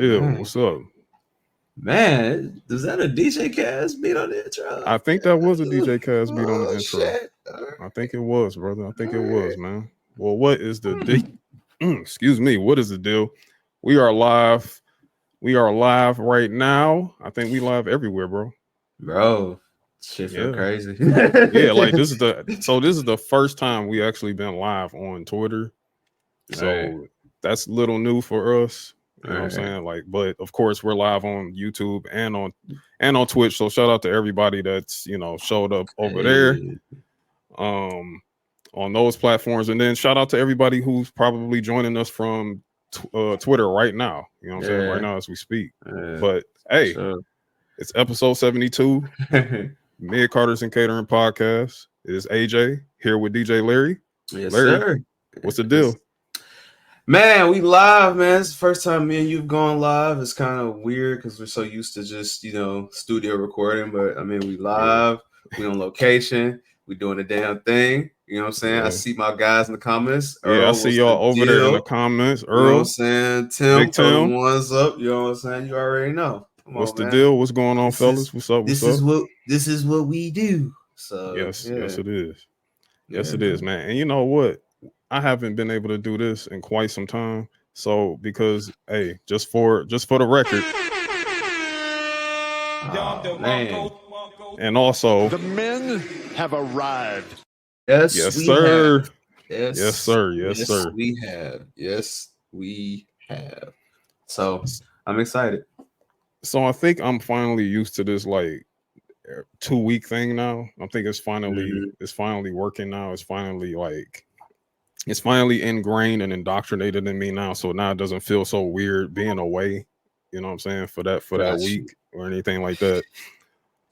deal? Man. What's up? Man, is that a DJ Kaz beat on the intro? I think that was a DJ Kaz beat on the intro. Right. I think it was, brother. I think it was, man. Well, what is the excuse me, what is the deal? We are live. We are live right now. I think we live everywhere, bro. Bro, shit feel crazy. Yeah, like this is the first time we actually been live on Twitter. So that's a little new for us. You know what I'm saying? Like, but of course we're live on YouTube and on Twitch. So shout out to everybody that's, you know, showed up over there on those platforms. And then shout out to everybody who's probably joining us from Twitter right now. You know what I'm saying? Right now as we speak. But hey, it's episode 72, Midcarders and Catering podcast. It is AJ here with DJ Larry. Yes, Larry, sir. What's the deal? Man, we live, man. It's the first time me and you've gone live. It's kind of weird because we're so used to just, you know, studio recording. But I mean, we live, we on location, we doing the damn thing. You know what I'm saying? I see my guys in the comments. Earl, I see y'all over there in the comments. Earl, you know what I'm saying? Tim, one's up. You know what I'm saying? You already know. What's the deal? What's going on, fellas? What's up? This is what we do. So yes, it is. Yes, it is, man. And you know what? I haven't been able to do this in quite some time. So because just for the record. And also the men have arrived. Yes, sir. Yes, sir. We have. Yes, we have. So I'm excited. So I think I'm finally used to this like 2-week thing now. I think it's finally working now. It's finally ingrained and indoctrinated in me now. So now it doesn't feel so weird being away, you know what I'm saying, for that week or anything like that.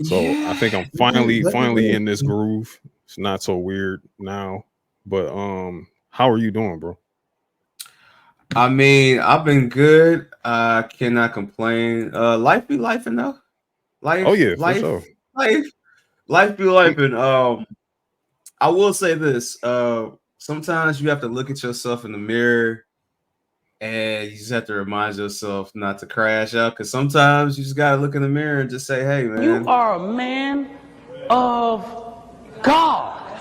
So I think I'm finally in this groove. It's not so weird now. But how are you doing, bro? I mean, I've been good. I cannot complain. Life be life enough. Life be life. And I will say this. Sometimes you have to look at yourself in the mirror and you just have to remind yourself not to crash out, because sometimes you just got to look in the mirror and just say, hey, man. You are a man of God.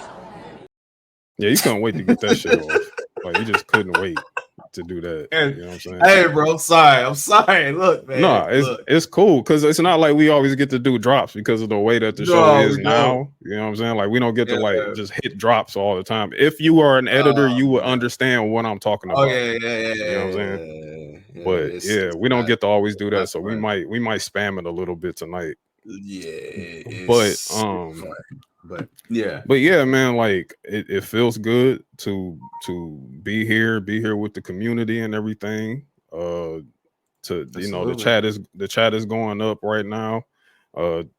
Yeah, you couldn't wait to get that shit off. Like, you just couldn't wait to do that. And, you know what I'm saying? Hey, bro, I'm sorry. Look, man. No, it's cool because it's not like we always get to do drops because of the way that the show is now. You know what I'm saying? Like, we don't get to just hit drops all the time. If you are an editor, you would understand what I'm talking about. Yeah. You know what I'm saying? But we don't get to always do that, so we might spam it a little bit tonight. Yeah, but yeah, man, like it feels good to be here with the community and everything. The chat is going up right now.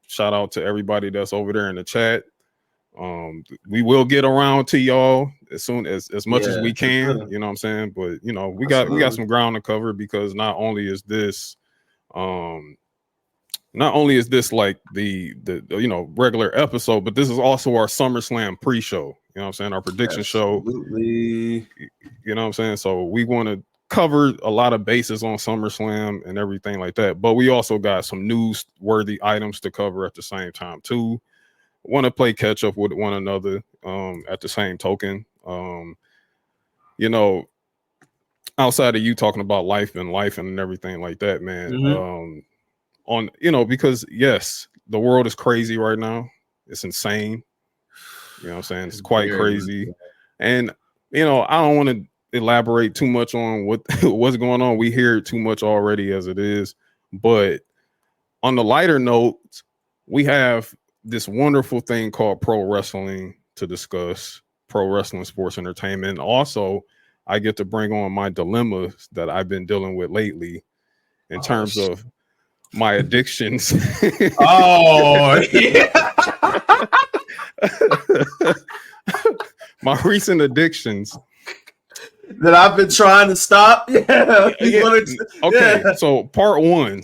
Shout out to everybody that's over there in the chat. We will get around to y'all as soon as much as we can, you know what I'm saying? But you know, we got some ground to cover, because not only is this like the you know, regular episode, but this is also our SummerSlam pre-show. You know what I'm saying? Our prediction show. You know what I'm saying? So we want to cover a lot of bases on SummerSlam and everything like that. But we also got some news-worthy items to cover at the same time too. Want to play catch up with one another at the same token. You know, outside of you talking about life and everything like that, man. On, you know, because yes, the world is crazy right now. It's insane. You know what I'm saying? It's quite crazy. And you know, I don't want to elaborate too much on what's going on. We hear it too much already as it is. But on the lighter note, we have this wonderful thing called pro wrestling to discuss, pro wrestling sports entertainment. Also, I get to bring on my dilemmas that I've been dealing with lately in terms of my addictions. My recent addictions that I've been trying to stop. So part one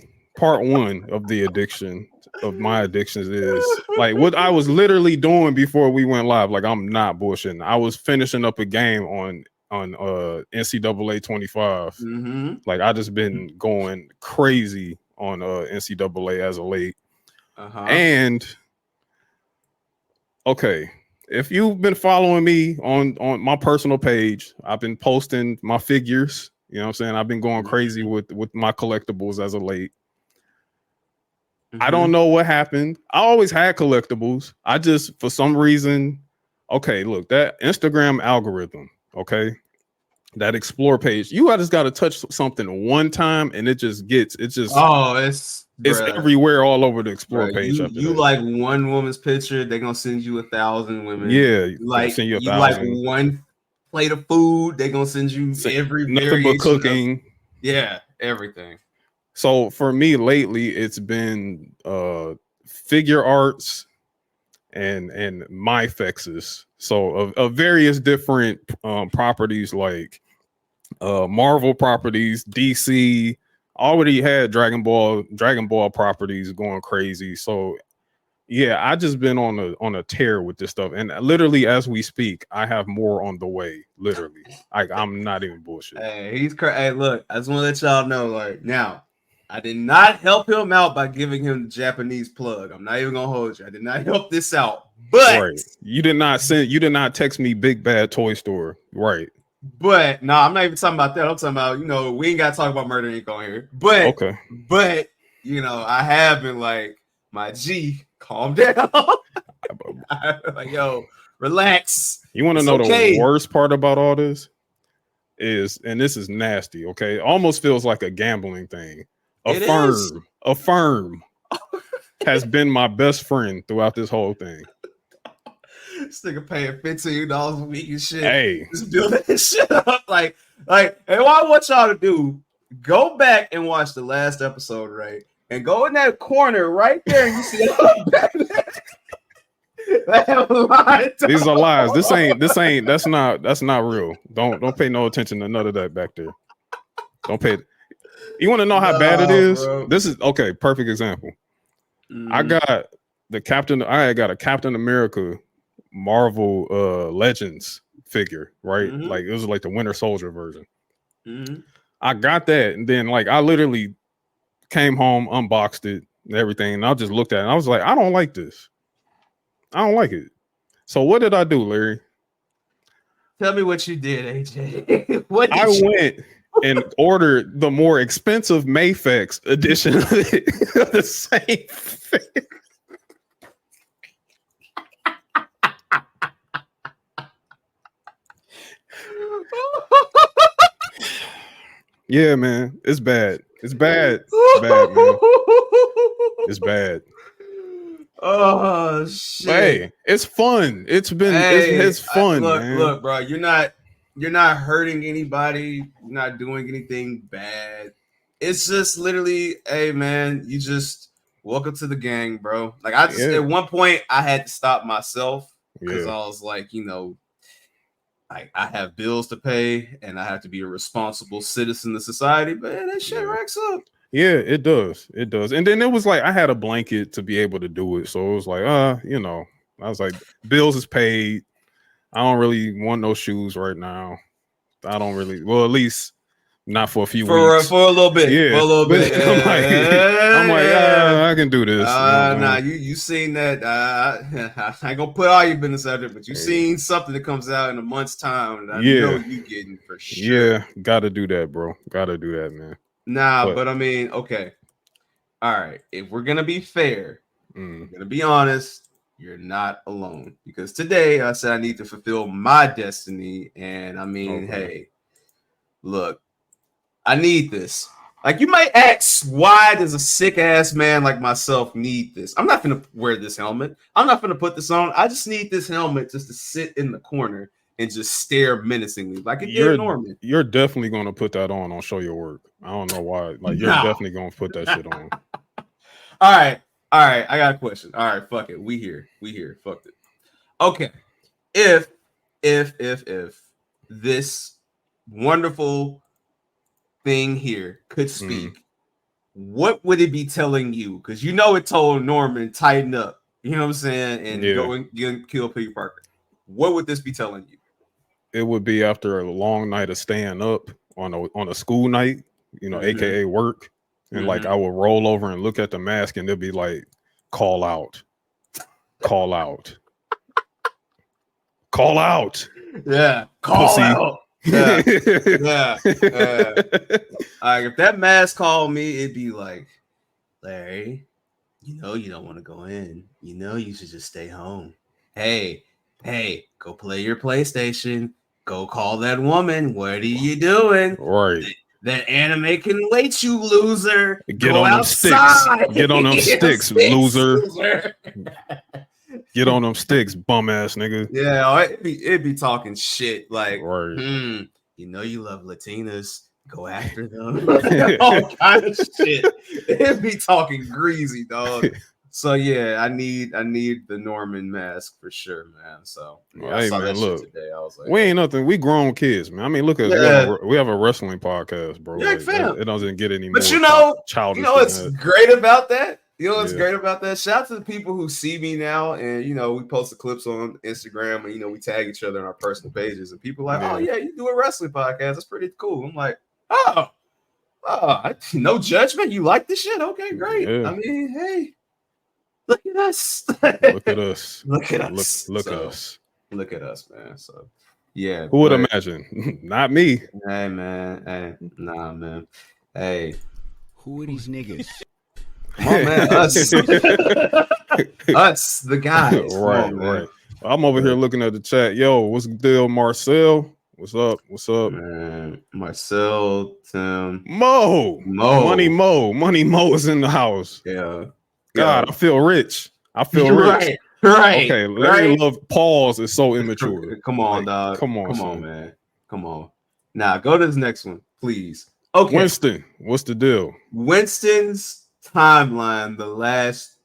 of the addiction of my addictions is like what I was literally doing before we went live. Like, I'm not bullshitting. I was finishing up a game on on NCAA 25. Mm-hmm. Like I just been going crazy on NCAA as of late. And okay, if you've been following me on my personal page, I've been posting my figures. You know what I'm saying? I've been going crazy with my collectibles as of late. I don't know what happened. I always had collectibles. I just, for some reason, okay, look, that Instagram algorithm, okay, that explore page, you just got to touch something one time and it's everywhere all over the explore page. You like one woman's picture, they're gonna send you 1,000 women. Yeah, like send you 1,000. Like one plate of food, they're gonna send you nothing but cooking. Everything. So for me lately, it's been figure arts and my fexes. So of various different properties like Marvel properties, DC. Already had Dragon Ball properties going crazy. So yeah, I just been on a tear with this stuff, and literally as we speak, I have more on the way. Literally, I'm not even bullshit. Hey, he's crazy. Hey, look, I just want to let y'all know, like now, I did not help him out by giving him the Japanese plug. I'm not even gonna hold you. I did not help this out, but you did not text me Big Bad Toy Store, right? But no, I'm not even talking about that. I'm talking about, we ain't got to talk about Murder Inc. on here. But but I have been like, my G, calm down. Like, yo, relax. You want to know the worst part about all this is, and this is nasty, okay? It almost feels like a gambling thing. A firm has been my best friend throughout this whole thing. This nigga paying $15 a week and shit. Hey, just building this shit up. Like, and what I want y'all to do, go back and watch the last episode, right? And go in that corner right there, and you see these are lies. That's not real. Don't pay no attention to none of that back there. Don't pay. You want to know how bad it is? Bro. This is okay. Perfect example. I got a Captain America Marvel Legends figure, right? Like it was like the Winter Soldier version. I got that, and then like I literally came home, unboxed it, and everything, and I just looked at it, and I was like, I don't like this. I don't like it. So what did I do, Larry? Tell me what you did, AJ. I went and ordered the more expensive Mayfex edition of the same thing. Yeah, man, it's bad. It's bad. It's bad, man. It's bad. Oh shit! Hey, it's fun. It's fun. Look, bro. You're not hurting anybody. You're not doing anything bad. It's just literally, hey, man. You just welcome to the gang, bro. Like at one point I had to stop myself because I was like, I have bills to pay and I have to be a responsible citizen of society, but that shit racks up. Yeah, it does. It does. And then it was like I had a blanket to be able to do it. So it was like, I was like, bills is paid. I don't really want no shoes right now. I don't really, well, at least not for a few weeks. For a little bit. Yeah. For a little bit. I'm like, I can do this. Nah, you seen that. I ain't gonna put all your business out there, but you seen something that comes out in a month's time that I know you getting for sure. Yeah, gotta do that, bro. Gotta do that, man. Nah, but I mean, okay. All right. If we're gonna be fair, we're gonna be honest, you're not alone. Because today I said I need to fulfill my destiny. And I mean, hey, look, I need this. Like, you might ask, why does a sick ass man like myself need this? I'm not gonna wear this helmet. I'm not gonna put this on. I just need this helmet just to sit in the corner and just stare menacingly like it did Norman. You're definitely gonna put that on Show Your Work. I don't know why. Like, you're definitely gonna put that shit on. All right. I got a question. All right, fuck it. We here. Fuck it. Okay. If this wonderful thing here could speak, what would it be telling you? Because it told Norman, tighten up. You know what I'm saying? And go and kill Peter Parker. What would this be telling you? it would be after a long night of staying up on a school night, aka work, and like I would roll over and look at the mask, and it'd be like, call out, call out, call out, yeah, call pussy. out, yeah. If that mask called me, it'd be like, Larry, you don't want to go in. You should just stay home. Hey, go play your PlayStation. Go call that woman. What are you doing? Right. That anime can wait, you loser. Get on them sticks. Get on them sticks, loser. Get on them sticks, bum ass nigga. Yeah, it'd be talking shit like, right. You love Latinas. Go after them. All kind of shit. It'd be talking greasy, dog. So yeah, I need the Norman mask for sure, man. So yeah, I saw that shit today. I was like, we ain't nothing. We grown kids, man. I mean, look at we have a wrestling podcast, bro. Yeah, like, it doesn't get any but more childish. What's great about that? Great about that? Shout out to the people who see me now, and we post the clips on Instagram, and we tag each other on our personal pages, and people are like, oh yeah, you do a wrestling podcast. That's pretty cool. I'm like, oh, no judgment. You like this shit? Okay, great. Yeah. I mean, hey. Look at us. Look at us. Look at us. Look at us. Look at us, man. So, yeah. Who would imagine? Not me. Hey, man. Hey, nah, man. Hey. Who are these niggas? Come on, man. Us. Us, the guys. Right, right. I'm over here looking at the chat. Yo, what's the deal, Marcel? What's up? What's up? Man, Marcel, Tim. Mo. Money Mo is in the house. Yeah. God, I feel rich. Right. Okay, Larry Love pause is so immature. Come on, dog. Come on, man. Come on. Now go to this next one, please. Okay. Winston, what's the deal? Winston's timeline the last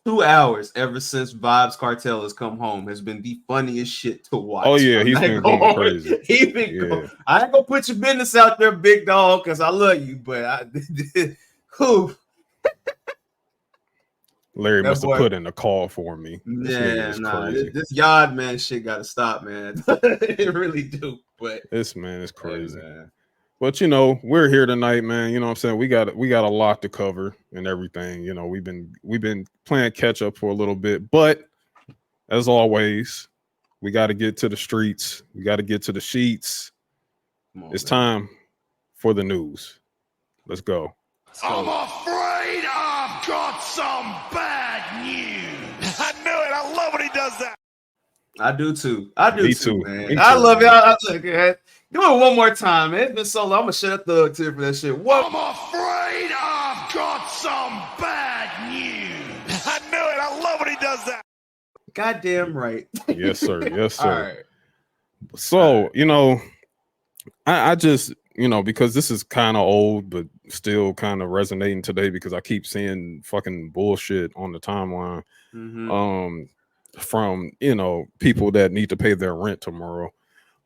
2 hours ever since Vibes Cartel has come home has been the funniest shit to watch. Oh yeah, he's been going crazy. He's been going. I ain't gonna put your business out there, big dog, because I love you, but Larry must have put in a call for me. This yard man shit got to stop, man. It really do. But this man is crazy. Man. But we're here tonight, man. You know what I'm saying? We got a lot to cover and everything. We've been playing catch up for a little bit, but as always, we got to get to the streets. We got to get to the sheets. It's time for the news. Let's go. I'm afraid I've got some bad news. I knew it. I love when he does that. I do too, man. I love y'all. Do it one more time, man. It's been so long. I'm gonna shut up the tip for that shit. What? I'm afraid I've got some bad news. I knew it. I love when he does that. Goddamn right. Yes, sir. Yes, sir. All right. So, I just, because this is kind of old, but still kind of resonating today because I keep seeing fucking bullshit on the timeline from, people that need to pay their rent tomorrow.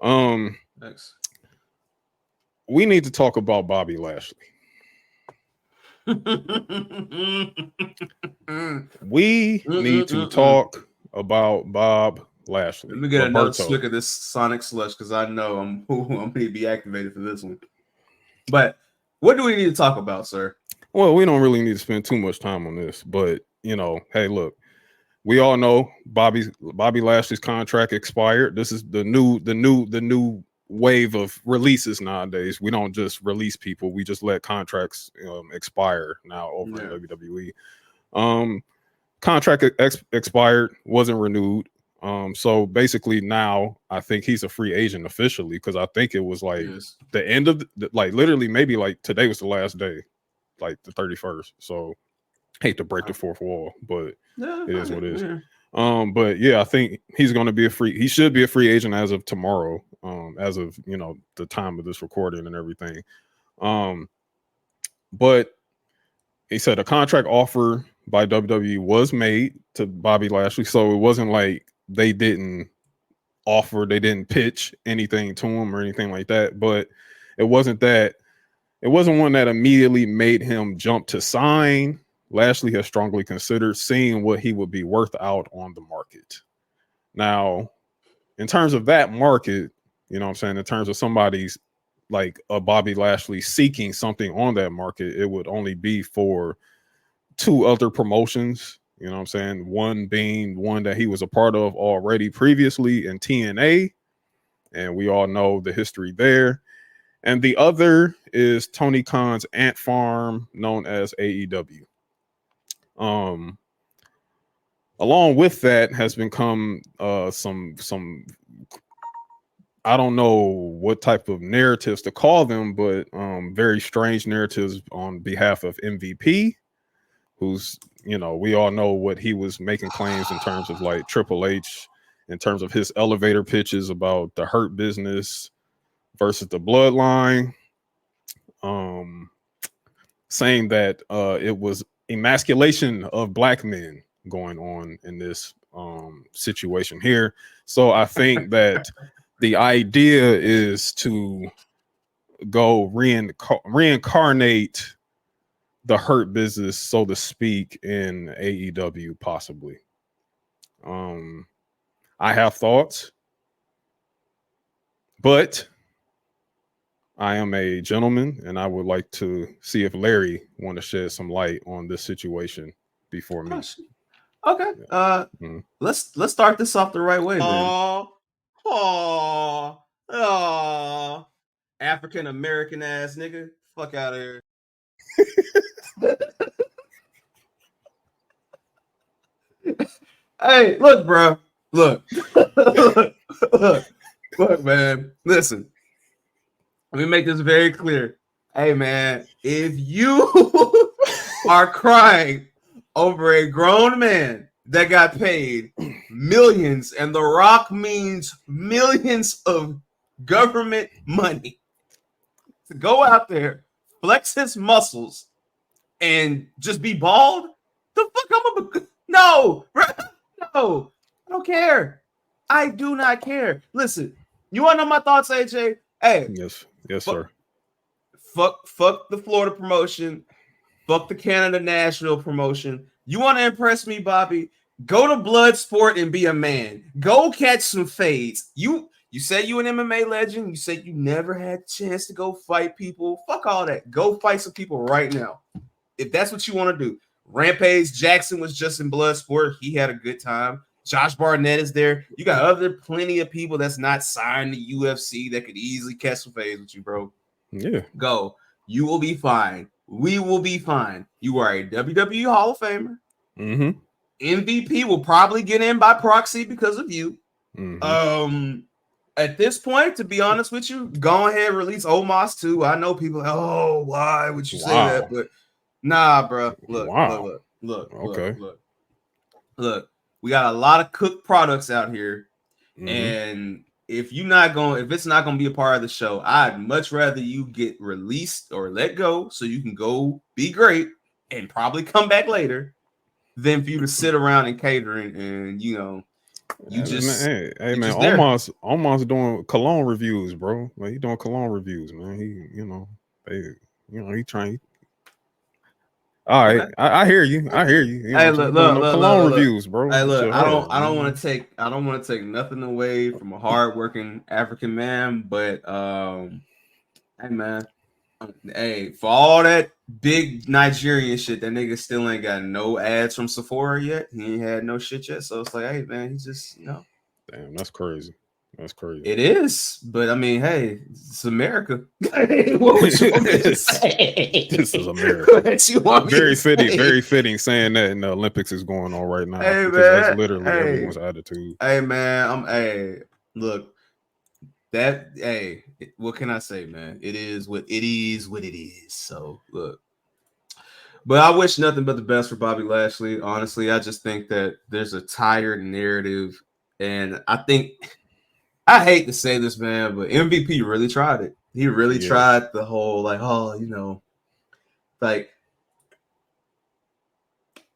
Thanks. We need to talk about Bobby Lashley. We need to talk about Bob Lashley. Let me get another slick of this Sonic slush because I know I'm going to be activated for this one. But what do we need to talk about, sir? Well, we don't really need to spend too much time on this, but hey, look, we all know Bobby Lashley's contract expired. This is the new wave of releases nowadays. We don't just release people; we just let contracts expire now over in WWE. Contract expired, wasn't renewed. So basically now I think he's a free agent officially because I think it was like the end of literally maybe like today was the last day, like the 31st. So hate to break the fourth wall, but it is what it is. But yeah, I think he's going to be he should be a free agent as of tomorrow, as of, the time of this recording and everything. But he said a contract offer by WWE was made to Bobby Lashley. So it wasn't like they didn't pitch anything to him or anything like that. But it wasn't one that immediately made him jump to sign. Lashley has strongly considered seeing what he would be worth out on the market. Now, in terms of that market, You know what I'm saying? In terms of somebody's like a Bobby Lashley seeking something on that market, it would only be for 2 other promotions. You know what I'm saying? One being one that he was a part of already previously in TNA, and we all know the history there. And the other is Tony Khan's ant farm known as AEW. Along with that has become some I don't know what type of narratives to call them, but very strange narratives on behalf of MVP, who's, you know, we all know what he was making claims in terms of like Triple H, in terms of his elevator pitches about the Hurt Business versus the Bloodline, saying that it was emasculation of black men going on in this situation here. So I think that the idea is to go reincarnate the Hurt Business, so to speak, in AEW, possibly. I have thoughts, but I am a gentleman, and I would like to see if Larry want to shed some light on this situation before me. Okay. Let's start this off the right way, then. African American ass nigga, fuck out of here. Hey, look, bro. Look, look, man. Listen. Let me make this very clear. Hey, man, if you are crying over a grown man that got paid millions, and The Rock means millions of government money to go out there, flex his muscles, and just be bald, the fuck no, bro. No, I don't care. I do not care. Listen, you want to know my thoughts, AJ? Hey, yes, sir. Fuck the Florida promotion. Fuck the Canada National promotion. You want to impress me, Bobby? Go to Bloodsport and be a man. Go catch some fades. You said you an MMA legend. You said you never had a chance to go fight people. Fuck all that. Go fight some people right now. If that's what you want to do. Rampage Jackson was just in Bloodsport. He had a good time. Josh Barnett is there. You got plenty of people that's not signed to UFC that could easily catch some fades with you, bro. Yeah. Go. You will be fine. We will be fine. You are a WWE Hall of Famer. Mm-hmm. MVP will probably get in by proxy because of you. Mm-hmm. At this point, to be honest with you, go ahead, release Omos too. I know people, oh, why would you say that? But nah, bro. Look. Okay. Look. We got a lot of cooked products out here. Mm-hmm. And if it's not gonna be a part of the show, I'd much rather you get released or let go so you can go be great and probably come back later than for you to sit around in catering and you just hey man, almost doing cologne reviews, bro. Like, he doing cologne reviews, man. He trying. All right, okay. I hear you. Hey, look, cologne reviews, bro. Hey, look, I don't want to take nothing away from a hardworking African man, but hey man, hey, for all that big Nigerian shit, that nigga still ain't got no ads from Sephora yet. He ain't had no shit yet, so it's like, hey man, he's just Damn, that's crazy. That's crazy. It is, but I mean, hey, it's America. What would you want me to say? This is America. Very fitting saying that in the Olympics is going on right now. Hey, man, that's literally everyone's attitude. Hey man, look, what can I say, man? It is what it is. So look. But I wish nothing but the best for Bobby Lashley. Honestly, I just think that there's a tired narrative, and I hate to say this, man, but MVP really tried it. He really tried the whole, like, like,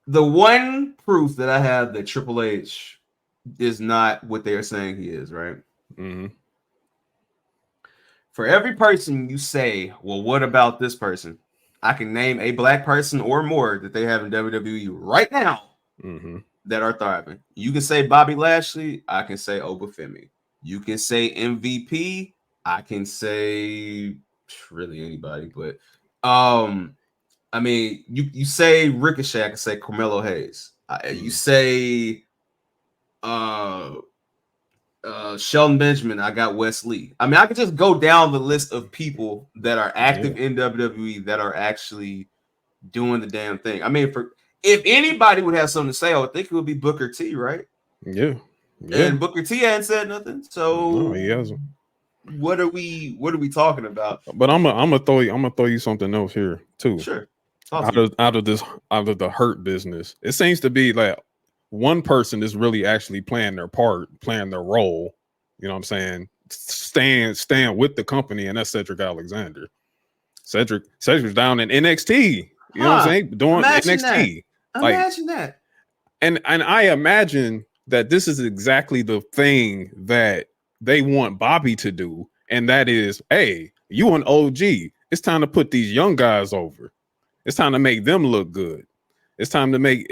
the one proof that I have that Triple H is not what they're saying he is, right? Mm-hmm. For every person you say, well, what about this person? I can name a black person or more that they have in WWE right now that are thriving. You can say Bobby Lashley. I can say Obafemi. You can say MVP. I can say really anybody, but I mean, you say Ricochet, I can say Carmelo Hayes. You say Shelton Benjamin, I got Wes Lee. I mean, I could just go down the list of people that are active in WWE that are actually doing the damn thing. I mean, if anybody would have something to say, I would think it would be Booker T, right? Yeah. And Booker T hadn't said nothing. So no, he hasn't. What are we talking about? But I'm gonna throw you something else here too. Sure. Out of the Hurt business, it seems to be like one person is really actually playing their part, playing their role. You know what I'm saying? Staying with the company, and that's Cedric Alexander. Cedric's down in NXT. You know what I'm saying? Doing NXT. Imagine that. And I imagine that this is exactly the thing that they want Bobby to do, and that is, hey, you an OG. It's time to put these young guys over. It's time to make them look good. It's time to make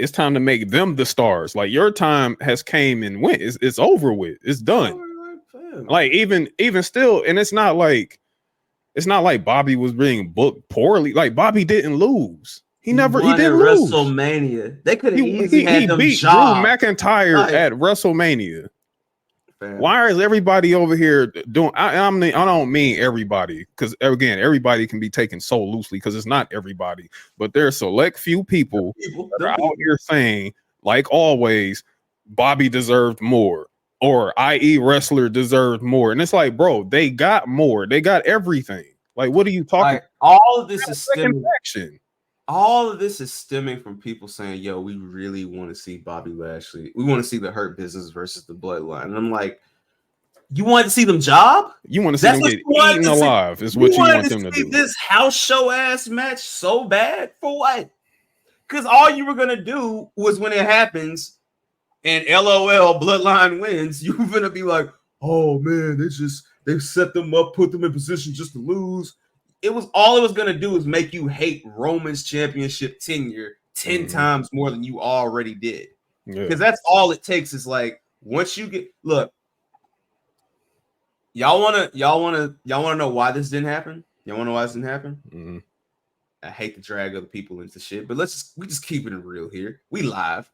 them the stars. Like, your time has came and went. It's over with. It's done. Like, even still, and it's not like Bobby was being booked poorly. Like, Bobby didn't lose. He didn't lose. WrestleMania. They could have easily had them beat jobs. Drew McIntyre at WrestleMania. Fair. Why is everybody over here doing? I don't mean everybody, because again, everybody can be taken so loosely because it's not everybody, but there are select few people that are out here saying, like always, Bobby deserved more, or i.e. wrestler deserved more, and it's like, bro, they got more, they got everything. Like, what are you talking? Like, all of this is stemming. All of this is stemming from people saying, yo, we really want to see Bobby Lashley. We want to see the Hurt Business versus the Bloodline. And I'm like, you want to see them job? You want to see them get eaten alive is what you want them to do. This house show ass match so bad for what? Because all you were going to do was, when it happens and LOL Bloodline wins, you're going to be like, oh man, they set them up, put them in position just to lose. It was going to do is make you hate Roman's championship tenure 10 times more than you already did. Because that's all it takes is, like, once you get, look, y'all want to know why this didn't happen? Y'all want to know why this didn't happen? Mm-hmm. I hate to drag other people into shit, but we just keep it real here. We live.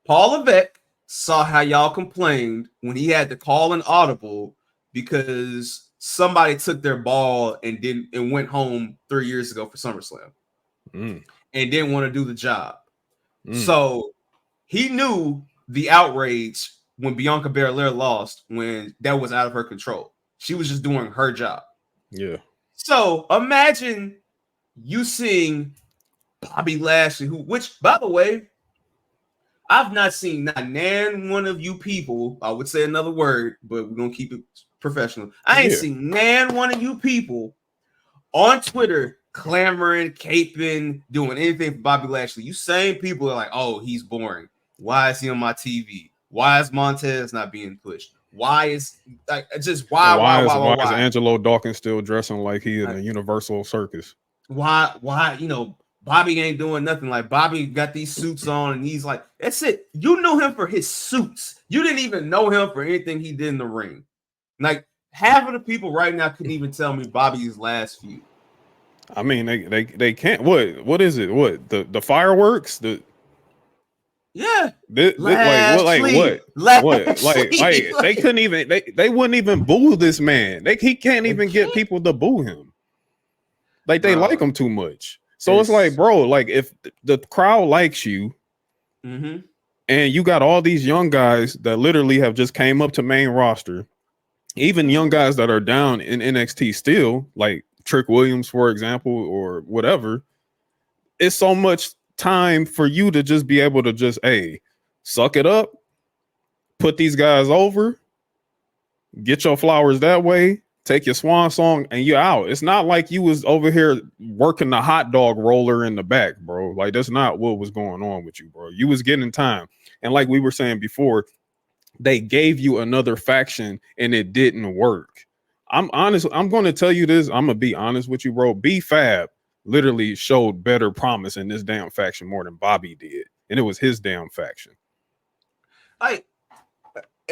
Paul Levesque saw how y'all complained when he had to call an audible because somebody took their ball and went home 3 years ago for SummerSlam and didn't want to do the job. So he knew the outrage when Bianca Belair lost, when that was out of her control. She was just doing her job. Yeah. So imagine you seeing Bobby Lashley, which, by the way, I've not seen not one of you people. I would say another word, but we're gonna keep it professional. I ain't seen one of you people on Twitter clamoring, caping, doing anything for Bobby Lashley. You same people are like, oh, he's boring. Why is he on my TV? Why is Montez not being pushed? Why is why is Angelo Dawkins still dressing like he in a Universal Circus? Why Bobby ain't doing nothing? Like, Bobby got these suits on and he's like, that's it. You knew him for his suits. You didn't even know him for anything he did in the ring. Like, half of the people right now couldn't even tell me Bobby's last feud. I mean, they can't. What is it? What the fireworks? What they couldn't even they wouldn't even boo this man. He can't even get people to boo him. Like, they like him too much. So it's like, bro, like, if the crowd likes you, and you got all these young guys that literally have just came up to main roster, even young guys that are down in NXT still, like Trick Williams, for example, or whatever, it's so much time for you to just be able to just, hey, suck it up, put these guys over, get your flowers that way, take your swan song, and you're out. It's not like you was over here working the hot dog roller in the back, bro. Like, that's not what was going on with you, bro. You was getting time. And like we were saying before, they gave you another faction and it didn't work. I'm honest. I'm going to tell you this. I'm going to be honest with you, bro. B-Fab literally showed better promise in this damn faction more than Bobby did. And it was his damn faction.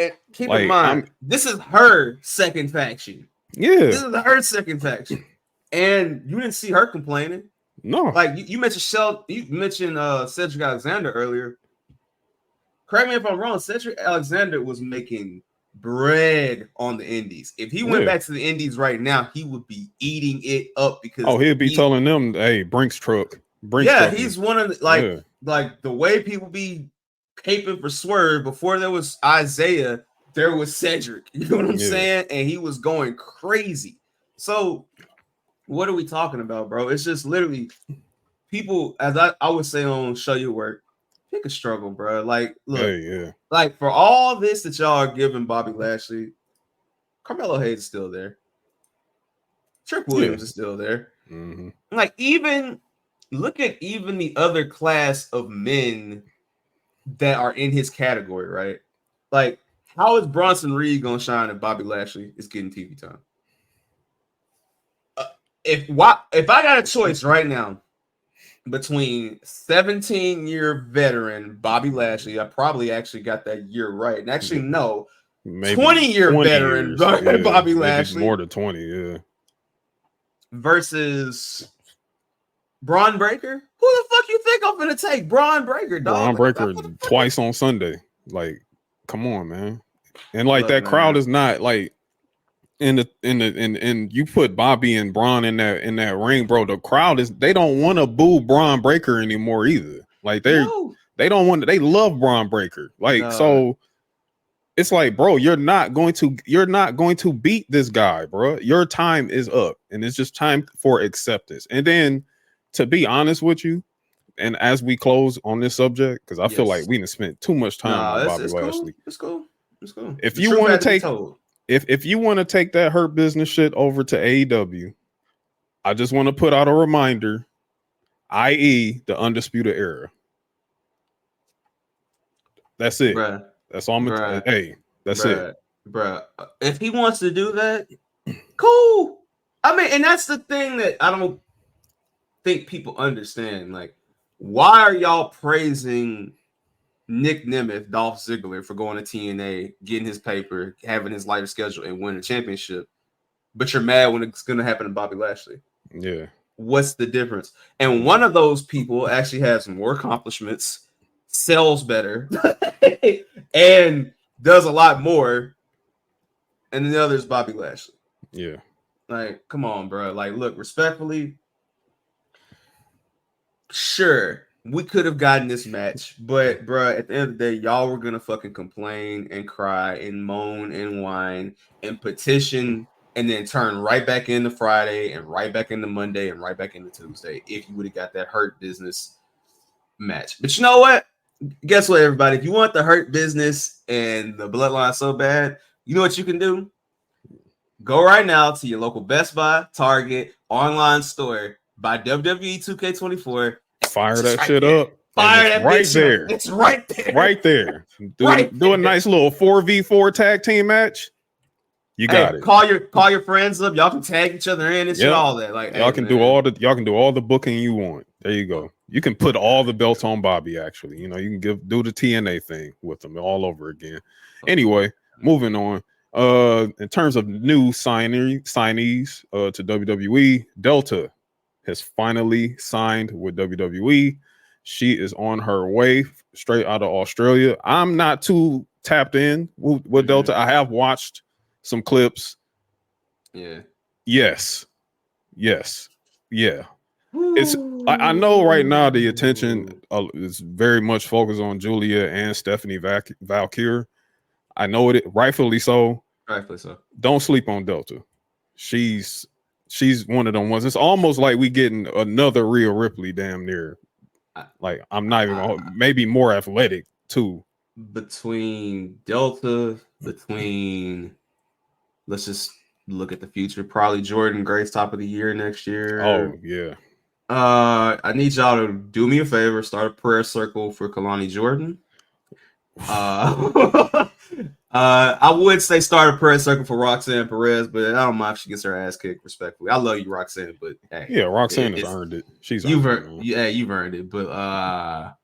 And keep in mind, this is her second faction. Yeah. This is her second faction. And you didn't see her complaining. No. Like you mentioned Cedric Alexander earlier. Correct me if I'm wrong. Cedric Alexander was making bread on the indies. If he went back to the indies right now, he would be eating it up because he'd be telling them, "Hey, Brinks truck." He's one of the, like the way people be caping for Swerve before there was Isaiah, there was Cedric. You know what I'm saying? And he was going crazy. So what are we talking about, bro? It's just literally people, as I would say on Show Your Work, pick a struggle, bro. Like, look, like for all this that y'all are giving Bobby Lashley, Carmelo Hayes is still there. Trick Williams is still there. Mm-hmm. Like, look at the other class of men that are in his category, right? Like, how is Bronson Reed gonna shine if Bobby Lashley is getting TV time? If I got a choice right now between 17-year veteran Bobby Lashley, I probably actually got that year right. And actually, no, maybe 20-year veteran Bobby Lashley, more than 20, versus Braun Breaker. Who the fuck you think I'm gonna take? Braun Breaker, dog. Braun Breaker twice on Sunday. Like, come on, man. And like that crowd is not like in you put Bobby and Braun in that ring, bro. The crowd they don't want to boo Braun Breaker anymore either. Like they don't want to, they love Braun Breaker. Like so it's like, bro, you're not going to beat this guy, bro. Your time is up, and it's just time for acceptance. And then, to be honest with you, and as we close on this subject, because I feel like we didn't spend too much time on Bobby Lashley. It's cool. If you want to take if you want to take that Hurt Business shit over to AEW, I just want to put out a reminder, i.e., the Undisputed Era. That's it. Bruh. That's all I'm gonna hey, that's it. Bruh. If he wants to do that, cool. I mean, and that's the thing that I don't think people understand. Like, why are y'all praising Nick Nemeth, Dolph Ziggler, for going to TNA, getting his paper, having his lighter schedule, and winning a championship, but you're mad when it's going to happen to Bobby Lashley? Yeah. What's the difference? And one of those people actually has more accomplishments, sells better, and does a lot more, and the other is Bobby Lashley. Yeah. Like, come on, bro. Like, look, respectfully, sure, we could have gotten this match, but bro, at the end of the day, y'all were gonna fucking complain and cry and moan and whine and petition and then turn right back into Friday and right back into Monday and right back into Tuesday if you would have got that Hurt Business match. But you know what? Guess what, everybody? If you want the Hurt Business and the Bloodline so bad, you know what you can do? Go right now to your local Best Buy, Target, online store, buy WWE 2K24. Fire that shit up. Fire that right bitch there. Up. It's right there. Right there. Do a nice little 4v4 tag team match. You got it. Call your friends up. Y'all can tag each other in and shit, all that. Like, y'all can do all the booking you want. There you go. You can put all the belts on Bobby, actually. You know, you can do the TNA thing with them all over again. Anyway, moving on. In terms of new signees to WWE, Delta has finally signed with WWE. She is on her way straight out of Australia. I'm not too tapped in with Delta. I have watched some clips. Yeah. Yes. Yeah. It's I know right now the attention is very much focused on Julia and Stephanie Valkyrie. I know it rightfully so. Don't sleep on Delta. She's one of them ones. It's almost like we getting another Rhea Ripley damn near. Like, I'm not even maybe more athletic too. Between let's just look at the future. Probably Jordan Grace top of the year next year. Oh yeah. I need y'all to do me a favor. Start a prayer circle for Kalani Jordan. I would say start a prayer circle for Roxanne Perez, but I don't mind if she gets her ass kicked. Respectfully, I love you, Roxanne, but hey, Roxanne has earned it. You've earned it. But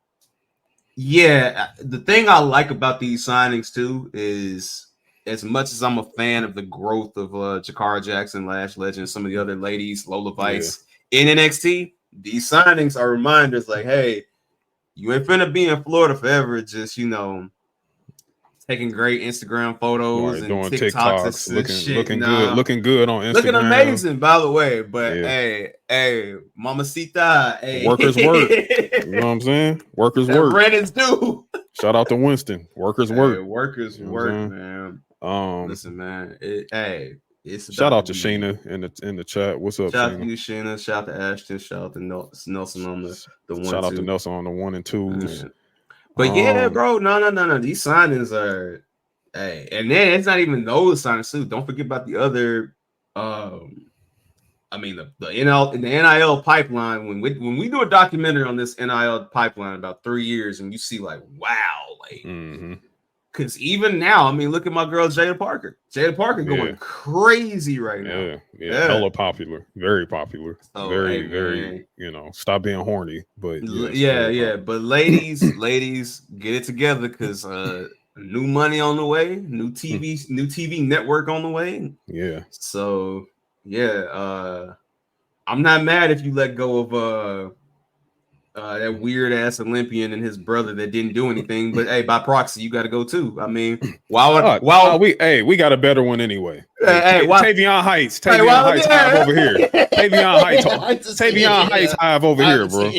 Yeah, the thing I like about these signings too is, as much as I'm a fan of the growth of Jakara Jackson, Lash Legend, some of the other ladies, Lola Vice in NXT, these signings are reminders like, hey, you ain't finna be in Florida forever, just, you know, taking great Instagram photos and doing TikToks and looking good on Instagram. Looking amazing, by the way. But hey, Mamacita, hey. Workers work. You know what I'm saying? Workers work. Brandon's due. Shout out to Winston. Workers work. Workers work, man. Listen, man. It's shout out to Sheena in the chat. What's up, shout out to you, Sheena. Shout out to Ashton. Shout out to Nelson on the one. Shout out to Nelson on the 1 and 2s. Man. But yeah, bro, no. These signings are, hey, and then it's not even those signings too. Don't forget about the other, the NIL pipeline. When we do a documentary on this NIL pipeline about 3 years, and you see like, wow, like, because even now, I mean, look at my girl Jada Parker. Jada Parker going crazy right now. Yeah, hella popular, very popular, very, you know, stop being horny, but but ladies, get it together, because new money on the way, new TV network on the way. Yeah. So I'm not mad if you let go of that weird ass Olympian and his brother that didn't do anything, but hey, by proxy, you got to go too. I mean, we got a better one anyway. Tavion Heights, Hive over here. Tavion Heights Hive over here, bro.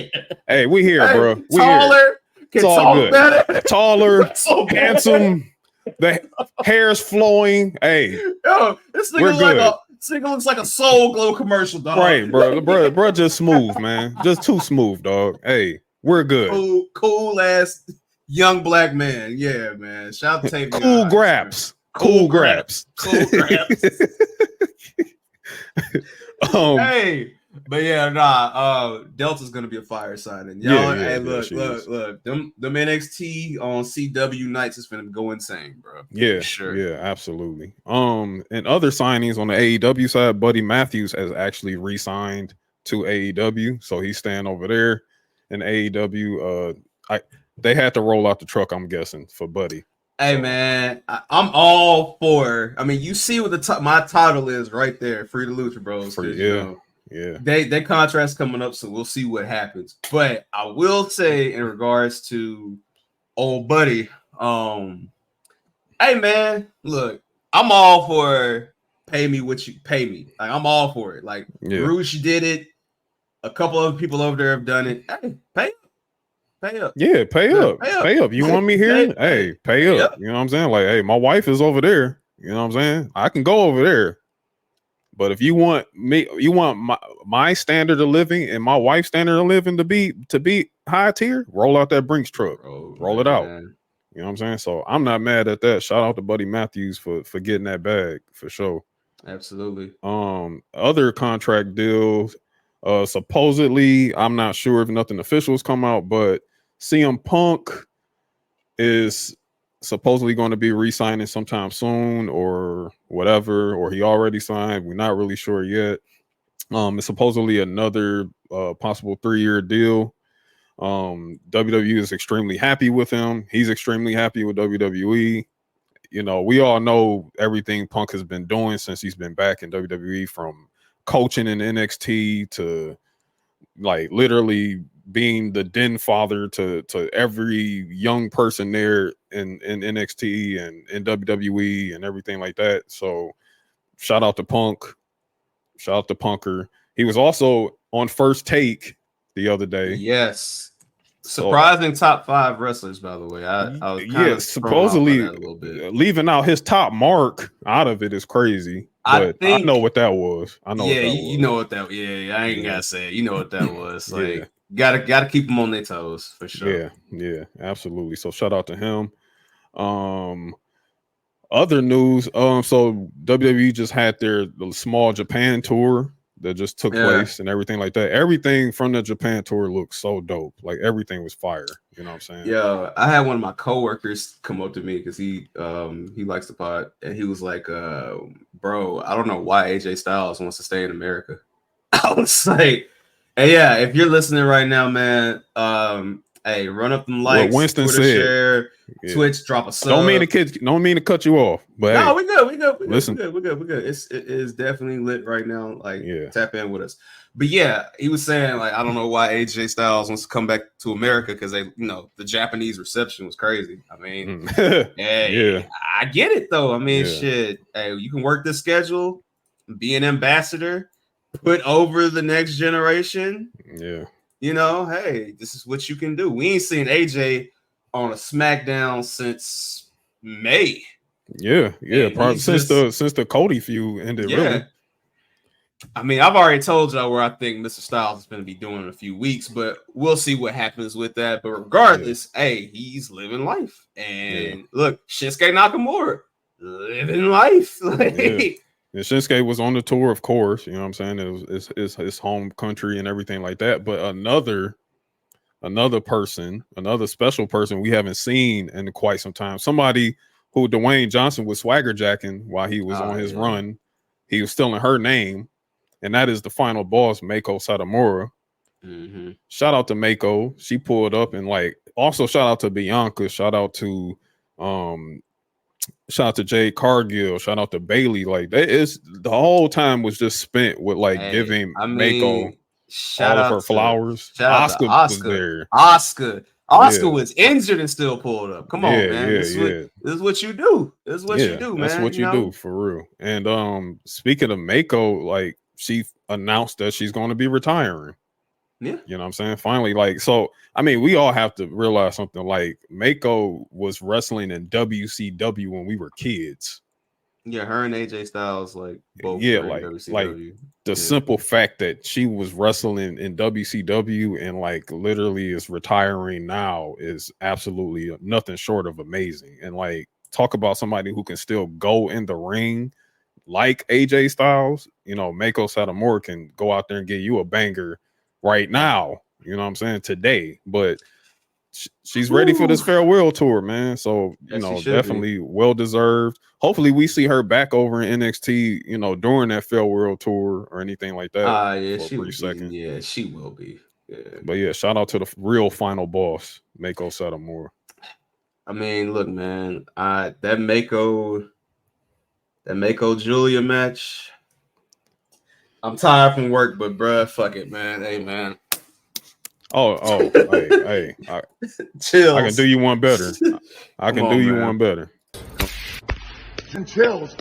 Hey, we here, bro. We taller, it's all good. Better. Taller, handsome. The hair's flowing. Hey, yo, this nigga looks like a Soul Glow commercial, dog. Right, bro, just smooth, man. Just too smooth, dog. Hey, we're good. Cool ass young black man. Yeah, man. Shout out to Tavion. Cool graps. Hey, but Delta's gonna be a fire signing. Y'all, look, them NXT on CW nights is gonna go insane, bro. Yeah, sure. Yeah, absolutely. And other signings on the AEW side, Buddy Matthews has actually re-signed to AEW, so he's staying over there in AEW. They had to roll out the truck, I'm guessing, for Buddy. Hey, man, I'm all for. I mean, you see what my title is right there, Free to Luther Bros. Yeah. Their contract's coming up, so we'll see what happens. But I will say, in regards to old Buddy, hey, man, look, I'm all for pay me what you pay me. Like, I'm all for it. Like, Rouge did it. A couple other people over there have done it. Hey, pay up. Pay up. Yeah, pay up. You want me here? Hey, pay up. You know what I'm saying? Like, hey, my wife is over there. You know what I'm saying? I can go over there. But if you want my standard of living and my wife's standard of living to be high tier, roll out that Brinks truck. Roll it out. You know what I'm saying? So I'm not mad at that. Shout out to Buddy Matthews for getting that bag for sure. Absolutely. Other contract deals. Supposedly, I'm not sure if nothing official has come out, but CM Punk is supposedly going to be re-signing sometime soon or whatever, or he already signed. We're not really sure yet. It's supposedly another possible 3-year deal. WWE is extremely happy with him. He's extremely happy with WWE. You know, we all know everything Punk has been doing since he's been back in WWE, from coaching in NXT to like literally being the den father to every young person there in NXT and in WWE and everything like that. So shout out to Punk. Shout out to Punker. He was also on First Take the other day. Yes. Surprising top 5 wrestlers, by the way. I was kind of supposedly a little bit. Leaving out his top mark out of it is crazy. But I know what that was. I know. Yeah, you know what that. Yeah, I ain't gotta say it. You know what that was. Like, gotta keep them on their toes for sure. Yeah, absolutely. So shout out to him. Other news. So WWE just had their small Japan tour that just took place and everything like that. Everything from the Japan tour looked so dope. Like, everything was fire. You know what I'm saying? Yeah, I had one of my coworkers come up to me because he likes the pod, and he was like, bro, I don't know why AJ Styles wants to stay in America. I was like, hey, yeah, if you're listening right now, man, Hey, run up them likes. What Winston Twitter said. share, Twitch, drop a sub. Don't mean to cut you off, but no, hey, we good. Listen. We're good. It is definitely lit right now. Like, Yeah. tap in with us. But yeah, he was saying, like, I don't know why AJ Styles wants to come back to America because they, the Japanese reception was crazy. I mean, hey, I get it though. I mean, shit. Hey, you can work this schedule, be an ambassador, put over the next generation. Yeah. Hey, this is what you can do. We ain't seen AJ on a SmackDown since May. Yeah, probably since the Cody feud ended. Yeah. Really. I mean, I've already told y'all where I think Mr. Styles is going to be doing in a few weeks, but we'll see what happens with that. But regardless, hey, he's living life. And look, Shinsuke Nakamura living life. And Shinsuke was on the tour, of course. You know what I'm saying? It was his home country and everything like that. But another person, another special person we haven't seen in quite some time. Somebody who Dwayne Johnson was swagger jacking while he was on his run. He was stealing her name. And that is the final boss, Mako Satomura. Mm-hmm. Shout out to Mako. She pulled up and also shout out to Bianca. Shout out to Jade Cargill. Shout out to Bailey. Like the whole time was just spent with giving Mako all of her flowers. Oscar was there. Oscar was injured and still pulled up. Come on, man. This is what you do. This is what you do, man. That's what you do for real. And speaking of Mako, she announced that she's going to be retiring. Yeah. You know what I'm saying? Finally, so I mean, we all have to realize something. Mako was wrestling in WCW when we were kids. Yeah, her and AJ Styles, both. Yeah, the simple fact that she was wrestling in WCW and literally is retiring now is absolutely nothing short of amazing. And talk about somebody who can still go in the ring like AJ Styles. Mako Satomura can go out there and get you a banger right now. You know what I'm saying? Today, but she's ready for this farewell tour, man. So definitely well deserved. Hopefully we see her back over in NXT, during that farewell tour or anything like that. She will be. Yeah, she will be. Yeah. But yeah, shout out to the real final boss, Mako Satomura. I mean, look, man, that Mako Julia match. I'm tired from work, but bruh, fuck it, man. Hey, man. Hey, chills. I can do you one better. I can do you one better. And chills.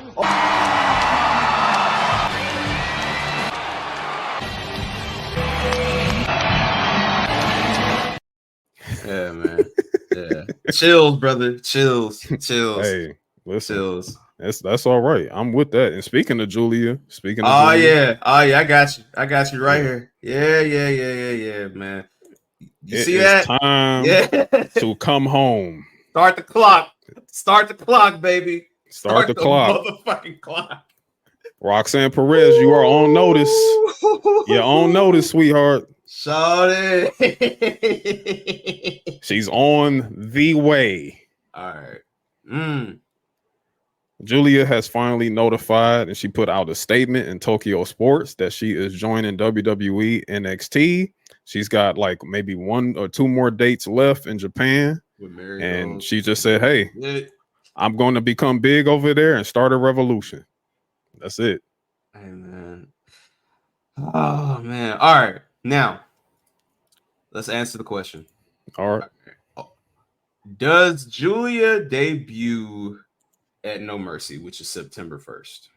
Yeah, man. Yeah. Chills, brother. Chills. Hey, listen. Chills. That's all right. I'm with that. And speaking of Julia, Julia, yeah, I got you right here. Yeah, man. You see that? Time to come home. Start the clock, baby. Start the clock. Motherfucking clock. Roxanne Perez, you are on notice. You're on notice, sweetheart. Shawty. She's on the way. All right. Julia has finally notified, and she put out a statement in Tokyo Sports that she is joining WWE NXT. She's got maybe 1 or 2 more dates left in Japan. And she just said, hey, I'm going to become big over there and start a revolution. That's it. Hey, man. Oh, man. All right. Now, let's answer the question. All right. Does Julia debut at No Mercy, which is September 1st?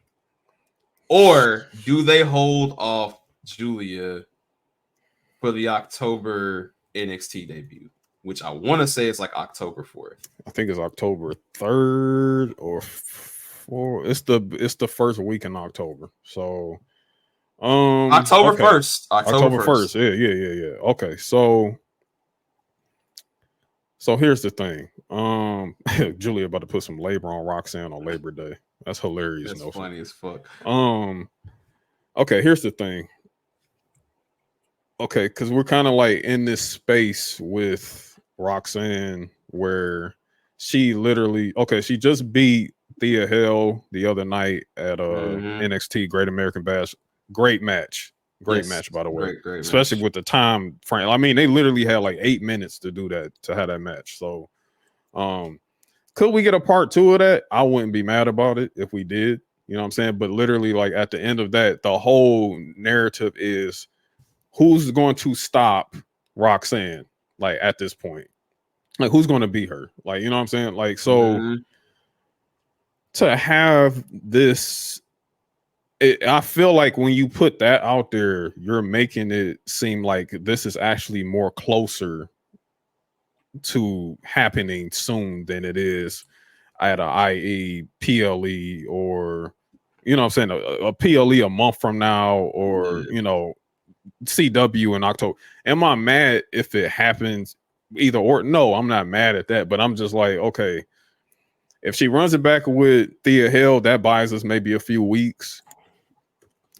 Or do they hold off Julia for the October NXT debut, which I want to say is October 4th. I think it's October 3rd or 4th. It's the first week in October. So October 1st. October 1st. Yeah. Okay. So here's the thing. Julia about to put some labor on Roxanne on Labor Day. That's hilarious. That's funny as fuck. Okay, here's the thing. Okay, because we're kind of in this space with Roxanne where she just beat Thea Hale the other night at NXT Great American Bash. Great match. Great match, by the way. Great especially match. with the time frame. I mean, they literally had like 8 minutes to do that, to have that match. So, could we get a part 2 of that? I wouldn't be mad about it if we did. You know what I'm saying? But literally, like at the end of that, the whole narrative is who's going to stop Roxanne, like at this point. Like, who's going to beat her? Like, you know what I'm saying? Like, so to have this, I feel like when you put that out there, you're making it seem like this is actually more closer to happening soon than it is at a IE, PLE, or, you know what I'm saying, a PLE a month from now, or, you know, CW in October. Am I mad if it happens either or? No, I'm not mad at that, but I'm just like, okay, if she runs it back with Thea Hill, that buys us maybe a few weeks.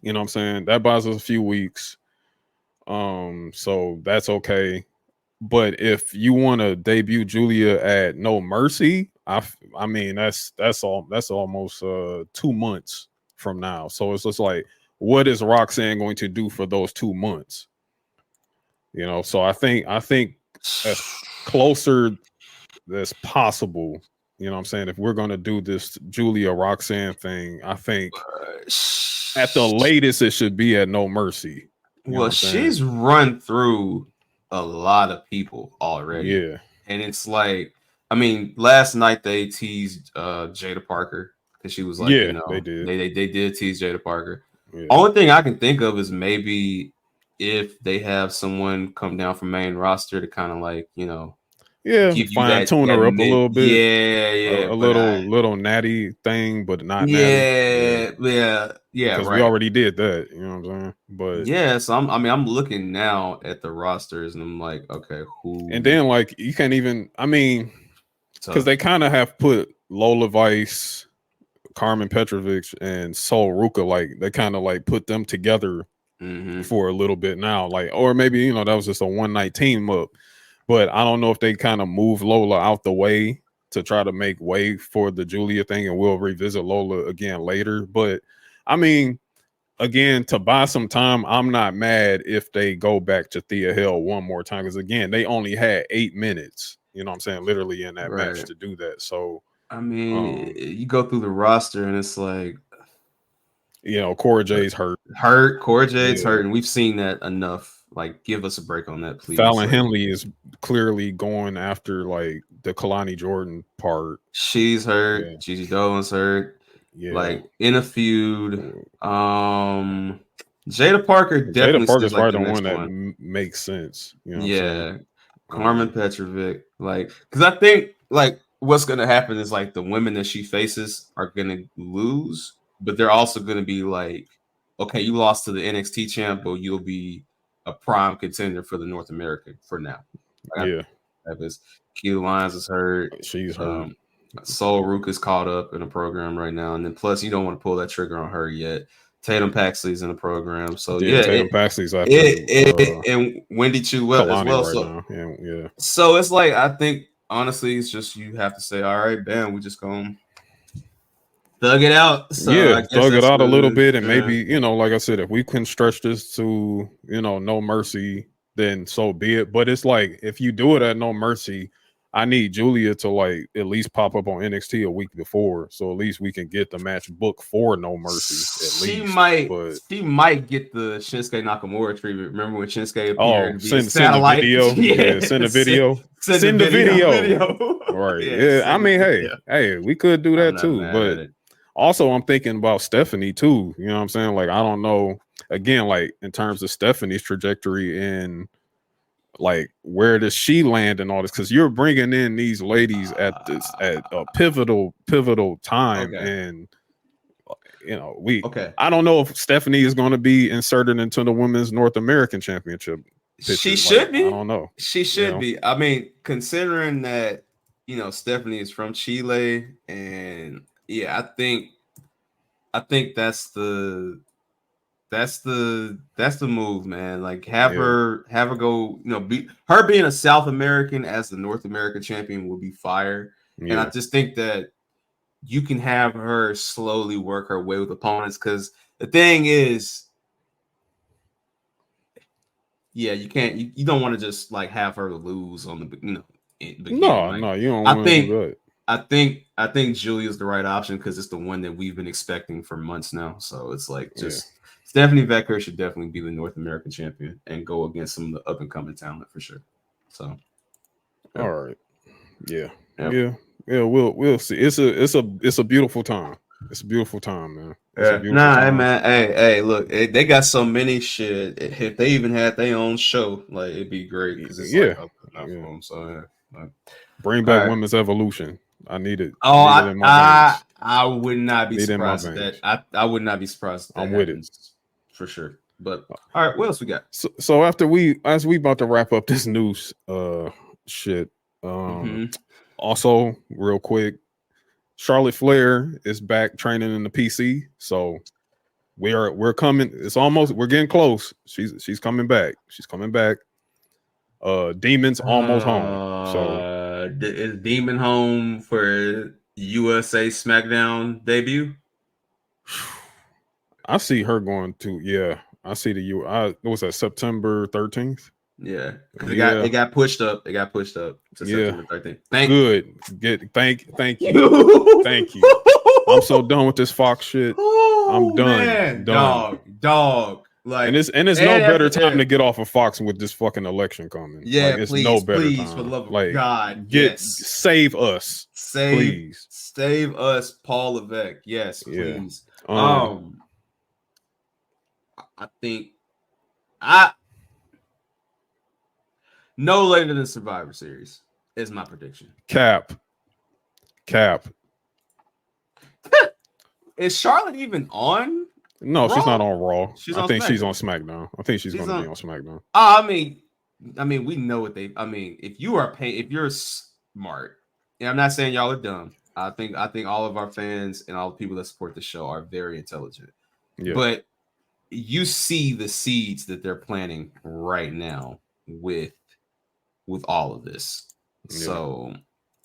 You know what I'm saying? That buys us a few weeks. So that's okay. But if you want to debut Julia at No Mercy, I mean that's almost 2 months from now. So it's just like, what is Roxanne going to do for those 2 months? You know, so I think as closer as possible. You know what I'm saying? If we're going to do this Julia Roxanne thing, I think at the latest it should be at No Mercy. Well, she's run through a lot of people already. Yeah. And it's like, I mean, last night they teased Jada Parker because she was like, yeah, you know, they did. They did tease Jada Parker. Yeah. Only thing I can think of is maybe if they have someone come down from main roster to kind of like, you know, fine tune her up a little bit. Yeah, a little natty thing, but not natty. Yeah, because we already did that. You know what I'm saying? But yeah, so I'm looking now at the rosters and I'm like, okay, who? And then like you can't even. I mean, because they kind of have put Lola Vice, Carmen Petrovic, and Sol Ruka, like they kind of like put them together for a little bit now, like, or maybe, you know, that was just a one night team up. But I don't know if they kind of move Lola out the way to try to make way for the Julia thing, and we'll revisit Lola again later. But I mean, again, to buy some time, I'm not mad if they go back to Thea Hill one more time, because again, they only had 8 minutes, you know what I'm saying, literally in that match to do that. So I mean, you go through the roster and it's like, you know, Cora J's hurt. Cora J's hurt, and we've seen that enough. Like, give us a break on that, please. Fallon Henley is clearly going after like the Kalani Jordan part. She's hurt. Gigi Dolan's hurt. Like in a feud. Jada Parker definitely. Jada Parker's like probably the one that makes sense. You know what I'm saying? Carmen Petrovic. Like, because I think like what's gonna happen is like the women that she faces are gonna lose, but they're also gonna be like, okay, you lost to the NXT champ, but you'll be a prime contender for the North American for now. Like, Keely Lyons is hurt. She's hurt. Sol Ruka's caught up in a program right now, and then plus you don't want to pull that trigger on her yet. Tatum Paxley's in the program, so Tatum Paxley's after and Wendy Chu well as well. So so it's like, I think honestly, it's just you have to say, all right, bam, we just gonna thug it out. So thug it out a little bit, and maybe, you know, like I said, if we can stretch this to, you know, No Mercy, then so be it. But it's like, if you do it at No Mercy, I need Julia to like at least pop up on NXT a week before, so at least we can get the match booked for No Mercy. She might get the Shinsuke Nakamura treatment. Remember when Shinsuke appeared? Send a video. Send a video. Send the video. Right. I mean, hey, we could do that too. But also, I'm thinking about Stephanie too. You know what I'm saying? Like, I don't know. Again, like in terms of Stephanie's trajectory and like where does she land and all this, because you're bringing in these ladies at a pivotal time, and you know I don't know if Stephanie is going to be inserted into the Women's North American Championship picture. She should be. I don't know. She should be. I mean, considering that, you know, Stephanie is from Chile, and I think that's the move, man. Like, have her go, you know, her being a South American as the North American champion would be fire. And I just think that you can have her slowly work her way with opponents, because the thing is, yeah, you can't. You don't want to just like have her lose on the beginning. No, like, you don't want to do that. I think Julia's the right option because it's the one that we've been expecting for months now. So it's like Stephanie Becker should definitely be the North American champion and go against some of the up and coming talent for sure. So, all right, yeah. We'll see. It's a beautiful time. It's a beautiful time, man. Hey, look, they got so many shit. If they even had their own show, like it'd be great because it's like up for them. So bring back Women's Evolution. I need it. I would not be surprised at that. I would not be surprised. I'm with it for sure. But all right, what else we got? So after we about to wrap up this news shit. Also, real quick, Charlotte Flair is back training in the PC. So we're coming. We're getting close. She's coming back. She's coming back. Demon's almost home. So is Demon home for USA SmackDown debut? I see her going to I see what was that, September 13th? Yeah, it got pushed up. It got pushed up to September 13th. Thank you. Thank you. Thank you. I'm so done with this Fox shit. I'm done. Man, done. Dog. Like, and it's no better time to get off of Fox with this fucking election coming. Yeah, it's please, no better please, time. for the love of God, save us. Save us, Paul Levesque. Yes, please. I think no later than Survivor Series is my prediction. Cap. Is Charlotte even on? No, Raw? She's not on Raw. I think SmackDown. She's on SmackDown. I think she's going to be on SmackDown. I mean, we know what they. I mean, if you're smart, and I'm not saying y'all are dumb. I think all of our fans and all the people that support the show are very intelligent. Yeah. But you see the seeds that they're planting right now with all of this. Yeah. So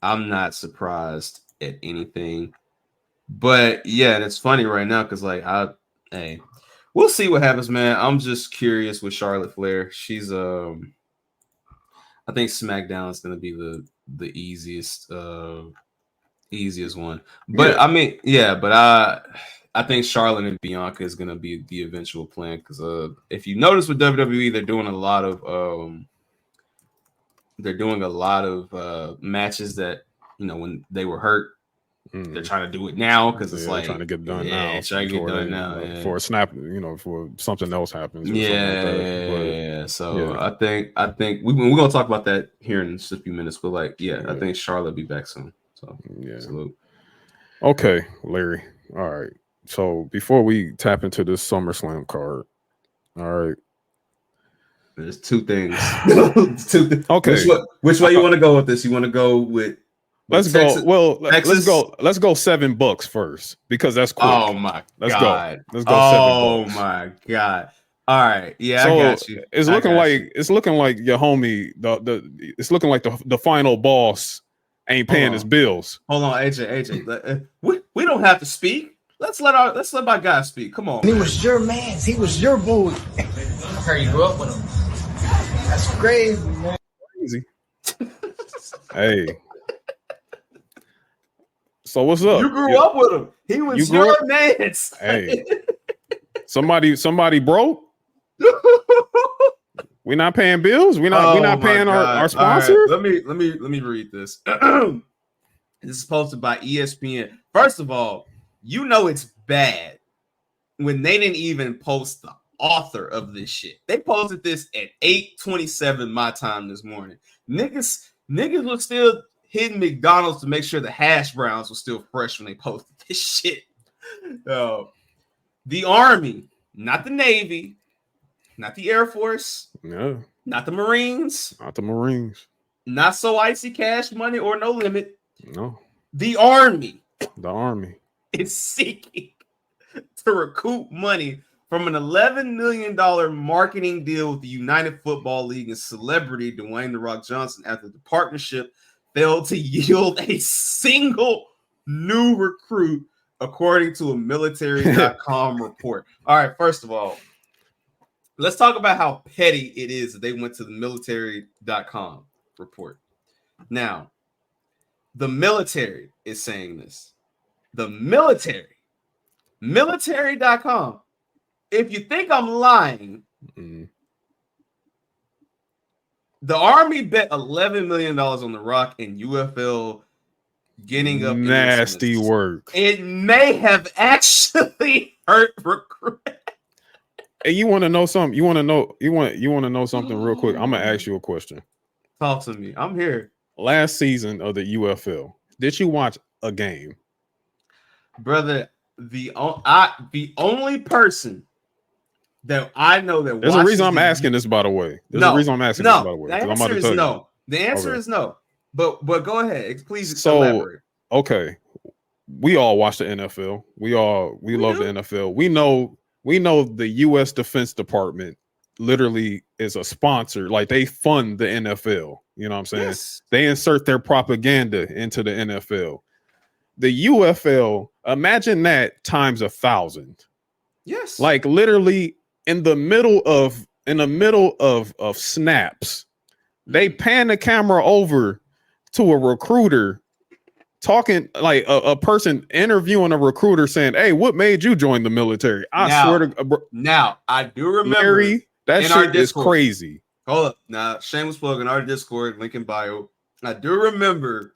I'm not surprised at anything. But yeah, and it's funny right now because we'll see what happens, man. I'm just curious with Charlotte Flair. She's I think SmackDown is going to be the easiest one. But I think Charlotte and Bianca is going to be the eventual plan because if you notice with WWE, they're doing a lot of matches that when they were hurt. They're trying to do it now because it's like trying to get done now. Trying to get done now for a snap, for something else happens. So I think we're gonna talk about that here in just a few minutes. But I think Charlotte will be back soon. So salute. Okay, Larry. All right. So before we tap into this SummerSlam card, all right. There's two things. Okay. Which way you want to go with this? You want to go with Let's go. Well, Texas? Let's go $7 first because that's quick. Oh my God. Let's go. Oh my God. All right. Yeah, so I got you. It's looking like your homie. It's looking like the final boss ain't paying his bills. Hold on, AJ. We don't have to speak. Let's let my guy speak. Come on. He was your man. He was your boy. I heard you grew up with him. That's crazy, man. Crazy. Hey. So what's up? You grew up with him. He was your man. Hey, somebody broke. We're not paying bills. We're not paying our sponsors. Right. Let me read this. This is posted by ESPN. First of all, it's bad when they didn't even post the author of this shit. They posted this at 8:27 my time this morning. Niggas were still hitting McDonald's to make sure the hash browns were still fresh when they posted this shit. The Army, not the Navy, not the Air Force, no, not the Marines, not so icy cash money or no limit. No, the Army is seeking to recoup money from an $11 million marketing deal with the United Football League and celebrity Dwayne "The Rock" Johnson after the partnership failed to yield a single new recruit, according to a military.com report. All right, first of all, let's talk about how petty it is that they went to the military.com report. Now, the military is saying this. The military.com. If you think I'm lying, the Army bet $11 million on The Rock and UFL getting up. Nasty work. It may have actually hurt recruit. Hey, you want to know something? You want to know something real quick? I'm gonna ask you a question. Talk to me. I'm here. Last season of the UFL, did you watch a game? Brother, the only person that I know that there's a reason I'm asking this, by the way. There's a reason I'm asking this, by the way. The answer is no. The answer is no. But go ahead. Please elaborate. Okay. We all watch the NFL. We love the NFL. We know the US Defense Department literally is a sponsor. Like, they fund the NFL. You know what I'm saying? Yes. They insert their propaganda into the NFL. The UFL, imagine that times 1,000. Yes. Like, literally in the middle of snaps, they pan the camera over to a recruiter talking, like a person interviewing a recruiter saying, "Hey, what made you join the military?" I swear to now, I do remember Larry, that shit is crazy. Hold up. Now, shameless plug in our Discord, link in bio. I do remember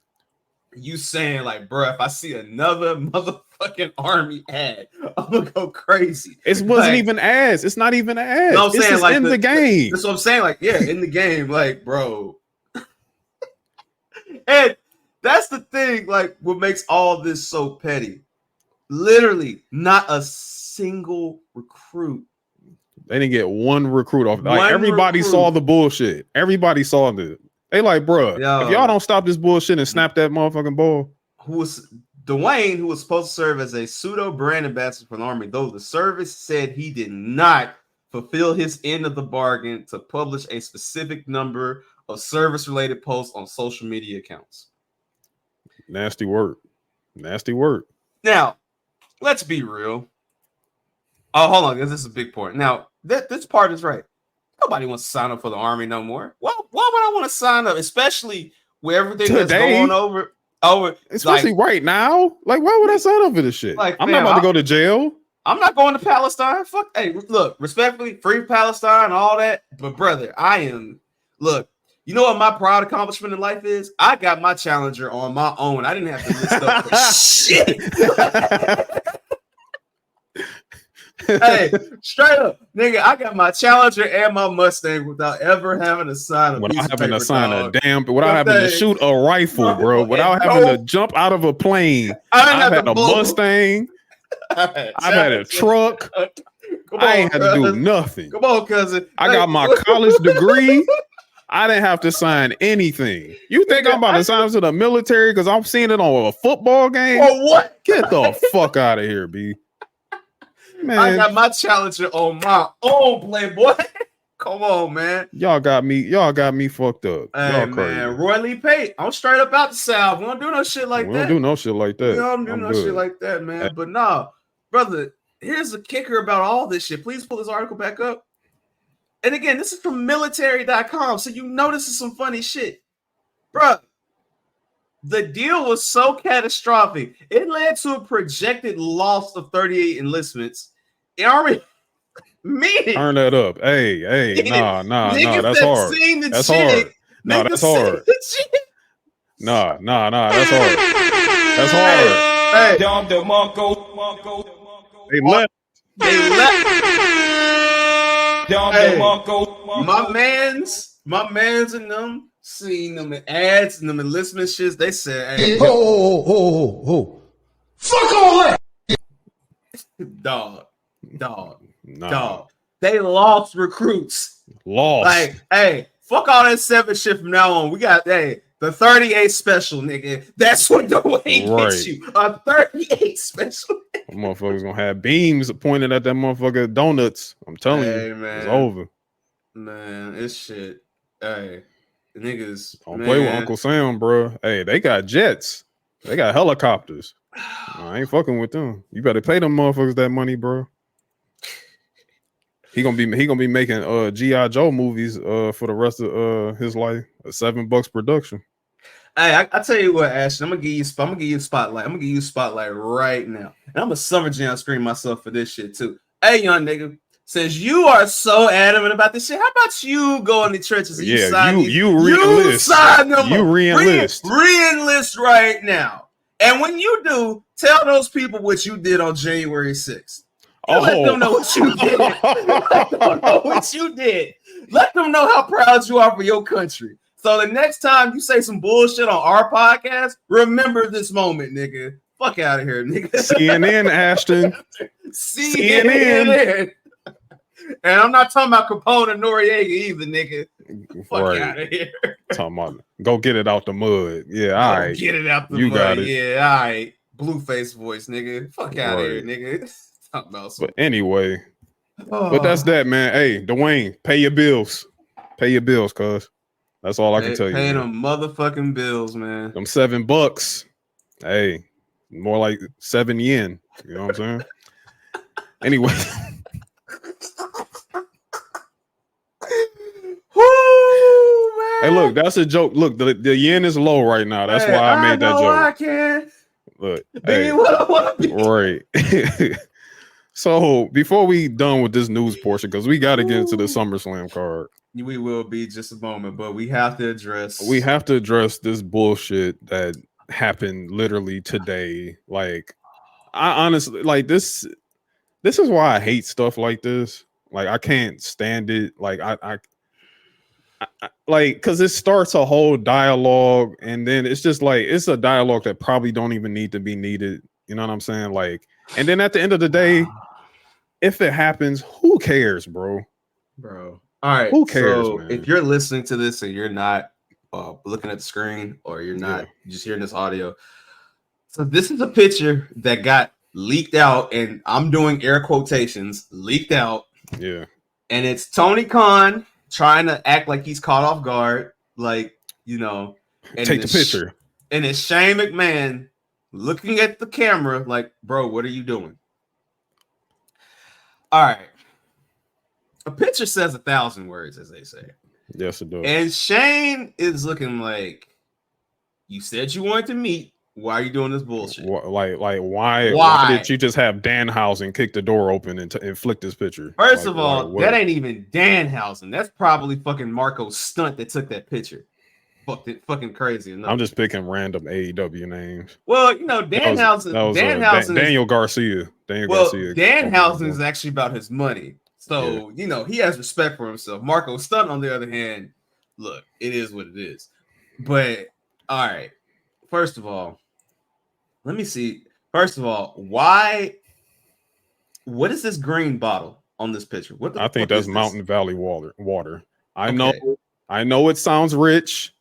you saying, like, bro, if I see another motherfucking Army ad, I'm gonna go crazy. It wasn't even ads. It's not even an ad. No, I'm saying, like, in the game. That's what I'm saying. Like, yeah, in the game, like, bro. And that's the thing. Like, what makes all this so petty? Literally, not a single recruit. They didn't get one recruit off. Like, everybody saw the bullshit. Everybody saw it. They like, bro, if y'all don't stop this bullshit and snap that motherfucking ball. Dwayne, who was supposed to serve as a pseudo brand ambassador for the Army, though the service said he did not fulfill his end of the bargain to publish a specific number of service-related posts on social media accounts. Nasty work. Nasty work. Now, let's be real. Oh, hold on, because this is a big point. Now, this part is right. Nobody wants to sign up for the Army no more. Why would I want to sign up, especially with everything that's going over? Especially like, right now. Like, why would I sign up for this shit? Like, I'm not about to go to jail. I'm not going to Palestine. Fuck. Hey, look, respectfully, free Palestine, all that. But brother, look, you know what my proud accomplishment in life is? I got my Challenger on my own. I didn't have to list up for shit. Hey, straight up, nigga, I got my Challenger and my Mustang without ever having to sign a without piece having of to sign dog. a damn, without having to shoot a rifle, bro, without having to jump out of a plane. I've had a Mustang. I've had a truck. I ain't had to do nothing. Come on, cousin. I got my college degree. I didn't have to sign anything. You think I'm about to sign to the military because I'm seeing it on a football game? Or what? Get the fuck out of here, B. Man. I got my Challenger on my own, playboy. Come on, man. Y'all got me fucked up. Hey, y'all man, crazy. Roy Lee Pate. I'm straight up out the South. We don't do no shit like that. We don't do no shit like that. We don't do no shit like that, man. But nah, brother, here's the kicker about all this shit. Please pull this article back up. And again, this is from military.com. So you know this is some funny shit. Bruh, the deal was so catastrophic. It led to a projected loss of 38 enlistments. The Army meeting. Turn that up. Hey, nah, that's hard. That's hard. No, that's hard. Nah, that's hard. That's hard. Hey, they left. Hey, my man's and them seen them in ads and them enlistment shits. They said, "Hey, Fuck all that, dog." Nah. They lost recruits. Like, hey, fuck all that 7 shit from now on. We got the 38 special, nigga. That's what the way gets you. A 38 special. Motherfuckers gonna have beams pointed at that motherfucker donuts. I'm telling you, man. It's over. Man, it's shit. Hey, the niggas don't play with Uncle Sam, bro. Hey, they got jets. They got helicopters. I ain't fucking with them. You better pay them motherfuckers that money, bro. He gonna be making G.I. Joe movies for the rest of his life. A $7 production. Hey, I tell you what, Ashton, I'm gonna give you a spotlight. I'm gonna give you a spotlight right now. And I'm a Summer Jam scream myself for this shit too. Hey, young nigga, since you are so adamant about this shit, how about you go in the churches and you re-enlist. You re-enlist. Re-enlist right now. And when you do, tell those people what you did on January 6th. Let them know what you did. Let them know what you did. Let them know how proud you are for your country. So the next time you say some bullshit on our podcast, remember this moment, nigga. Fuck out of here, nigga. CNN, Ashton. CNN. And I'm not talking about Capone and Noriega either, nigga. Fuck out of here. Talking about go get it out the mud. Yeah, all right. Get it out the mud. Got it. Yeah, all right. Blueface voice, nigga. Fuck out of here, nigga. Talking about but anyway, but that's that, man. Hey, Dwayne, pay your bills. Pay your bills, cuz. That's all I can tell you. Pay them motherfucking bills, man. Them $7. Hey, more like 7 yen. You know what I'm saying? Anyway. Woo, man. Hey, look, that's a joke. Look, the yen is low right now. That's why I made that joke. I can. Look, hey, right. So before we done with this news portion, because we got to get into the SummerSlam card. We will be just a moment, but we have to address this bullshit that happened literally today. Like, I honestly like this is why I hate stuff like this. Like, I can't stand it. Like, I like, because it starts a whole dialogue, and then it's just like it's a dialogue that probably don't even need to be needed. You know what I'm saying? Like, and then at the end of the day, if it happens, who cares, bro? All right. Who cares, so man? If you're listening to this and you're not looking at the screen, or you're not just hearing this audio, so this is a picture that got leaked out, and I'm doing air quotations, leaked out. Yeah. And it's Tony Khan trying to act like he's caught off guard, like, you know. And take the picture. And it's Shane McMahon looking at the camera like, bro, what are you doing? All right. A picture says 1,000 words, as they say. Yes, it does. And Shane is looking like, you said you wanted to meet. Why are you doing this bullshit? Why did you just have Danhausen kick the door open and flick this picture? First of all, that ain't even Danhausen. That's probably fucking Marco's stunt that took that picture. Fucking crazy enough. I'm just picking random AEW names. Well, you know, Danhausen. Daniel Garcia. Danhausen is actually about his money. So, you know, he has respect for himself. Marco's stunt, on the other hand, look, it is what it is. But, all right. First of all, let me see. First of all, what is this green bottle on this picture? I think that's Mountain Valley water. I know it sounds rich.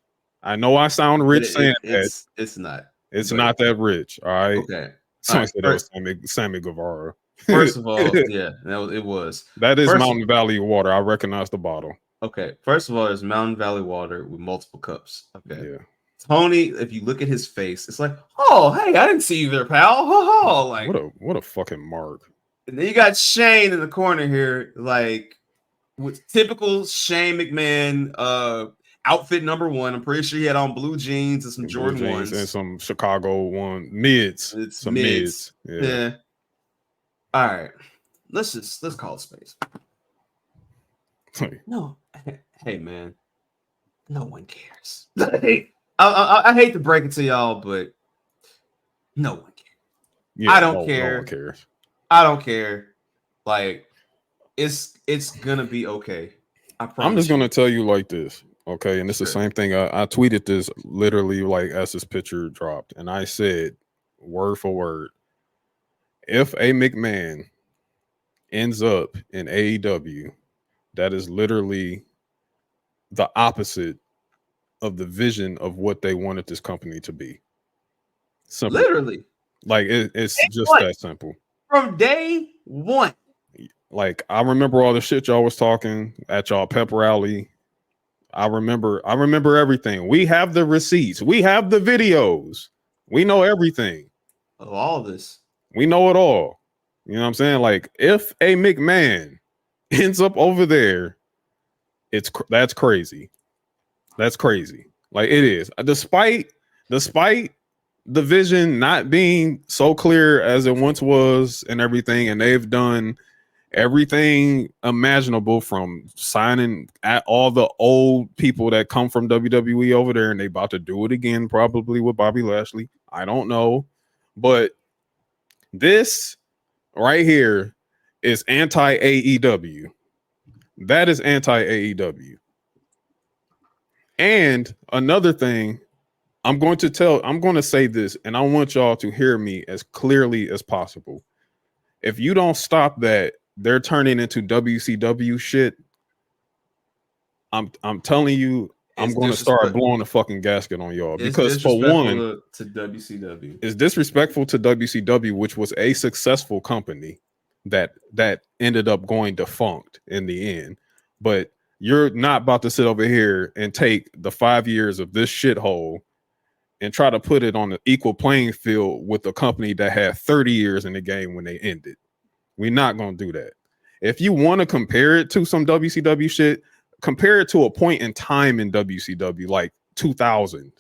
I know I sound rich saying that. It's not. It's not that rich. All right. Okay. Someone said that was Sammy Guevara. First of all, yeah, it was. That is Mountain Valley water. I recognize the bottle. Okay. First of all, there's Mountain Valley water with multiple cups. Okay. Yeah. Tony, if you look at his face, it's like, oh, hey, I didn't see you there, pal. Like, what a fucking mark. And then you got Shane in the corner here, like with typical Shane McMahon outfit number one. I'm pretty sure he had on blue jeans and some Jordan ones and some Chicago mids. Some mids. Yeah. All right. Let's call it space. No. Hey, man. No one cares. I hate to break it to y'all, but no one cares. Yeah, I don't care. No one cares. I don't care. Like, it's gonna be okay. I promise. I'm just gonna tell you like this, okay? And it's the same thing. I tweeted this literally like as this picture dropped, and I said word for word, if a McMahon ends up in AEW, that is literally the opposite of the vision of what they wanted this company to be. Simple. Literally. Like it's just that simple. From day one. Like, I remember all the shit y'all was talking at y'all pep rally. I remember everything. We have the receipts. We have the videos. We know everything. Of all this. We know it all. You know what I'm saying? Like, if a McMahon ends up over there, that's crazy. That's crazy. Like it is. Despite the vision not being so clear as it once was and everything, and they've done everything imaginable from signing at all the old people that come from WWE over there, and they about to do it again, probably with Bobby Lashley. I don't know, but this right here is anti AEW. That is anti AEW. And another thing, I'm going to say this, and I want y'all to hear me as clearly as possible. If you don't stop that, they're turning into WCW shit. I'm telling you, I'm going to start blowing the fucking gasket on y'all, because for one, to WCW, it's disrespectful to WCW, which was a successful company that ended up going defunct in the end. But you're not about to sit over here and take the 5 years of this shithole and try to put it on an equal playing field with a company that had 30 years in the game when they ended. We're not going to do that. If you want to compare it to some WCW shit, compare it to a point in time in WCW, like 2000.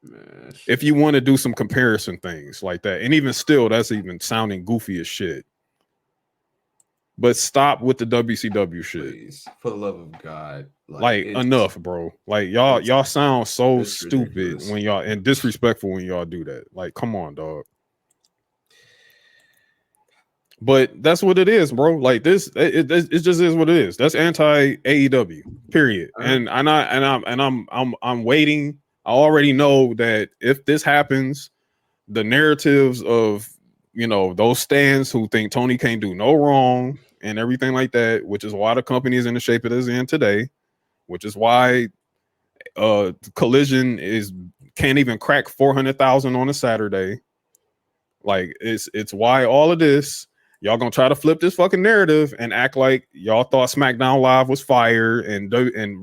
Man, if you want to do some comparison things like that. And even still, that's even sounding goofy as shit. But stop with the WCW shit. Please, for the love of God. Like enough, bro. Like y'all sound so stupid ridiculous when y'all, and disrespectful when y'all do that. Like, come on, dog. But that's what it is, bro. Like this, it just is what it is. That's anti AEW, period. And I'm waiting. I already know that if this happens, the narratives of, you know, those stands who think Tony can't do no wrong and everything like that, which is why the company is in the shape it is in today, which is why Collision can't even crack 400,000 on a Saturday. Like it's why all of this. Y'all gonna try to flip this fucking narrative and act like y'all thought SmackDown Live was fire and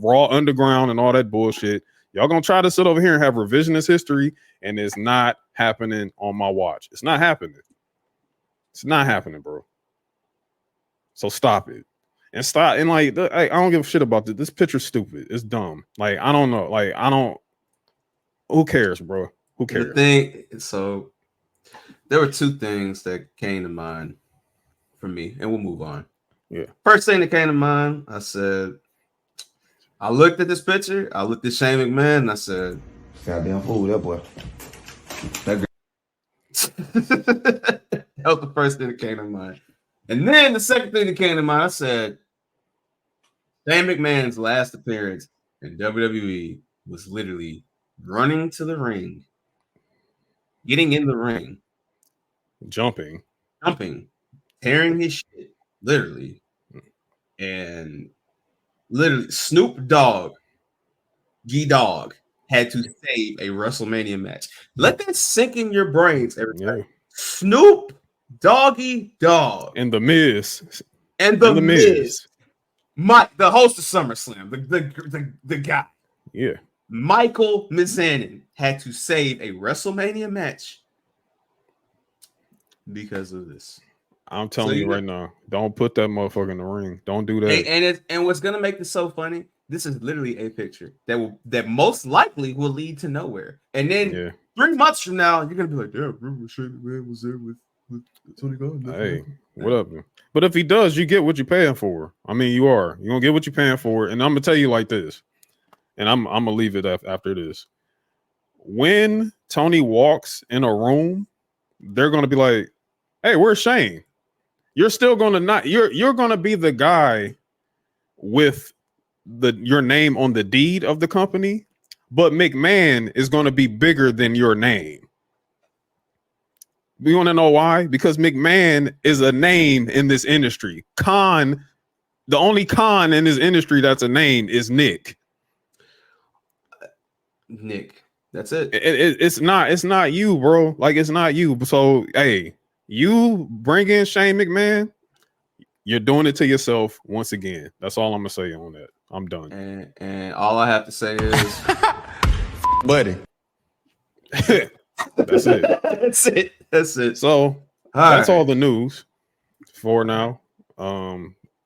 Raw Underground and all that bullshit. Y'all gonna try to sit over here and have revisionist history, and it's not happening on my watch. It's not happening. It's not happening, bro. So stop it. And stop. And like, I don't give a shit about this. This picture's stupid. It's dumb. Like, I don't know. Like, who cares, bro? Who cares? So there were two things that came to mind for me, and we'll move on. Yeah. First thing that came to mind, I said, I looked at this picture, I looked at Shane McMahon, and I said, goddamn fool, that boy. That was the first thing that came to mind. And then the second thing that came to mind, I said, Shane McMahon's last appearance in WWE was literally running to the ring, getting in the ring, jumping, tearing his shit, literally. And literally, Snoop Dogg, Dogg, had to save a WrestleMania match. Let that sink in your brains every time. Yeah. Snoop Doggy Dogg. And The Miz. And the Miz. The host of SummerSlam, the guy. Yeah. Michael Mizanin had to save a WrestleMania match because of this. I'm telling you right now, don't put that motherfucker in the ring. Don't do that. And what's gonna make this so funny? This is literally a picture that most likely will lead to nowhere. And then 3 months from now, you're gonna be like, "Yeah, remember Shane McMahon was there with Tony Khan." Hey, what up? But if he does, you get what you're paying for. I mean, you're gonna get what you're paying for. And I'm gonna tell you like this, and I'm gonna leave it after this. When Tony walks in a room, they're gonna be like, "Hey, where's Shane?" You're still gonna you're gonna be the guy with your name on the deed of the company, but McMahon is gonna be bigger than your name. We want to know why? Because McMahon is a name in this industry. The only Khan in this industry that's a name is Nick. That's it. It's not you, bro. Like, it's not you. So hey, you bring in Shane McMahon, you're doing it to yourself once again. That's all I'm gonna say on that. I'm done. And all I have to say is, buddy. That's it. That's it. So that's all the news for now.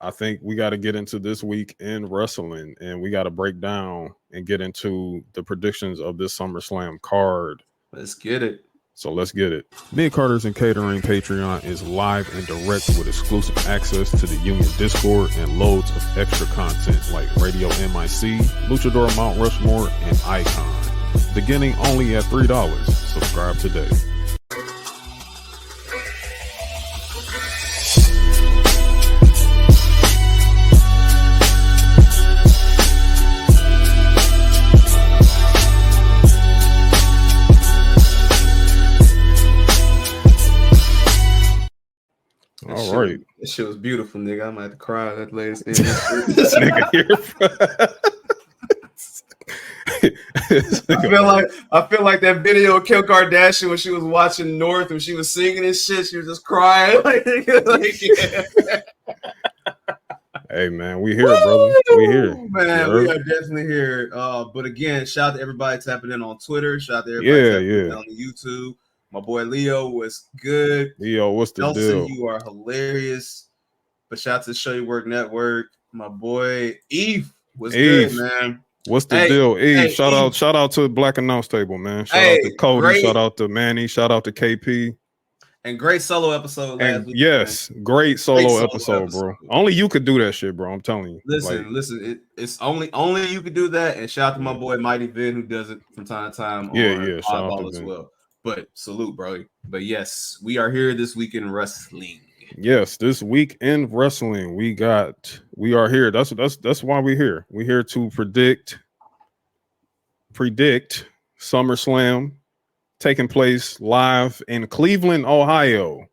I think we got to get into this week in wrestling, and we got to break down and get into the predictions of this SummerSlam card. Let's get it. So let's get it. Midcarders and Catering Patreon is live and direct with exclusive access to the Union Discord and loads of extra content like Radio MIC, Luchador Mount Rushmore, and Icon. Beginning only at $3. Subscribe today. All right. That shit was beautiful, nigga. I might have to cry at that latest. This nigga here. I feel like that video of Kim Kardashian when she was watching North and she was singing and shit. She was just crying. Yeah. Hey man, we here, brother. We here, man. We are definitely here. But again, shout out to everybody tapping in on Twitter. Shout out to everybody tapping in on the YouTube. My boy Leo was good. Leo, what's the Nelson, deal? You are hilarious. But shout out to Show Your Work Network. My boy Eve was good, man. What's the deal? Eve, shout out to Black Announce Table, man. Shout out to Cody, shout out to Manny, shout out to KP. And great solo episode last week. Yes, man. Great solo episode, bro. Only you could do that shit, bro. I'm telling you. Listen, it's only you could do that. And shout out to my boy Mighty Vin, who does it from time to time on Oddball as well. But salute, bro. But yes, we are here this week in wrestling. Yes, this week in wrestling, we are here. That's why we're here. We're here to predict SummerSlam taking place live in Cleveland, Ohio.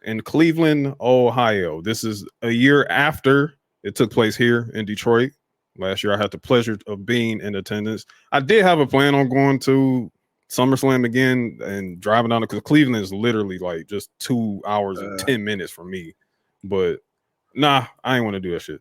This is a year after it took place here in Detroit. Last year, I had the pleasure of being in attendance. I did have a plan on going to SummerSlam again and driving down because Cleveland is literally like just 2 hours and 10 minutes from me. But nah, I ain't want to do that shit.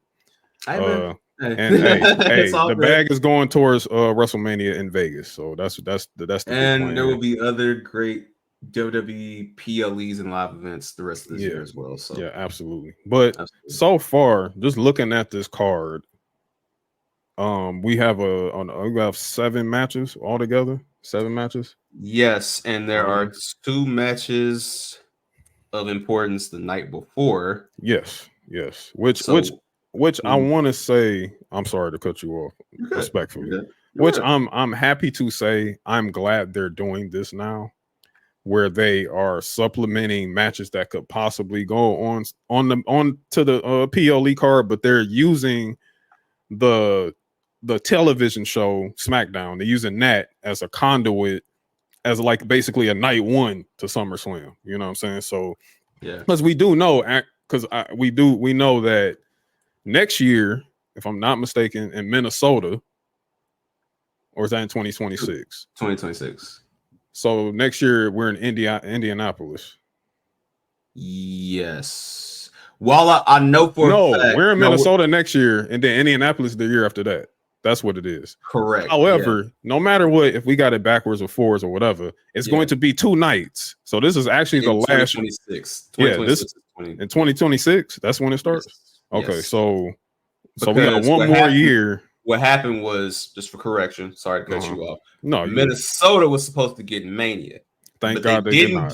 Hey, the bag is going towards WrestleMania in Vegas, so that's the and there will be other great WWE PLEs and live events the rest of this year as well. So yeah, absolutely. But so far, just looking at this card, we have 7 matches altogether. 7 matches. Yes, and there are 2 matches of importance the night before. Yes. Which I want to say, I'm sorry to cut you off respectfully. I'm happy to say I'm glad they're doing this now, where they are supplementing matches that could possibly go on to the PLE card, but they're using the television show SmackDown. They're using that as a conduit, as like basically a night one to SummerSlam. You know what I'm saying? So yeah, because we do know, we know that next year, if I'm not mistaken, in Minnesota, or is that in 2026? 2026. So next year we're in Indianapolis. Yes. Well, I know for a fact, we're in Minnesota next year, and then Indianapolis the year after that. That's what it is. Correct. However, no matter what, if we got it backwards or forwards or whatever, it's going to be 2 nights. So this is actually the last 2026. In 2026. That's when it starts. Yes. Okay, yes. So we got one more year. What happened was, just for correction, sorry to cut you off. No, Minnesota was supposed to get Mania. Thank God they did not.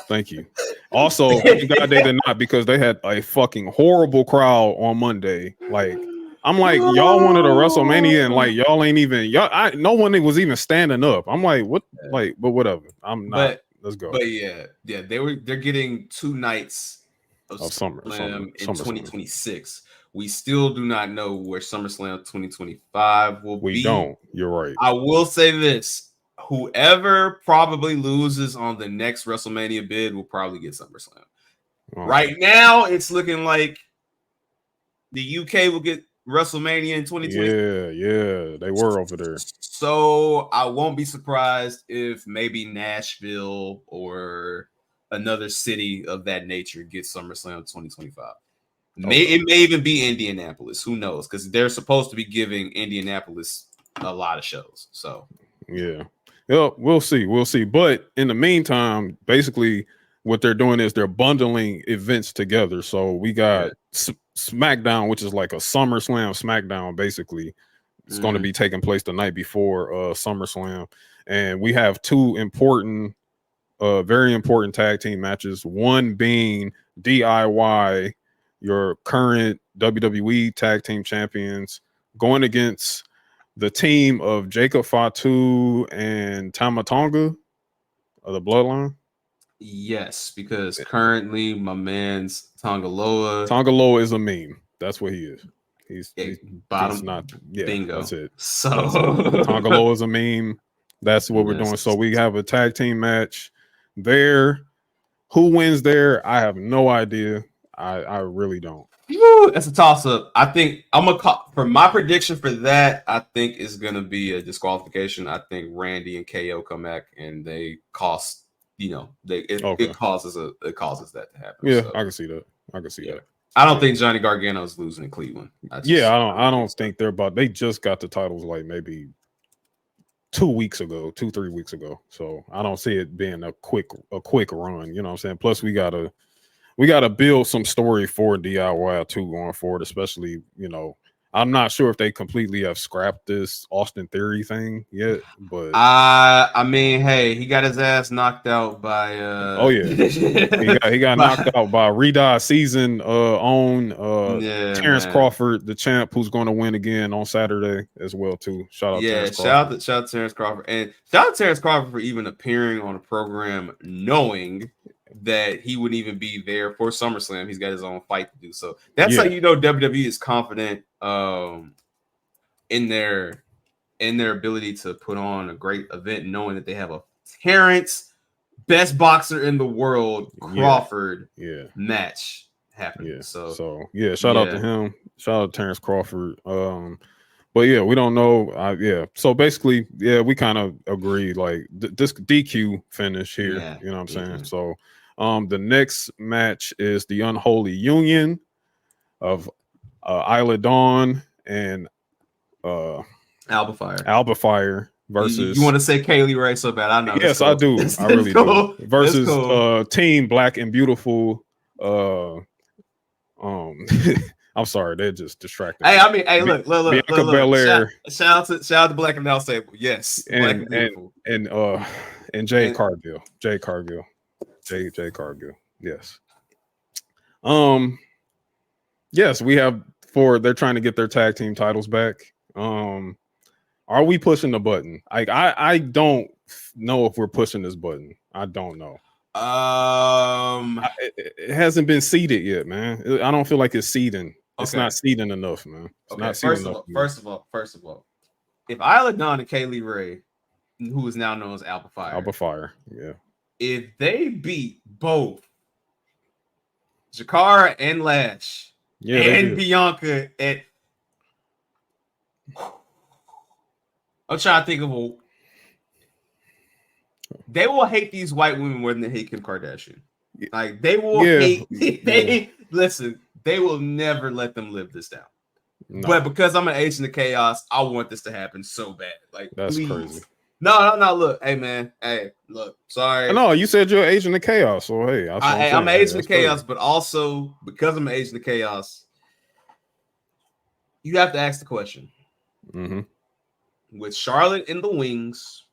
Thank you. Also, thank God they did not, because they had a fucking horrible crowd on Monday. Like, I'm like, y'all wanted a WrestleMania and like y'all ain't even no one was even standing up. I'm like, what? Like, but whatever. I'm not. Let's go. But yeah, they're getting 2 nights of SummerSlam in 2026. We still do not know where SummerSlam 2025 will be. We don't. You're right. I will say this: whoever probably loses on the next WrestleMania bid will probably get SummerSlam. Right now, it's looking like the UK will get WrestleMania in 2020. Yeah, they were over there. So I won't be surprised if maybe Nashville or another city of that nature gets SummerSlam 2025. It may even be Indianapolis. Who knows? Because they're supposed to be giving Indianapolis a lot of shows. So yeah, we'll see. But in the meantime, basically, what they're doing is they're bundling events together. So we got SmackDown, which is like a SummerSlam SmackDown, basically. It's going to be taking place the night before SummerSlam. And we have two important, very important tag team matches. One being DIY, your current WWE tag team champions, going against the team of Jacob Fatu and Tama Tonga of the Bloodline. Yes, because currently my man's Tongaloa. Tongaloa is a meme. That's what he is. He's bottom. He's not. Yeah, bingo. That's it. So Tongaloa is a meme. That's what we're doing. So we have a tag team match there. Who wins there? I have no idea. I really don't. That's a toss up. I think I'm gonna call for my prediction for that. I think is gonna be a disqualification. I think Randy and KO come back and they cost. It causes that to happen. Yeah, so, I can see that. That. I don't think Johnny Gargano is losing in Cleveland. I don't think they're about. They just got the titles like maybe 3 weeks ago. So I don't see it being a quick run. You know what I'm saying? Plus we gotta build some story for DIY too going forward, especially, I'm not sure if they completely have scrapped this Austin Theory thing yet, but I mean, hey, he got his ass knocked out by he got knocked out by Redye season Terrence Crawford, the champ, who's going to win again on Saturday as well too. Shout out to Terrence Crawford, and shout out to Terrence Crawford for even appearing on a program knowing that he wouldn't even be there for SummerSlam. He's got his own fight to do. So that's how WWE is confident in their ability to put on a great event, knowing that they have a Terrence, best boxer in the world, Crawford match happening. Yeah. So shout out to him. Shout out to Terrence Crawford. But yeah, we don't know. So basically, we kind of agree. Like this DQ finish here. You know what I'm saying? So the next match is the Unholy Union of Isla Dawn and Alba Fire versus. You want to say Kaylee Ray so bad? I know. Yes, I do. I really do. Versus Team Black and Beautiful. I'm sorry, they're just distracted. Hey, look. Bianca Belair. Shout out to Black and Now Stable. Yes, and Jade Cargill. Jade Cargill. Yes. Yes, we have they're trying to get their tag team titles back. Are we pushing the button? I don't know if we're pushing this button. I don't know. It hasn't been seeded yet, man. I don't feel like it's seeding. It's not seeding enough, man. First of all, if Isla Dawn and Kaylee Ray, who is now known as Alba Fire, if they beat both Jakara and Lash and Bianca I'm trying to think of they will hate these white women more than they hate Kim Kardashian. Like they will hate. Listen, they will never let them live this down. No. But because I'm an agent of chaos, I want this to happen so bad. Like that's please. Crazy. No. Look, hey man, look. Sorry. No, you said you're an agent of chaos, so hey, I'm an agent of chaos, but also because I'm an agent of chaos, you have to ask the question. Mm-hmm. With Charlotte in the wings,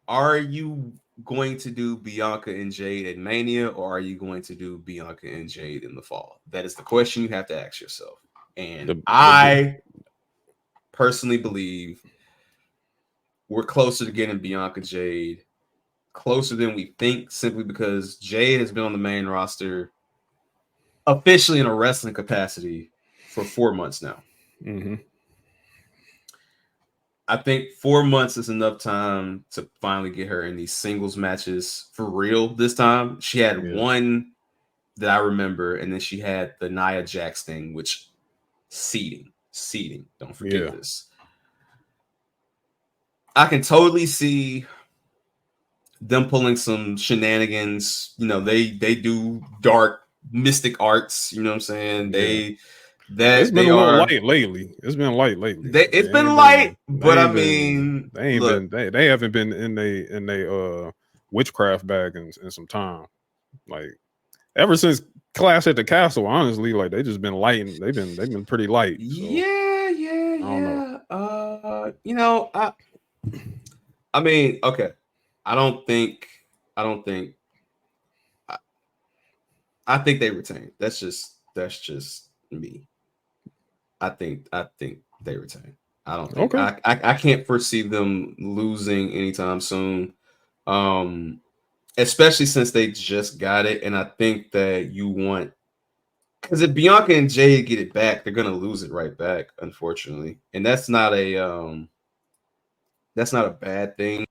are you going to do Bianca and Jade at Mania, or are you going to do Bianca and Jade in the fall? That is the question you have to ask yourself. And I personally believe we're closer to getting Bianca Jade, closer than we think, simply because Jade has been on the main roster officially in a wrestling capacity for 4 months now. Mm-hmm. I think 4 months is enough time to finally get her in these singles matches for real this time. She had one that I remember, and then she had the Nia Jax thing, which seeding. Don't forget this. I can totally see them pulling some shenanigans. They do dark mystic arts. You know what I'm saying? It's been a little light lately. It's been light lately. It's been light, but I mean, they haven't been in they witchcraft bag in some time. Like ever since Clash at the Castle, honestly, like they just been lighting. They've been pretty light. So, yeah. I don't know. I mean, okay. I think they retain. That's just me. I think they retain. I don't think I can't foresee them losing anytime soon. Especially since they just got it, and I think that you want, because if Bianca and Jay get it back, they're gonna lose it right back, unfortunately, and that's not a bad thing.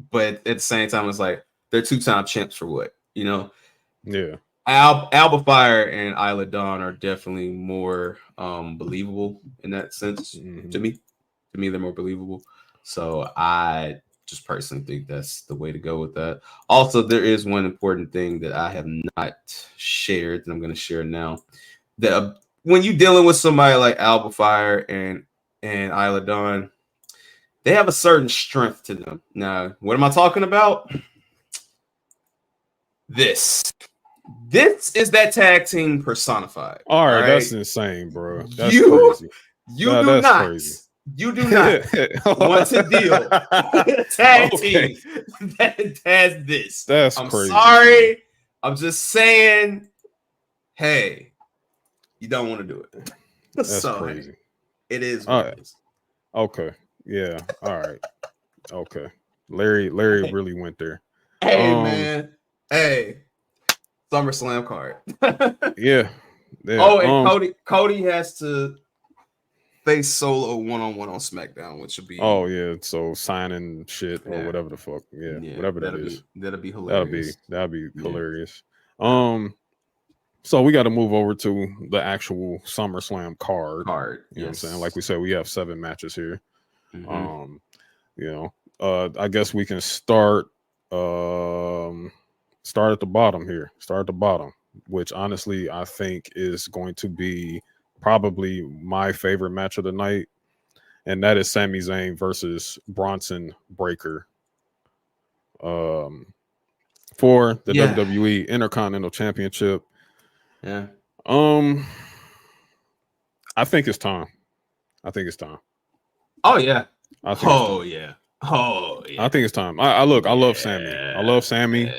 But at the same time, it's like they're 2-time champs for what, Yeah. Alba Fire and Isla Dawn are definitely more believable in that sense. To me, they're more believable. So I just personally think that's the way to go with that. Also, there is one important thing that I have not shared that I'm going to share now. That when you're dealing with somebody like Alba Fire and Isla Dawn, they have a certain strength to them. Now, what am I talking about? This is that tag team personified. All right, that's insane, bro. That's crazy. You do not want to deal with a tag team that has this. That's I'm crazy. sorry. I'm just saying, hey, you don't want to do it. That's crazy. It is what it is. Okay. Yeah. All right. Okay. Larry really went there. Hey, man. Hey. SummerSlam card. Yeah. Oh, and Cody has to face Solo one-on-one on SmackDown, which would be so signing shit or whatever the fuck. Yeah, whatever that is. That'll be hilarious. That'll be hilarious. So we got to move over to the actual SummerSlam card. You know what I'm saying? Like we said, we have 7 matches here. I guess we can start at the bottom here. Start at the bottom, which honestly I think is going to be probably my favorite match of the night, and that is Sami Zayn versus Bronson Breakker for the WWE Intercontinental Championship. Yeah. I think it's time. Oh yeah. I think it's time. I love Sami. I love Sami.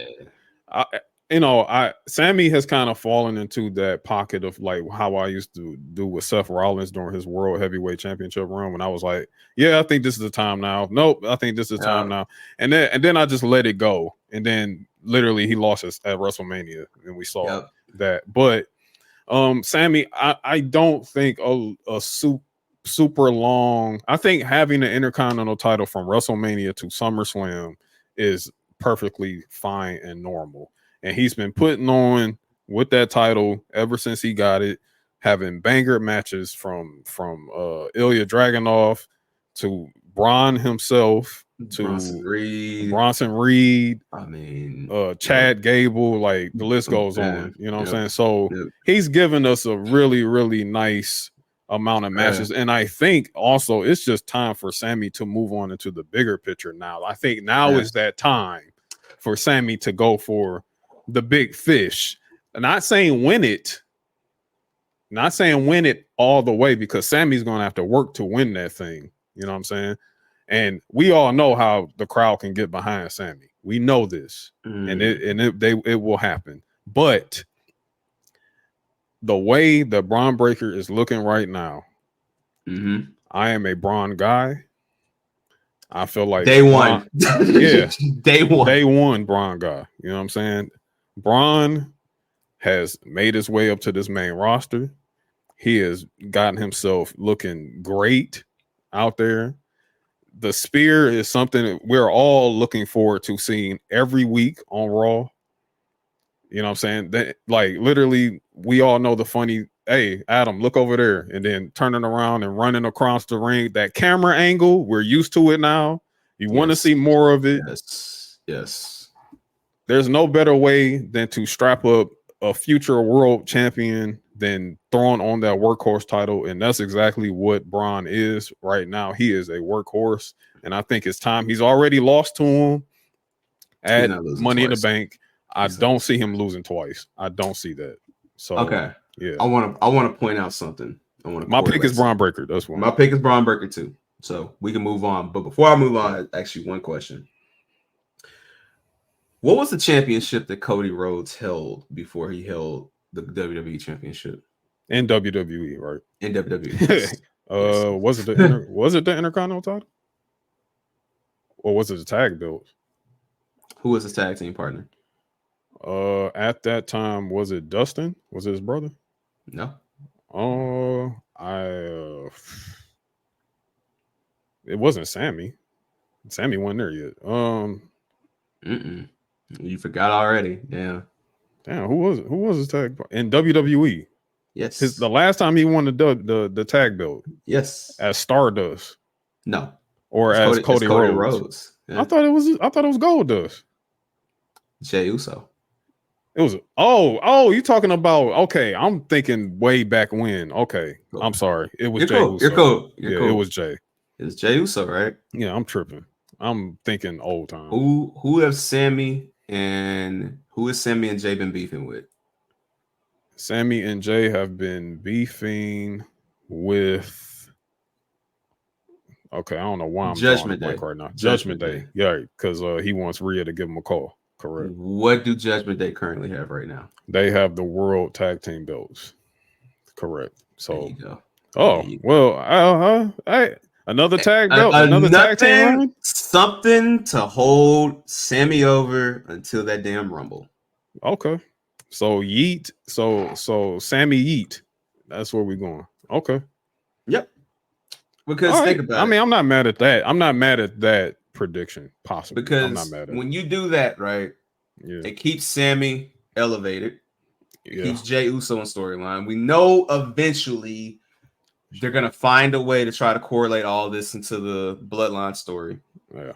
Sami has kind of fallen into that pocket of like how I used to do with Seth Rollins during his World Heavyweight Championship run, when I was like, yeah, I think this is the time now. Nope, I think this is the time now. And then I just let it go. And then literally he lost us at WrestleMania, and we saw that. But Sami, I don't think a super long. I think having the Intercontinental title from WrestleMania to SummerSlam is perfectly fine and normal. And he's been putting on with that title ever since he got it, having banger matches from Ilya Dragunov to Braun himself to Bronson Reed. I mean, Chad Gable, like the list goes on. You know what I'm saying? So he's given us a really, really nice amount of matches. And I think also it's just time for Sami to move on into the bigger picture now. I think now is that time for Sami to go for the big fish. Not saying win it all the way, because Sami's going to have to work to win that thing. You know what I'm saying? And we all know how the crowd can get behind Sami. We know this, and it will happen. But the way that Braun Breaker is looking right now, I am a Braun guy. I feel like day one. Day one Braun guy. You know what I'm saying? Braun has made his way up to this main roster. He has gotten himself looking great out there. The spear is something that we're all looking forward to seeing every week on Raw. You know what I'm saying? That, like, literally, we all know the funny, hey, Adam, look over there, and then turning around and running across the ring. That camera angle, we're used to it now. You want to see more of it. Yes. There's no better way than to strap up a future world champion than throwing on that workhorse title. And that's exactly what Braun is right now. He is a workhorse. And I think it's time. He's already lost to him at Money in the Bank. I don't see him losing twice. I don't see that. So okay, yeah. I want to point out something. My pick is Braun Breaker. That's one. My pick is Braun Breaker too. So we can move on. But before I move on, actually, one question. What was the championship that Cody Rhodes held before he held the WWE Championship? In WWE, right? In WWE. Yes. Was it the Intercontinental title? Or was it the tag belt? Who was his tag team partner? At that time, was it Dustin? Was it his brother? No. It wasn't Sammy. Sammy wasn't there yet. You forgot already. Yeah. Damn, who was his tag in WWE? Yes. The last time he won the tag belt. Yes. As Stardust. No. Or as Cody Rhodes. Yeah. I thought it was Goldust. Jey Uso. It was you talking about okay, I'm thinking way back when. Okay. Cool. I'm sorry. It was Jey Uso. You're cool. It was Jey. It was Jey Uso, right? Yeah, I'm tripping. I'm thinking old time. Who is Sammy and Jey been beefing with? Sammy and Jey have been beefing with. Okay, I don't know why I'm Judgment Day right now. Judgment Day. Yeah, because he wants Rhea to give him a call. Correct. What do Judgment Day currently have right now? They have the World Tag Team belts. Correct. So. There you go. Another tag belt, another tag team run? Something to hold Sammy over until that damn Rumble. Okay. So Yeet. So Sammy Yeet. That's where we're going. Okay. Yep. Because think about it. I mean, I'm not mad at that. I'm not mad at that prediction, possibly. Because I'm not mad at when you do that, right? Yeah. It keeps Sammy elevated. It keeps Jey Uso in storyline. We know eventually they're gonna find a way to try to correlate all this into the bloodline story. Yeah.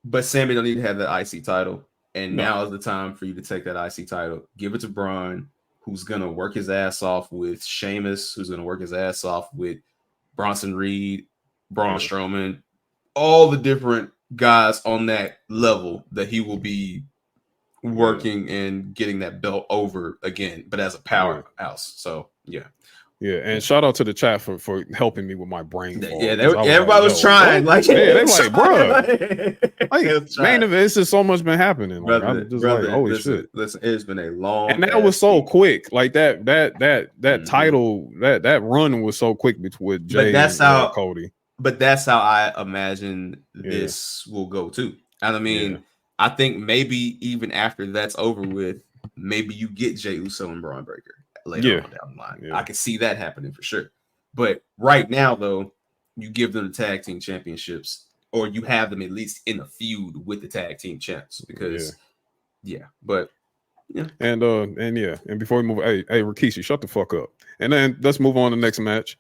But Sammy don't need to have that IC title. And now is the time for you to take that IC title, give it to Braun, who's gonna work his ass off with Sheamus, who's gonna work his ass off with Bronson Reed, Braun Strowman, all the different guys on that level that he will be working and getting that belt over again, but as a powerhouse. So yeah, and shout out to the chat for helping me with my brain fog. Yeah, everybody was trying. They like, bro, main event. It's just so much been happening. Like, I'm just like, holy shit! Listen, it's been a long, and that was so quick. Like that title, that run was so quick with Jey and Cody. But that's how I imagine this will go too. And I mean, I think maybe even after that's over with, maybe you get Jey Uso and Braun Breaker later on down the line. I can see that happening for sure. But right now, though, you give them the tag team championships, or you have them at least in a feud with the tag team champs. Because and before we move, hey Rikishi, shut the fuck up. And then let's move on to the next match.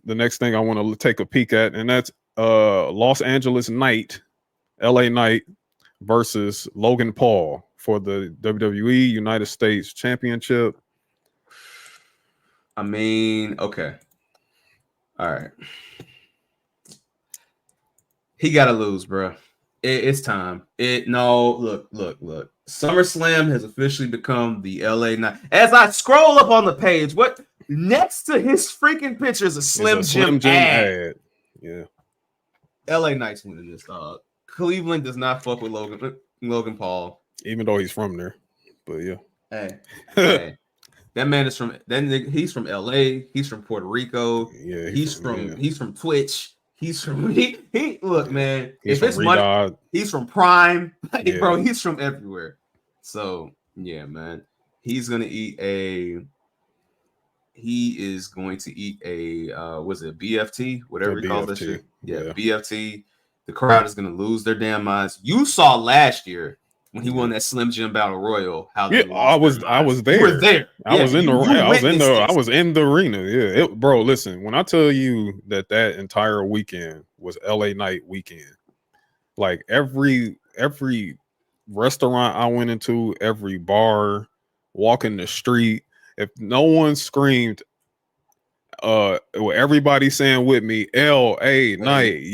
The next thing I want to take a peek at, and that's Los Angeles Knight, LA Knight versus Logan Paul for the WWE United States Championship. I mean, okay. All right. He got to lose, bro. It's time. Look. SummerSlam has officially become the LA Knight. As I scroll up on the page, what next to his freaking picture is a Slim Jim ad. Yeah. LA Knight's winning this, dog. Cleveland does not fuck with Logan Paul. Even though he's from there. But yeah. Hey. That man is he's from LA. He's from Puerto Rico. Yeah. He's from Twitch. He's from look, man. He's if it's from money, he's from Prime. Bro, he's from everywhere. So yeah, man. He is going to eat a was it BFT? Whatever he calls that shit. Yeah, BFT. The crowd is going to lose their damn minds. You saw last year when he won that Slim Jim Battle Royal. How I was there. You were there. I was in the arena. Yeah, bro. Listen, when I tell you that entire weekend was LA Knight weekend, like every restaurant I went into, every bar, walking the street, if no one screamed everybody saying with me, LA Knight,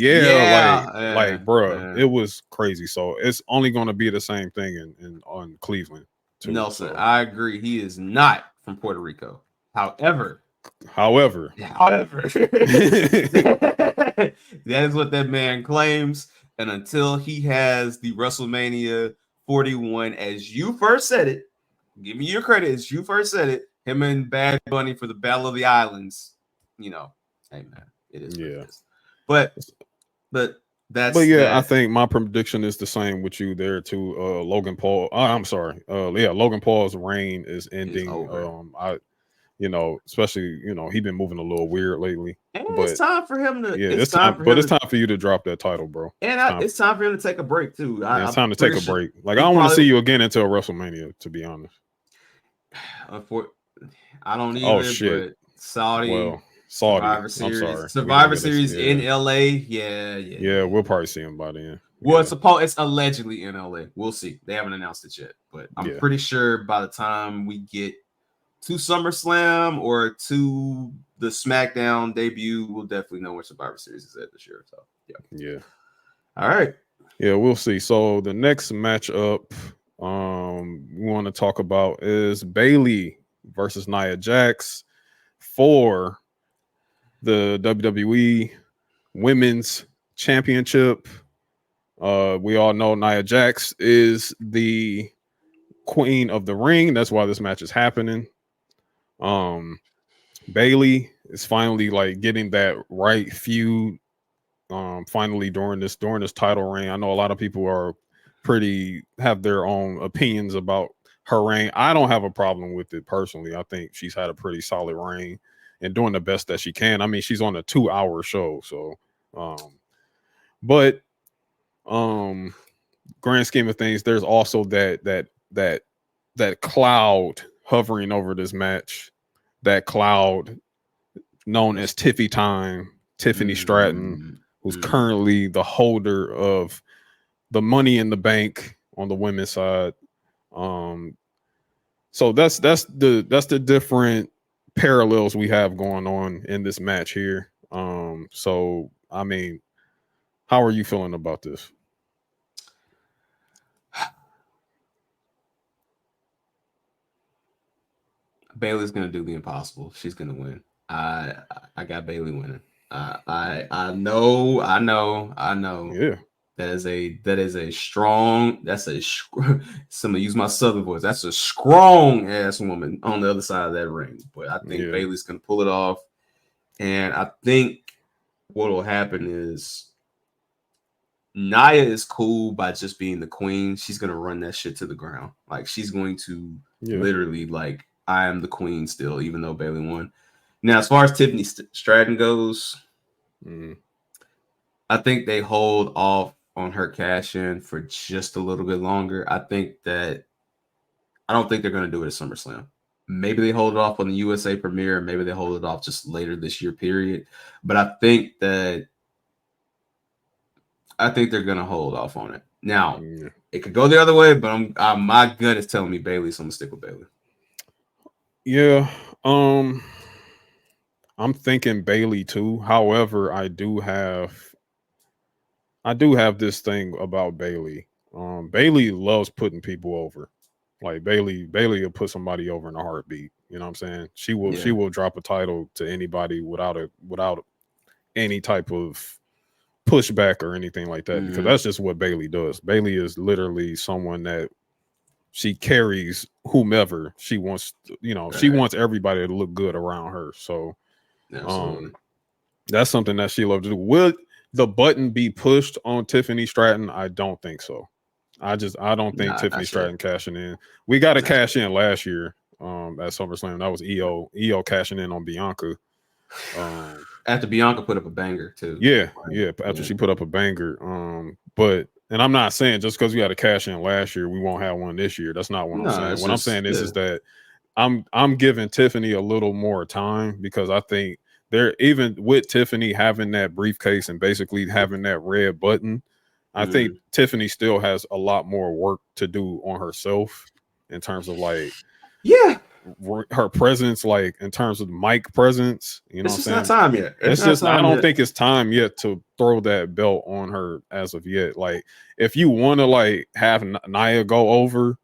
like bro, it was crazy. So it's only going to be the same thing on Cleveland too. Nelson, so. I agree. He is not from Puerto Rico. However, that is what that man claims. And until he has the WrestleMania 41, as you first said it, give me your credit, as you first said it, him and Bad Bunny for the Battle of the Islands, hey man, it is what it is. But I think my prediction is the same with you there too. Logan Paul. I'm sorry. Logan Paul's reign is ending. Especially he's been moving a little weird lately. And it's time for him to. It's time for you to drop that title, bro. And it's time for him to take a break too. It's time to take a break. Like I don't want to see you again until WrestleMania, to be honest. I don't either. But Saudi. Survivor Series. I'm sorry. Survivor Series in LA. Yeah. We'll probably see him by then. Well, it's allegedly in LA. We'll see. They haven't announced it yet, but I'm pretty sure by the time we get to SummerSlam or to the SmackDown debut, we'll definitely know where Survivor Series is at this year. So yeah. All right. Yeah, we'll see. So the next matchup we want to talk about is Bayley versus Nia Jax for the WWE Women's Championship. We all know Nia Jax is the queen of the ring. That's why this match is happening. Bayley is finally like getting that right feud. Finally during this title reign. I know a lot of people have their own opinions about her reign. I don't have a problem with it personally. I think she's had a pretty solid reign and doing the best that she can. I mean, she's on a 2-hour show, so grand scheme of things, there's also that cloud hovering over this match, that cloud known as Tiffy Time, Tiffany Stratton, who's currently the holder of the Money in the Bank on the women's side. So that's the different parallels we have going on in this match here. So I mean, how are you feeling about this? Bayley's gonna do the impossible. She's gonna win. I got Bayley winning. I know. Yeah. That is a strong. Somebody use my southern voice. That's a strong ass woman on the other side of that ring. But I think Bayley's gonna pull it off, and I think what will happen is Nia is cool by just being the queen. She's gonna run that shit to the ground. Like she's going to literally like, I am the queen still, even though Bayley won. Now, as far as Tiffany Stratton goes, I think they hold off on her cash in for just a little bit longer. I don't think they're going to do it at SummerSlam. Maybe they hold it off on the USA premiere. Maybe they hold it off just later this year, period. But I think they're going to hold off on it. Now, it could go the other way, but my gut is telling me Bayley, so I'm going to stick with Bayley. Yeah. I'm thinking Bayley too. However, I do have this thing about Bayley. Bayley loves putting people over. Like Bayley will put somebody over in a heartbeat. You know what I'm saying? She will drop a title to anybody without any type of pushback or anything like that, because that's just what Bayley does. Bayley is literally someone that she carries whomever she wants. She wants everybody to look good around her. So that's something that she loves to do. Will the button be pushed on Tiffany Stratton? I don't think so. I don't think Tiffany Stratton cashing in. We got to cash in last year at SummerSlam. That was EO cashing in on Bianca. After Bianca put up a banger too. After she put up a banger. And I'm not saying just because we had a cash in last year, we won't have one this year. That's not what I'm saying. What I'm saying is that I'm giving Tiffany a little more time, because I think even with Tiffany having that briefcase and basically having that red button, I think Tiffany still has a lot more work to do on herself in terms of like her presence, like in terms of the mic presence, you know, It's what I'm just saying? not time yet. It's just I don't think it's time yet to throw that belt on her as of yet. Like, if you want to like have Nia go over,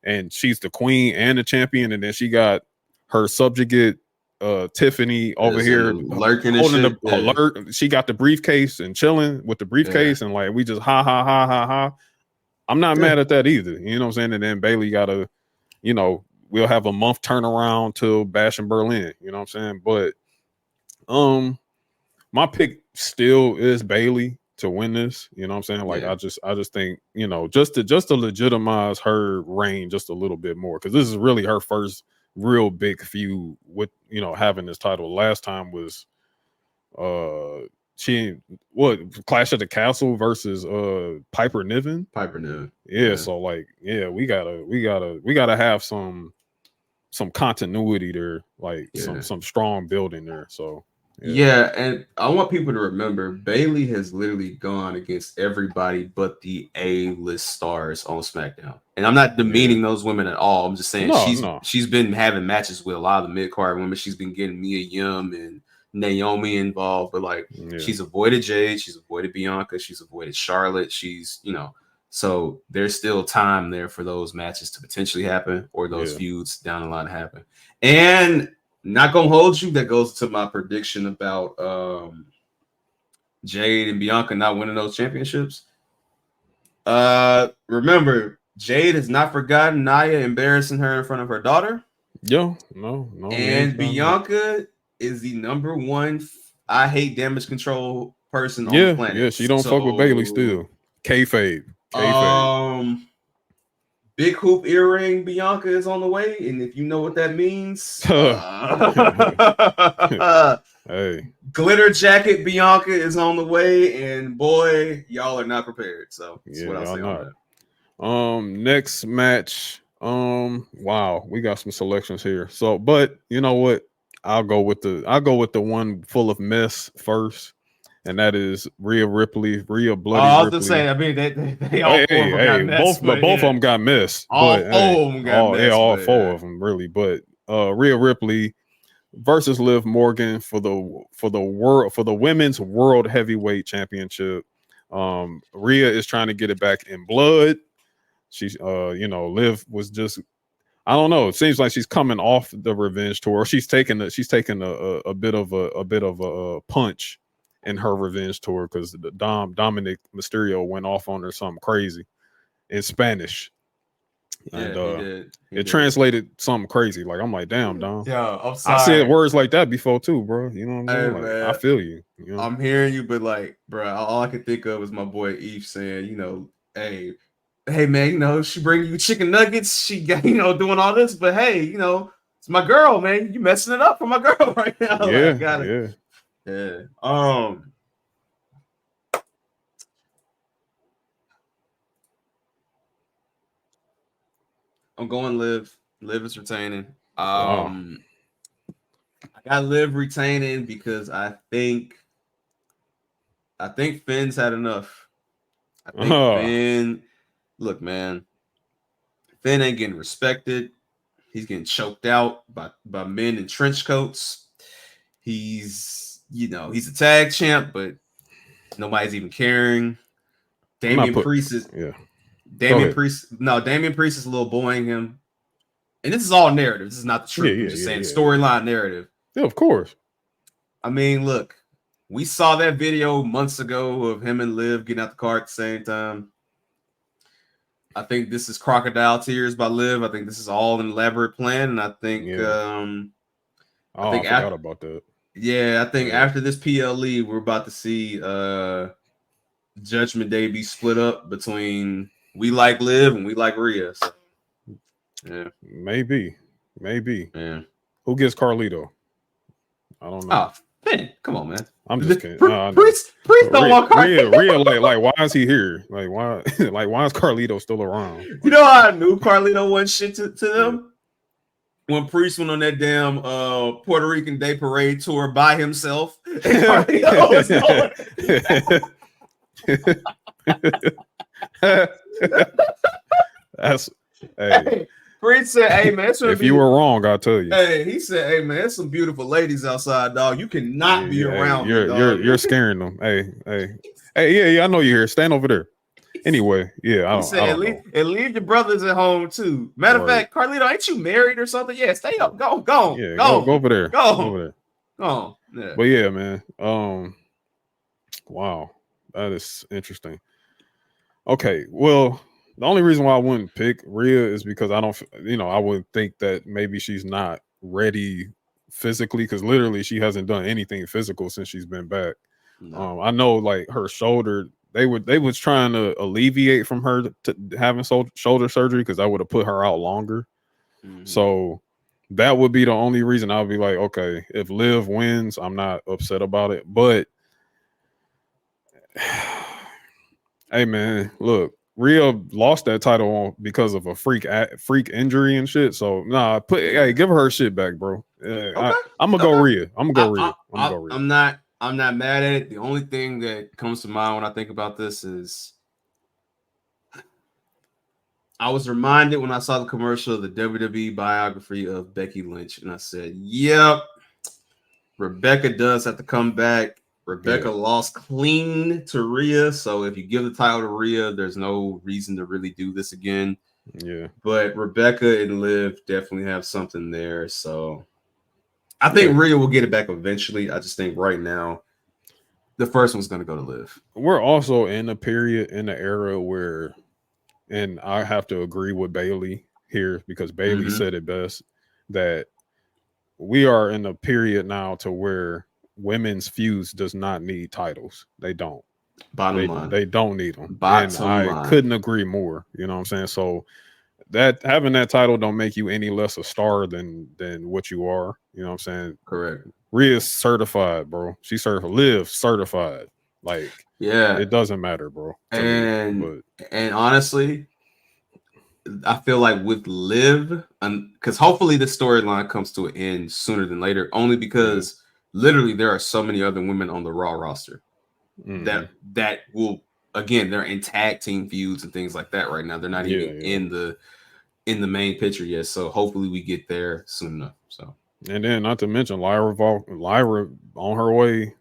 and she's the queen and the champion, and then she got her subjugate Tiffany over here lurking holding and shit. alert. She got the briefcase and chilling with the briefcase, and like we just ha ha ha ha ha. I'm not mad at that either. You know what I'm saying? And then Bayley gotta, you know, we'll have a month turnaround till Bash in Berlin. You know what I'm saying? But my pick still is Bayley to win this. You know what I'm saying? Like I just think, you know, just to legitimize her reign just a little bit more, because this is really her first real big feud with, you know, having this title. Last time was Clash at the Castle versus Piper Niven. Yeah, so like we gotta have some continuity there, like some strong building there. So and I want people to remember Bayley has literally gone against everybody but the A-list stars on SmackDown. And I'm not demeaning those women at all. I'm just saying she's been having matches with a lot of the mid-card women. She's been getting Mia Yim and Naomi involved, but like she's avoided Jade, she's avoided Bianca, she's avoided Charlotte. She's, you know, so there's still time there for those matches to potentially happen, or those feuds down the line to happen. And not gonna hold you, that goes to my prediction about Jade and Bianca not winning those championships. Remember, Jade has not forgotten Nia embarrassing her in front of her daughter. No. And Bianca is the number one I hate damage control person on the planet. Yeah, she don't fuck with Bayley still. Kayfabe. Big hoop earring Bianca is on the way, and if you know what that means, hey, glitter jacket Bianca is on the way, and boy, y'all are not prepared. So that's what I'll say on that. Next match. Wow, we got some selections here. So, but you know what? I'll go with the one full of mess first. And that is Rhea Bloody Ripley. I was just saying, I mean, they all four of them got missed. Both of them got missed. All four of them got missed. All four of them, really. But Rhea Ripley versus Liv Morgan for the women's world heavyweight championship. Rhea is trying to get it back in blood. She's Liv was just, I don't know. It seems like she's coming off the revenge tour. She's taking a bit of a punch in her revenge tour, because Dominic Mysterio went off on her something crazy in Spanish. And he did. Translated something crazy. Like, I'm like, damn, Dom. Yeah, I'm sorry. I said words like that before too, bro. You know what I'm saying? Like, I feel you. You know? I'm hearing you, but like, bro, all I can think of is my boy Eve saying, you know, hey man, you know, she bring you chicken nuggets, she got, you know, doing all this, but hey, you know, it's my girl, man. You messing it up for my girl right now. Yeah, like, got it. Yeah. I'm going Liv. Liv is retaining. I got Liv retaining because I think Finn's had enough. I think Finn, look, man, Finn ain't getting respected. He's getting choked out by men in trench coats. He's a tag champ, but nobody's even caring. Damian Priest is Damian Priest is a little boying him. And this is all narrative. This is not the truth. I'm just saying storyline narrative. Yeah, of course. I mean, look, we saw that video months ago of him and Liv getting out the car at the same time. I think this is crocodile tears by Liv. I think this is all an elaborate plan, and I think I forgot about that. Yeah, I think after this PLE, we're about to see Judgment Day be split up between we like Liv and we like Rhea. So, yeah, maybe. Yeah, who gets Carlito? I don't know. Oh, man, come on, man. I'm just kidding. Priest don't want Carlito. Rhea, like, why is he here? Like, why? Like, why is Carlito still around? Like, you know how I knew Carlito wasn't shit to them? Yeah. When Priest went on that damn Puerto Rican Day Parade tour by himself. That's hey. Priest He said, "Hey man, if you were wrong, I'll tell you." Hey, he said, "Hey man, there's some beautiful ladies outside, dog. You cannot be around me, dog. You're scaring them. Hey, yeah. I know you're here. Stand over there. Anyway, yeah. I don't know. And leave your brothers at home too. Matter of fact, Carlito, ain't you married or something? Yeah, stay up. Go. Yeah, go over there. Go over there. Go. Yeah. But yeah, man. Wow, that is interesting. Okay, well, the only reason why I wouldn't pick Rhea is because I don't, I would think that maybe she's not ready physically, because literally she hasn't done anything physical since she's been back. No. I know, like, her shoulder, they was trying to alleviate from her to having shoulder surgery, because that would have put her out longer. Mm-hmm. So that would be the only reason I would be like, okay, if Liv wins, I'm not upset about it. But hey, man, look, Rhea lost that title because of a freak injury and shit. So give her shit back, bro. Okay. I'm gonna go Rhea. I'm gonna go Rhea. I'm not mad at it. The only thing that comes to mind when I think about this is I was reminded when I saw the commercial of the WWE biography of Becky Lynch, and I said, "Yep, Rebecca does have to come back." Rebecca lost clean to Rhea, so if you give the title to Rhea, there's no reason to really do this again. Yeah, but Rebecca and Liv definitely have something there, so I think Rhea will get it back eventually. I just think right now the first one's going to go to Liv. We're also in a period, in the era where, and I have to agree with Bailey here, because Bailey said it best, that we are in a period now to where women's feuds does not need titles. They don't. Bottom line. They don't need them. Bottom and line. I couldn't agree more. You know what I'm saying? So that having that title don't make you any less a star than what you are. You know what I'm saying? Correct. Rhea's certified, bro. She Liv certified. Like, yeah, it doesn't matter, bro. And honestly, I feel like with Liv, because hopefully the storyline comes to an end sooner than later, only because literally there are so many other women on the Raw roster that will, again, they're in tag team feuds and things like that right now. They're not even in the main picture yet. So hopefully we get there soon enough. So, and then not to mention Lyra on her way.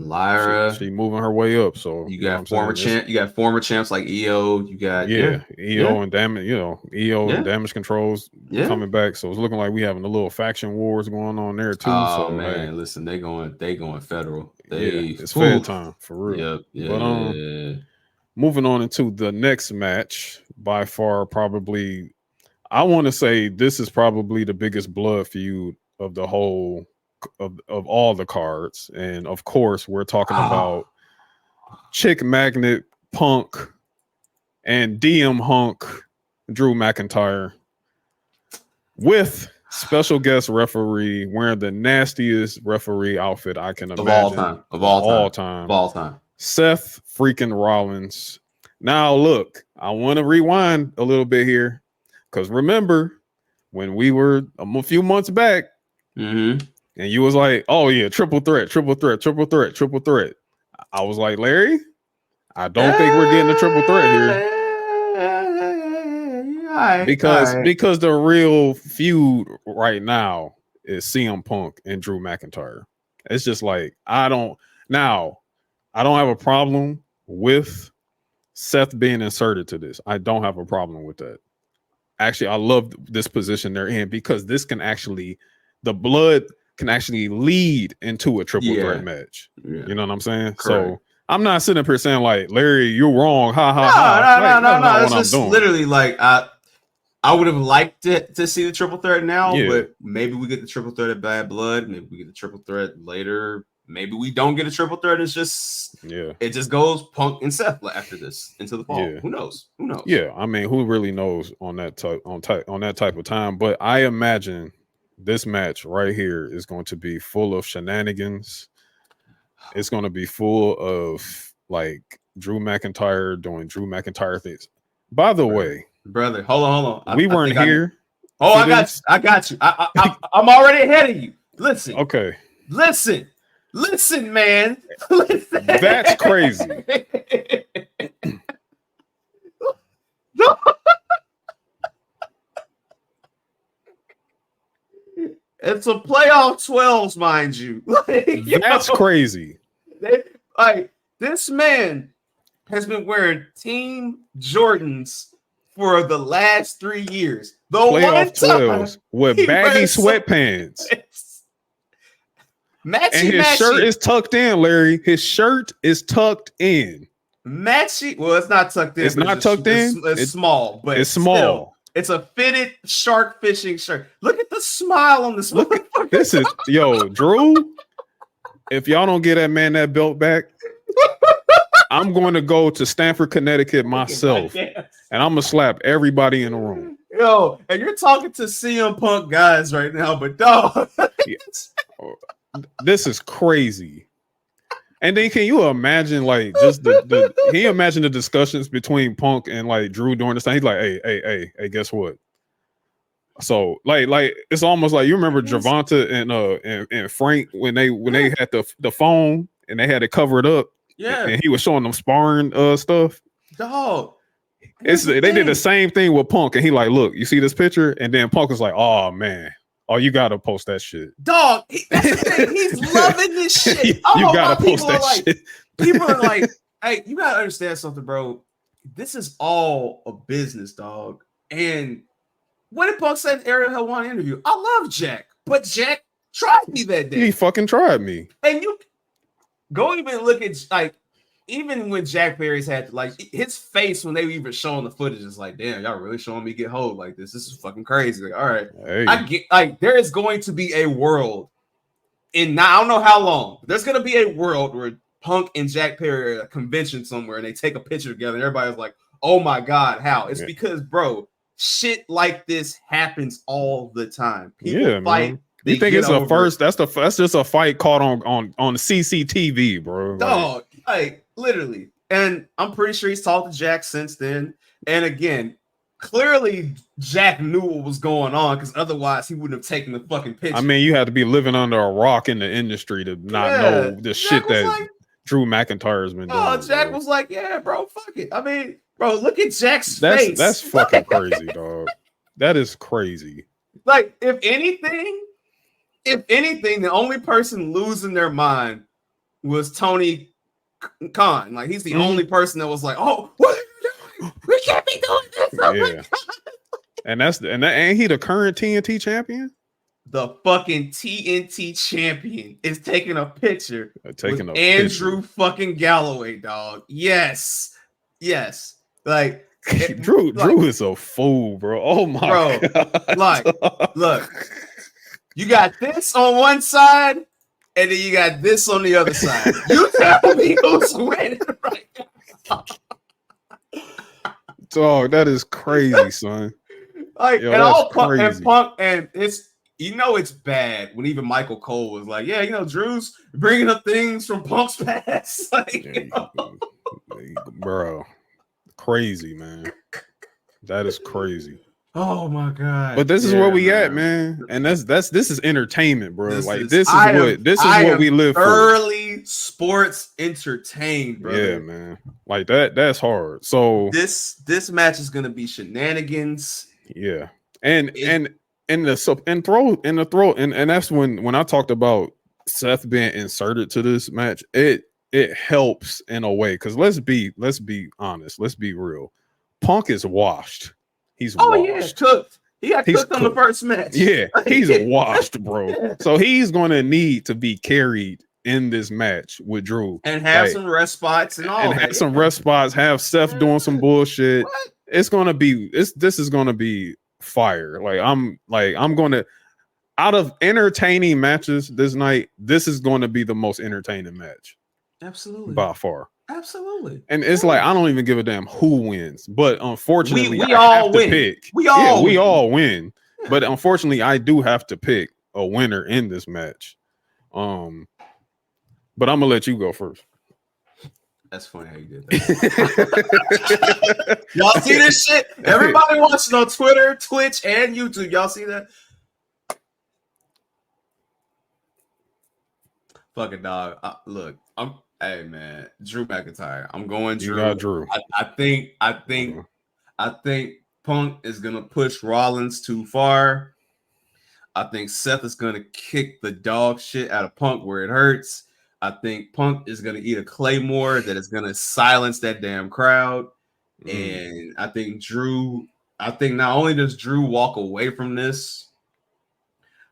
Lyra, she moving her way up. So you got former champs like EO. You got EO and damage, and Damage Control's coming back. So it's looking like we having a little faction wars going on there too. Oh man, listen, they going federal. It's fair time for real. Yep. But moving on into the next match, by far probably, I want to say this is probably the biggest blood feud of the whole of all the cards. And of course we're talking about Chick Magnet Punk and DM Hunk Drew McIntyre, with special guest referee wearing the nastiest referee outfit I can imagine of all time, Seth freaking Rollins. Now look, I want to rewind a little bit here, because remember when we were a few months back, and you was like, "Oh yeah, triple threat." I was like, Larry, I don't think we're getting a triple threat here, because the real feud right now is CM Punk and Drew McIntyre. It's just like, I don't have a problem with Seth being inserted to this. I don't have a problem with that. Actually, I love this position they're in, because this can actually, the blood can actually lead into a triple threat match. You know what I'm saying? Correct. So I'm not sitting up here saying like, Larry, you're wrong. No. It's just literally like, I would have liked it to see the triple threat now, but maybe we get the triple threat at Bad Blood. Maybe we get the triple threat later. Maybe we don't get a triple threat. It's just it just goes Punk and Seth after this into the fall. Who knows? Yeah, I mean, who really knows on that type of time? But I imagine this match right here is going to be full of shenanigans. It's going to be full of like Drew McIntyre doing Drew McIntyre things. By the way, brother, hold on. We weren't here. I got you. I'm already ahead of you. Listen. Okay. Listen, man. Listen. That's crazy. It's a playoff 12s, mind you. That's crazy. This man has been wearing Team Jordans for the last 3 years. The playoff 12s with baggy sweatpants. And his shirt is tucked in, Larry. His shirt is tucked in. Matchy. Well, it's not tucked in. It's not tucked in. It's small, but it's small. Still, it's a fitted shark fishing shirt. Look at the smile on this. Look, this is Drew. If y'all don't get that man that belt back, I'm going to go to Stamford, Connecticut myself, and I'm gonna slap everybody in the room. Yo, and you're talking to CM Punk guys right now, but dog, this is crazy. And then can you imagine like just can you imagine the discussions between Punk and like Drew during this time? He's like, hey, guess what? So like it's almost like you remember Gervonta and Frank when they had the phone and they had to cover it up. Yeah, and he was showing them sparring stuff. Dog, they did the same thing with Punk, and he like, look, you see this picture, and then Punk was like, oh man. Oh, you gotta post that shit, dog. That's the thing. He's loving this shit. You gotta post that shit. People are like, "Hey, you gotta understand something, bro. This is all a business, dog." And what did Punk say in Ariel Helwan interview? I love Jack, but Jack tried me that day. He fucking tried me. And you go even look at like even when Jack Perry's had like his face when they were even showing the footage is like, damn, y'all really showing me get hold like this. This is fucking crazy. Like, all right, hey. I get like there is going to be a world in now, I don't know how long, but there's gonna be a world where Punk and Jack Perry are at a convention somewhere and they take a picture together and everybody's like, oh my god, how? It's because, bro, shit like this happens all the time. People fight. Man. You think it's a first? That's just a fight caught on CCTV, bro. Dog, like literally. And I'm pretty sure he's talked to Jack since then. And again, clearly Jack knew what was going on because otherwise he wouldn't have taken the fucking picture. I mean, you had to be living under a rock in the industry to not know the shit that Drew McIntyre has been doing. Oh, Jack was like, yeah, bro, fuck it. I mean, bro, look at Jack's face. That's fucking crazy, dog. That is crazy. Like, if anything, the only person losing their mind was Tony Khan. Like, he's the only person that was like, "Oh, what are you doing? We can't be doing this." Oh my God. And he the current TNT champion. The fucking TNT champion is taking a picture with Andrew fucking Galloway, dog. Yes. Like Drew is a fool, bro. Oh my God. Like, look. You got this on one side, and then you got this on the other side. You tell me who's winning right now. Dog, that is crazy, son. Like, and all Punk, and it's it's bad when even Michael Cole was like, yeah, Drew's bringing up things from Punk's past. Like, bro, crazy, man. That is crazy. Oh my God! But this is where we at, man, and this is entertainment, bro. This is what we live for. Early sports entertainment, brother. Yeah, man. Like that's hard. So this match is gonna be shenanigans. Yeah, and that's when I talked about Seth being inserted to this match. It helps in a way because let's be honest, let's be real. Punk is washed. He's washed. Cooked. He got cooked on the first match. Yeah, he's washed, bro. So he's going to need to be carried in this match with Drew and have some rest spots and all. And have some rest spots. Have Seth doing some bullshit. What? It's going to be. This is going to be fire. I'm going to. Out of entertaining matches this night, this is going to be the most entertaining match. Absolutely, by far. Absolutely. And it's like I don't even give a damn who wins, but unfortunately we all win. We all win. Yeah. But unfortunately, I do have to pick a winner in this match. But I'm gonna let you go first. That's funny how you did that. Y'all see this shit? Everybody watching on Twitter, Twitch, and YouTube. Y'all see that? Fucking dog. Look, hey man, Drew McIntyre. I'm going Drew. You got Drew. I think Punk is gonna push Rollins too far. I think Seth is going to kick the dog shit out of Punk where it hurts. I think Punk is going to eat a Claymore that is going to silence that damn crowd. And I think not only does Drew walk away from this,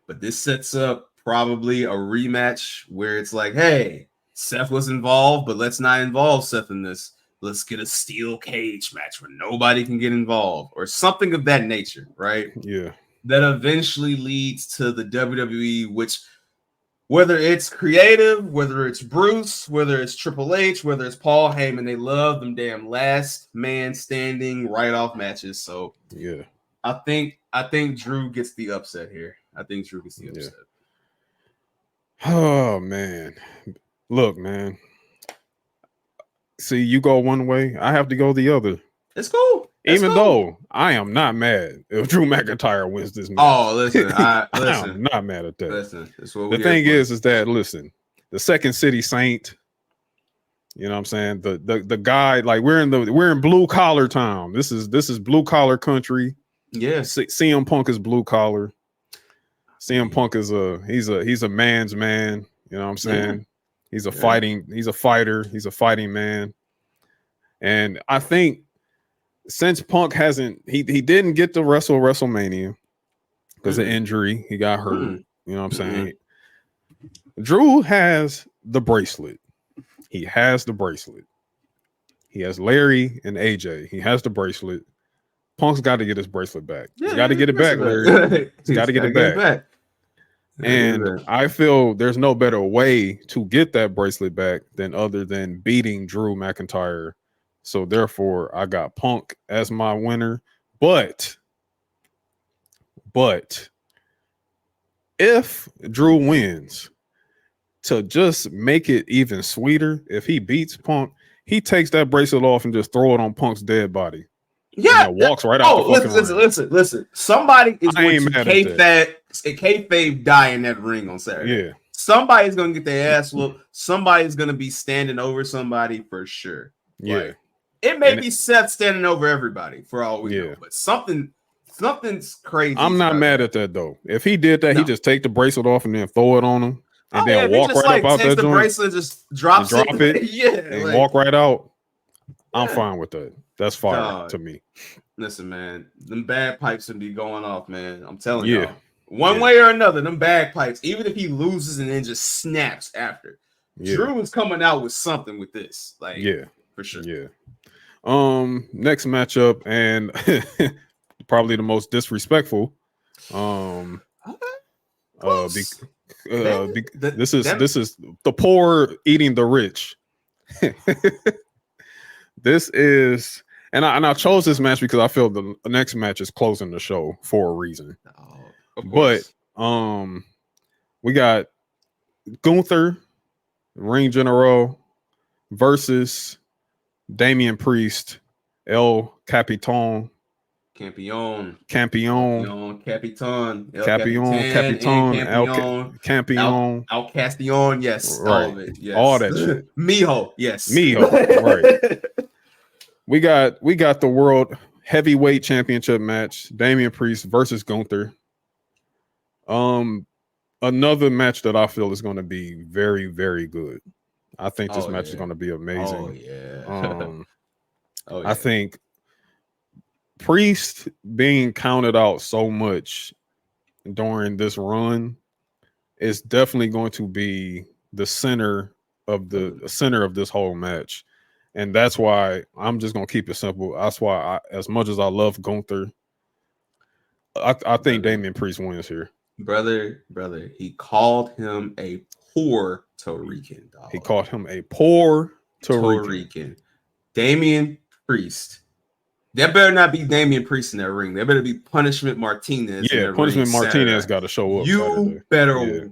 but this sets up probably a rematch where it's like, hey, Seth was involved, but let's not involve Seth in this. Let's get a steel cage match where nobody can get involved or something of that nature, right? Yeah. That eventually leads to the WWE, which whether it's creative, whether it's Bruce, whether it's Triple H, whether it's Paul Heyman, they love them damn last man standing write-off matches. So yeah, I think Drew gets the upset here. I think Drew gets the upset. Oh man. Look, man. See, you go one way, I have to go the other. It's cool. Even though I am not mad if Drew McIntyre wins this match. Oh, listen, I'm not mad at that. Listen, the thing is that listen, the Second City Saint, you know what I'm saying? The guy, like we're in blue collar town. This is blue collar country. Yeah. CM Punk is blue collar. CM Punk is he's a man's man. You know what I'm saying? Yeah. He's a fighter. He's a fighting man. And I think since Punk he didn't get to wrestle WrestleMania because of injury, he got hurt. You know what I'm saying? Drew has the bracelet. He has the bracelet. He has Larry and AJ. He has the bracelet. Punk's got to get his bracelet back. He's got to get it back, Larry. He's got to get it back. And I feel there's no better way to get that bracelet back other than beating Drew McIntyre. So therefore, I got Punk as my winner. But if Drew wins, to just make it even sweeter, if he beats Punk, he takes that bracelet off and just throw it on Punk's dead body. Yeah, and walks right out. Listen. Somebody is going to kayfabe die in that ring on Saturday. Yeah, somebody's going to get their ass whooped. Somebody's going to be standing over somebody for sure. Yeah. Like, it may be Seth standing over everybody for all we know, but something's crazy. I'm not mad at that though. If he did that, he just take the bracelet off and then throw it on him, and then walk right up out that joint. Bracelet, just drop it, yeah, and walk right out. I'm fine with that. That's fire to me. Listen, man, them bagpipes would be going off, man. I'm telling you, one way or another, them bagpipes. Even if he loses and then just snaps after, Drew is coming out with something with this, like for sure. Yeah. Next matchup, and probably the most disrespectful. This is the poor eating the rich. This is, and I chose this match because I feel the next match is closing the show for a reason. But we got Gunther, Ring General versus Damian Priest, El Capitan, Campion, Al Castion, yes, right. All of it, yes. All that shit. Mijo, yes. Right. We got the World Heavyweight Championship match, Damian Priest versus Gunther. Another match that I feel is going to be very, very good. I think this match is going to be amazing. I think Priest being counted out so much during this run is definitely going to be the center of this whole match. And that's why I'm just going to keep it simple. That's why as much as I love Gunther, I think Damian Priest wins here. Brother, he called him a poor Rican, dog. He called him a poor Rican. Damian Priest. That better not be Damian Priest in that ring. There better be Punishment Martinez. Yeah, Punishment Martinez got to show up. You better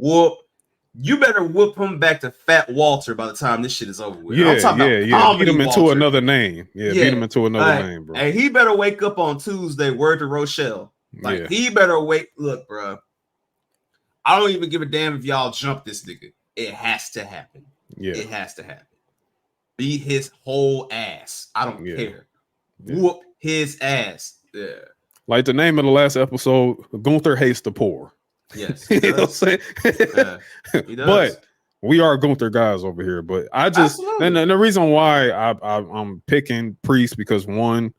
whoop him back to Fat Walter by the time this shit is over with. Yeah. Beat him into another name. Beat him into another name, bro. And he better wake up on Tuesday. Word to Rochelle. He better wake. Look, bro. I don't even give a damn if y'all jump this nigga. It has to happen. Yeah, it has to happen. Beat his whole ass. I don't care. Whoop his ass. Yeah. Like the name of the last episode, Gunther hates the poor. Yes, You know what I'm saying? he does. But we are Gunther guys over here. But I just and the reason why I'm picking Priest because one,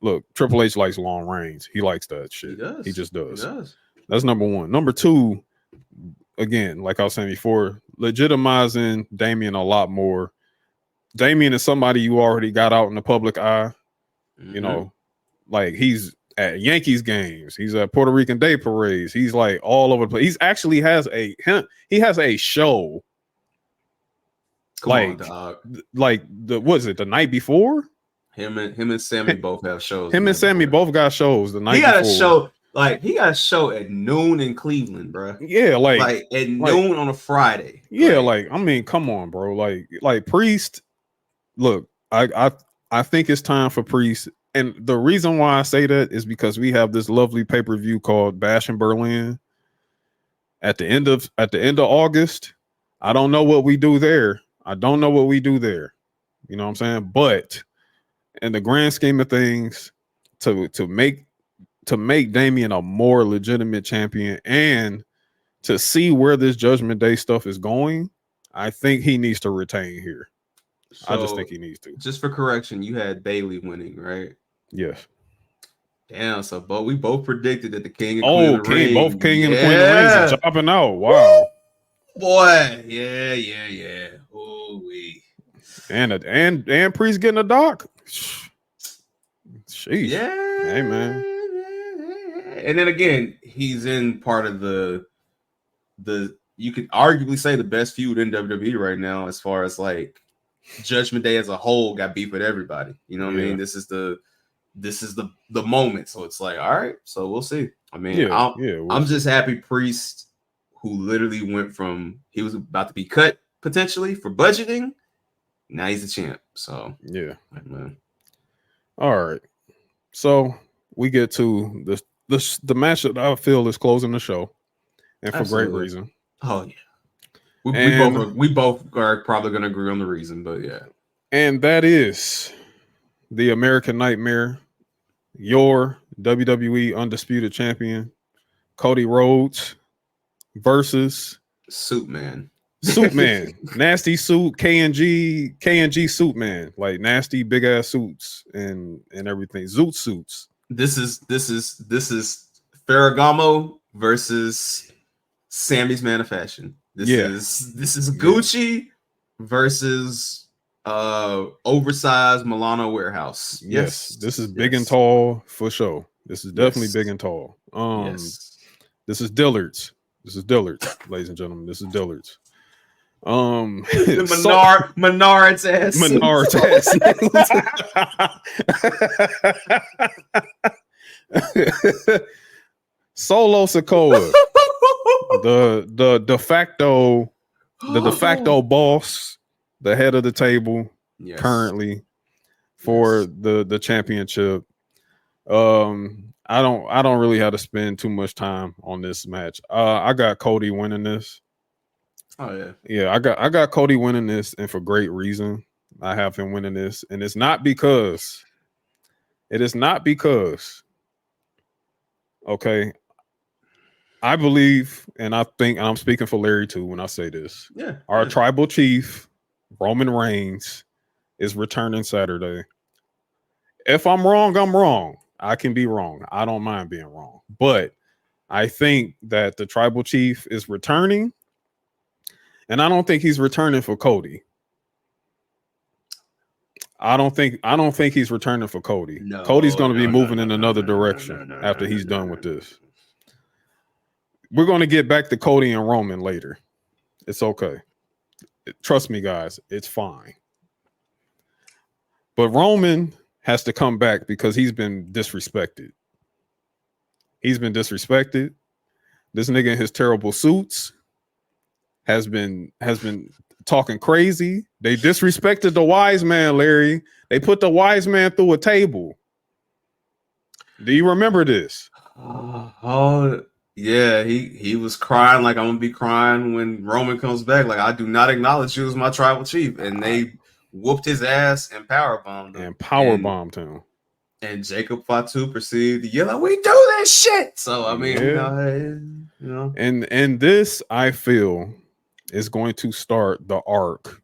look, Triple H likes long reigns. He likes that shit. He does. He just does. He does. That's number one. Number two, again, like I was saying before, legitimizing Damian a lot more. Damian is somebody you already got out in the public eye. You know, like he's at Yankees games, he's at Puerto Rican Day parades, he's like all over the place. He's actually has a show. Come like, on, dog. Like the was it the night before? Him and Sammy both have shows. Him and Sammy both got shows the night. He got before. a show. Like he got a show at noon in Cleveland, bro. Yeah, like at noon on a Friday. Yeah, like I mean, come on, bro. Like Priest. Look, I think it's time for Priest. And the reason why I say that is because we have this lovely pay-per-view called Bash in Berlin at the end of August. I don't know what we do there. You know what I'm saying? But in the grand scheme of things, to make Damian a more legitimate champion and to see where this Judgment Day stuff is going, I think he needs to retain here. So, I just think he needs to. Just for correction, you had Bailey winning, right? Yes. Damn, so we both predicted that the King and Queen of the Ring. Both King and Queen of the Rings are chopping out. Wow. Boy, yeah. Ooh wee. And Priest getting a doc. Sheesh. Yeah. Hey man. And then again, he's in part of the you could arguably say the best feud in WWE right now, as far as like Judgment Day as a whole got beef with everybody. You know what I mean? This is the moment. So it's like, all right, so we'll see. I mean, I'm just happy Priest, who literally went from he was about to be cut potentially for budgeting, now he's a champ. So yeah, man. All right. So we get to the match that I feel is closing the show, and for great reason. Oh yeah. We both are probably going to agree on the reason, but yeah. And that is the American Nightmare, your WWE Undisputed Champion, Cody Rhodes versus Suit Man. Nasty suit, K&G suit man, like nasty big ass suits and everything. Zoot suits. This is Ferragamo versus Sammy's Man of Fashion. This is Gucci versus oversized Milano Warehouse. Yes, this is big and tall for sure. This is definitely big and tall. This is Dillard's. Ladies and gentlemen. This is Dillard's. Menard's ass. Solo Sikoa, the de facto boss, the head of the table currently for the championship. I don't really have to spend too much time on this match. I got Cody winning this. Oh yeah. I got Cody winning this, and for great reason. I have him winning this, and it's not because. Okay, I believe, and I think, and I'm speaking for Larry too when I say this. Yeah, our tribal chief Roman Reigns is returning Saturday. If I'm wrong, I'm wrong. I can be wrong. I don't mind being wrong, but I think that the tribal chief is returning. And I don't think he's returning for Cody. I don't think he's returning for Cody. No, Cody's going to be moving in another direction after he's done with this. We're going to get back to Cody and Roman later. It's okay. Trust me, guys. It's fine. But Roman has to come back because he's been disrespected. This nigga in his terrible suits has been talking crazy. They disrespected the wise man, Larry. They put the wise man through a table. Do you remember this? Oh yeah, he was crying like I'm gonna be crying when Roman comes back. Like, I do not acknowledge you as my tribal chief, and they whooped his ass and powerbombed him. And Jacob Fatu proceeded to yell, "We do this shit!" So I mean, You know, and this I feel is going to start the arc,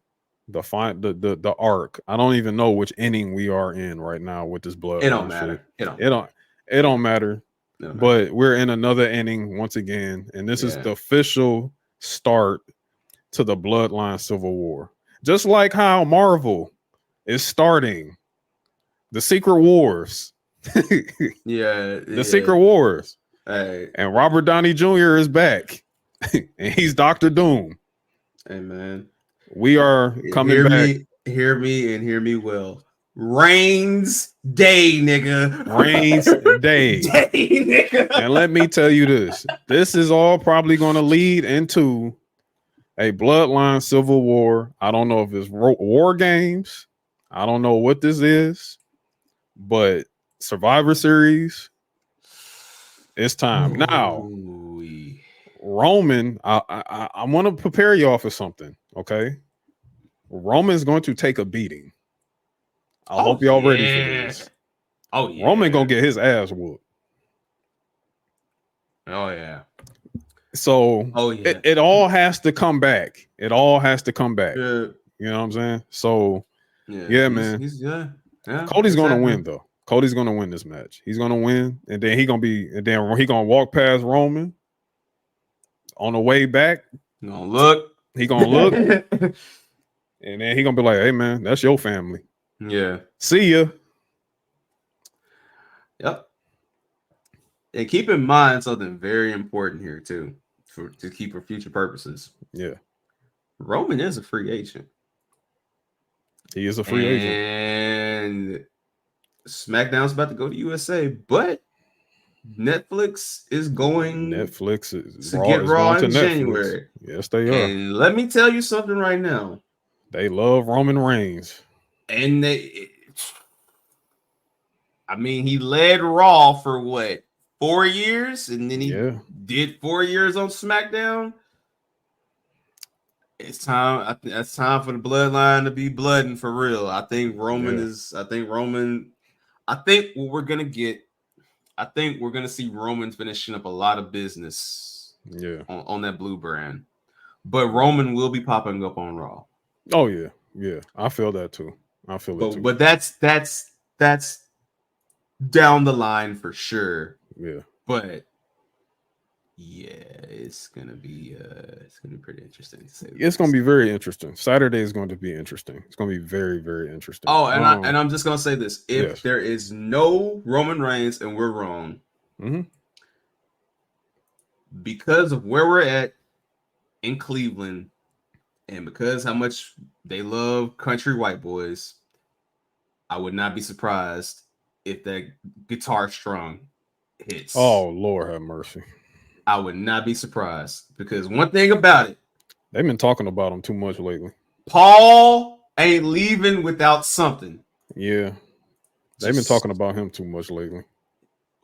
the arc. I don't even know which inning we are in right now with this bloodline. it don't matter. It don't matter. But we're in another inning once again, and this is the official start to the Bloodline Civil War. Just like how Marvel is starting the Secret Wars. The Secret Wars. Hey. And Robert Downey Jr. is back. And he's Dr. Doom. Hey, man. We are coming back. Hear me and hear me well. Reigns Day, nigga. Reigns Day. Nigga. And let me tell you this. This is all probably going to lead into a Bloodline Civil War. I don't know if it's War Games. I don't know what this is. But Survivor Series, it's time. Now, Roman, I want to prepare y'all for something, okay? Roman's going to take a beating. I hope y'all ready for this. Oh, yeah. Roman going to get his ass whooped. Oh, yeah. So, it all has to come back. It all has to come back. Yeah. You know what I'm saying? So, man. Yeah, Cody's going to win, though. Cody's going to win this match. He's going to win, and then he's going to walk past Roman on the way back. He going to look. He going to look. And then he going to be like, hey, man, that's your family. Yeah. See ya. Yep. And keep in mind something very important here, too, to keep for future purposes. Yeah. Roman is a free agent. He is a free agent. And SmackDown's about to go to USA, but Netflix is going to get Raw in January. Yes, they are. And let me tell you something right now. They love Roman Reigns. And he led Raw for what, 4 years? And then he did 4 years on SmackDown. It's time. It's time for the bloodline to be blooding for real. I think Roman I think what we're gonna get. I think we're gonna see Roman finishing up a lot of business. Yeah. On that blue brand, but Roman will be popping up on Raw. Oh yeah. I feel that too. But that's down the line for sure. Yeah. But yeah, it's gonna be pretty interesting to say. It's gonna be very interesting. Saturday is going to be interesting. It's gonna be very, very interesting. Oh, and I'm just gonna say this: if there is no Roman Reigns and we're wrong, because of where we're at in Cleveland, and because how much they love country white boys, I would not be surprised if that guitar strung hits. Oh, Lord have mercy. I would not be surprised, because one thing about it, they've been talking about him too much lately. Paul ain't leaving without something. Yeah. They've been talking about him too much lately.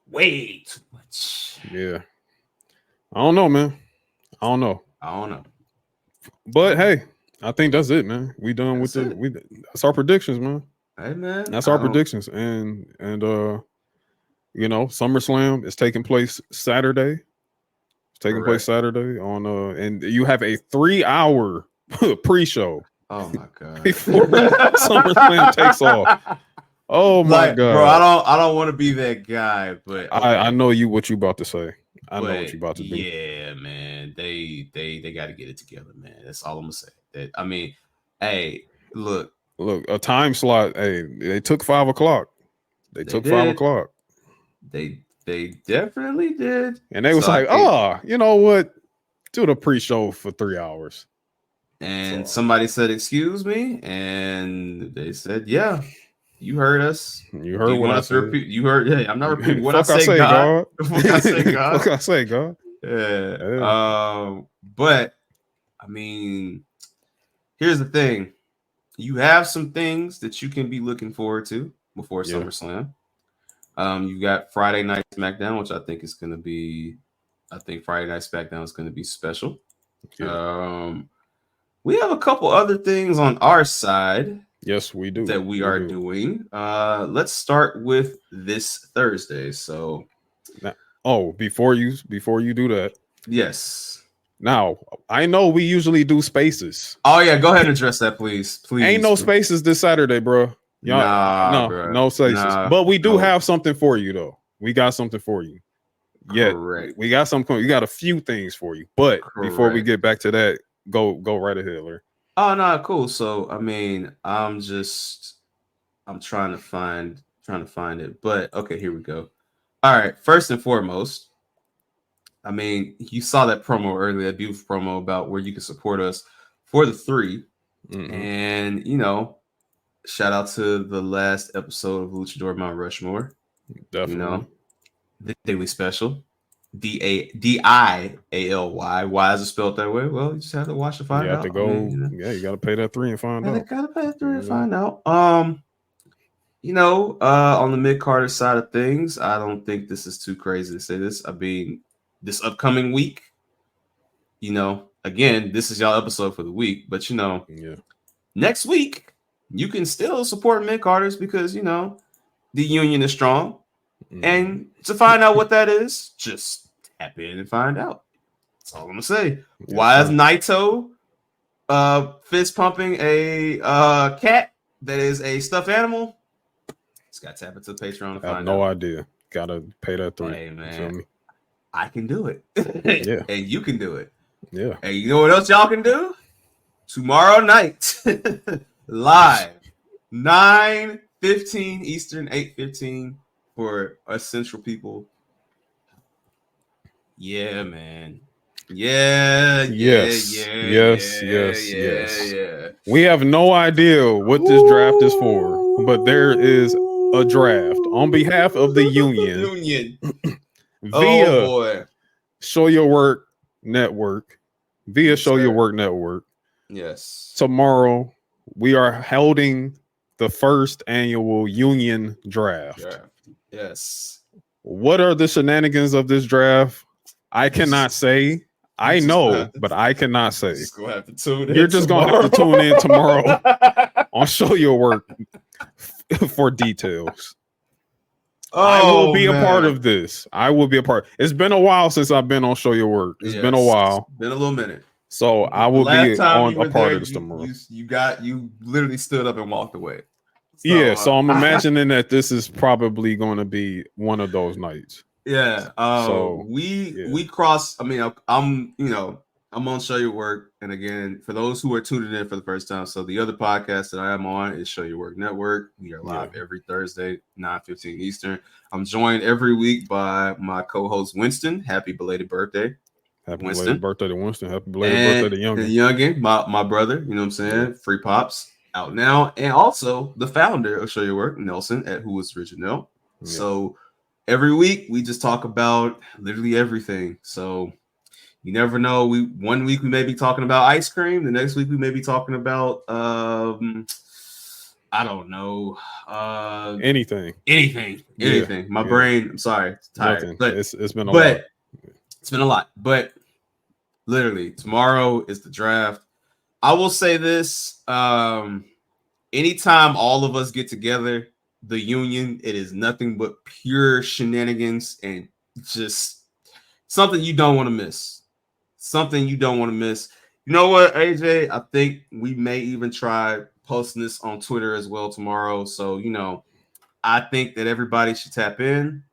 Way too much. Yeah. I don't know, man. I don't know. But hey, I think that's it, man. We done with that's our predictions, man. Hey, man. That's our predictions. And SummerSlam is taking place Saturday. It's taking place Saturday on and you have a 3-hour pre-show. Oh my god. Before SummerSlam takes off. Oh my god. Bro, I don't want to be that guy, but I know what you about to say. I know what you about to do. Yeah, man. They got to get it together, man. That's all I'm gonna say. Hey, look, a time slot. Hey, they took 5 o'clock. They took 5 o'clock. They definitely did. And they was like, you know what? Do the pre-show for 3 hours. And somebody said, excuse me. And they said, yeah, you heard us. You heard what I said. You heard, hey, I'm not repeating what I say, God. What I say, God. What I say, God. Yeah. But, here's the thing. You have some things that you can be looking forward to before SummerSlam. You got Friday Night SmackDown, which I think is going to be. I think Friday Night SmackDown is going to be special. Yeah. We have a couple other things on our side. Yes, we do. That we are doing. Let's start with this Thursday. So, before you do that, Yes. Now, I know we usually do spaces. Oh yeah, go ahead and address that, please. Please. Ain't no spaces this Saturday, bro. Nah, bro. No spaces. Nah, but we do have something for you, though. We got something for you. Correct. We got something. We got a few things for you. But before we get back to that, go right ahead, Larry. Oh no, cool. So I mean, I'm trying to find it. But okay, here we go. All right. First and foremost, I mean, you saw that promo earlier, that beautiful promo about where you can support us for the 3. Mm-hmm. And you know, shout out to the last episode of Luchador Mount Rushmore. Definitely. You know, the daily special. DIALY. Why is it spelled that way? Well, you just have to watch to find out. You have to go. You got to pay that 3 and find out. Gotta pay that 3 and find out. On the Midcarders side of things, I don't think this is too crazy to say this. I mean, this upcoming week, again, this is y'all episode for the week, but next week you can still support Midcarders because the union is strong. Mm-hmm. And to find out what that is, just tap in and find out. That's all I'm gonna say. Yeah, why is Naito fist pumping a cat that is a stuffed animal? Just gotta tap into Patreon to find out. I have no idea. Gotta pay that 3. Hey man, I can do it. Yeah. And you can do it. Yeah. And you know what else y'all can do? Tomorrow night, live, 9:15 Eastern, 8:15 for us Central people. Yeah, man. Yes. We have no idea what this draft is for, but there is a draft on behalf of the union. Via Show Your Work Network. Your Work Network. Yes. Tomorrow we are holding the first annual union draft. Yes. What are the shenanigans of this draft? I cannot say. I know, but I cannot say. You're just going to have to tune in tomorrow on Show Your Work for details. I will be a part of this. I will be a part. It's been a while since I've been on Show Your Work. It's been a while. It's been a little minute. So I will be on a part of this tomorrow. You literally stood up and walked away. So I'm imagining that this is probably going to be one of those nights. Yeah. We cross. I mean, I'm on Show Your Work, and again, for those who are tuning in for the first time, so the other podcast that I am on is Show Your Work Network. We are live every Thursday, 9:15 Eastern. I'm joined every week by my co-host Winston. Happy belated birthday. Happy belated birthday to Winston. Happy belated birthday to Youngin. Youngin, my brother. You know what I'm saying? Free Pops out now, and also the founder of Show Your Work, Nelson, at Who Was Original. Yeah. So every week we just talk about literally everything. So you never know. One week we may be talking about ice cream. The next week we may be talking about I don't know. Anything. My brain. I'm sorry, it's tired. Nothing. But it's been a lot. It's been a lot. But literally tomorrow is the draft. I will say this. Anytime all of us get together, the union, it is nothing but pure shenanigans and just something you don't want to miss. You know what, AJ? I think we may even try posting this on Twitter as well tomorrow. So, I think that everybody should tap in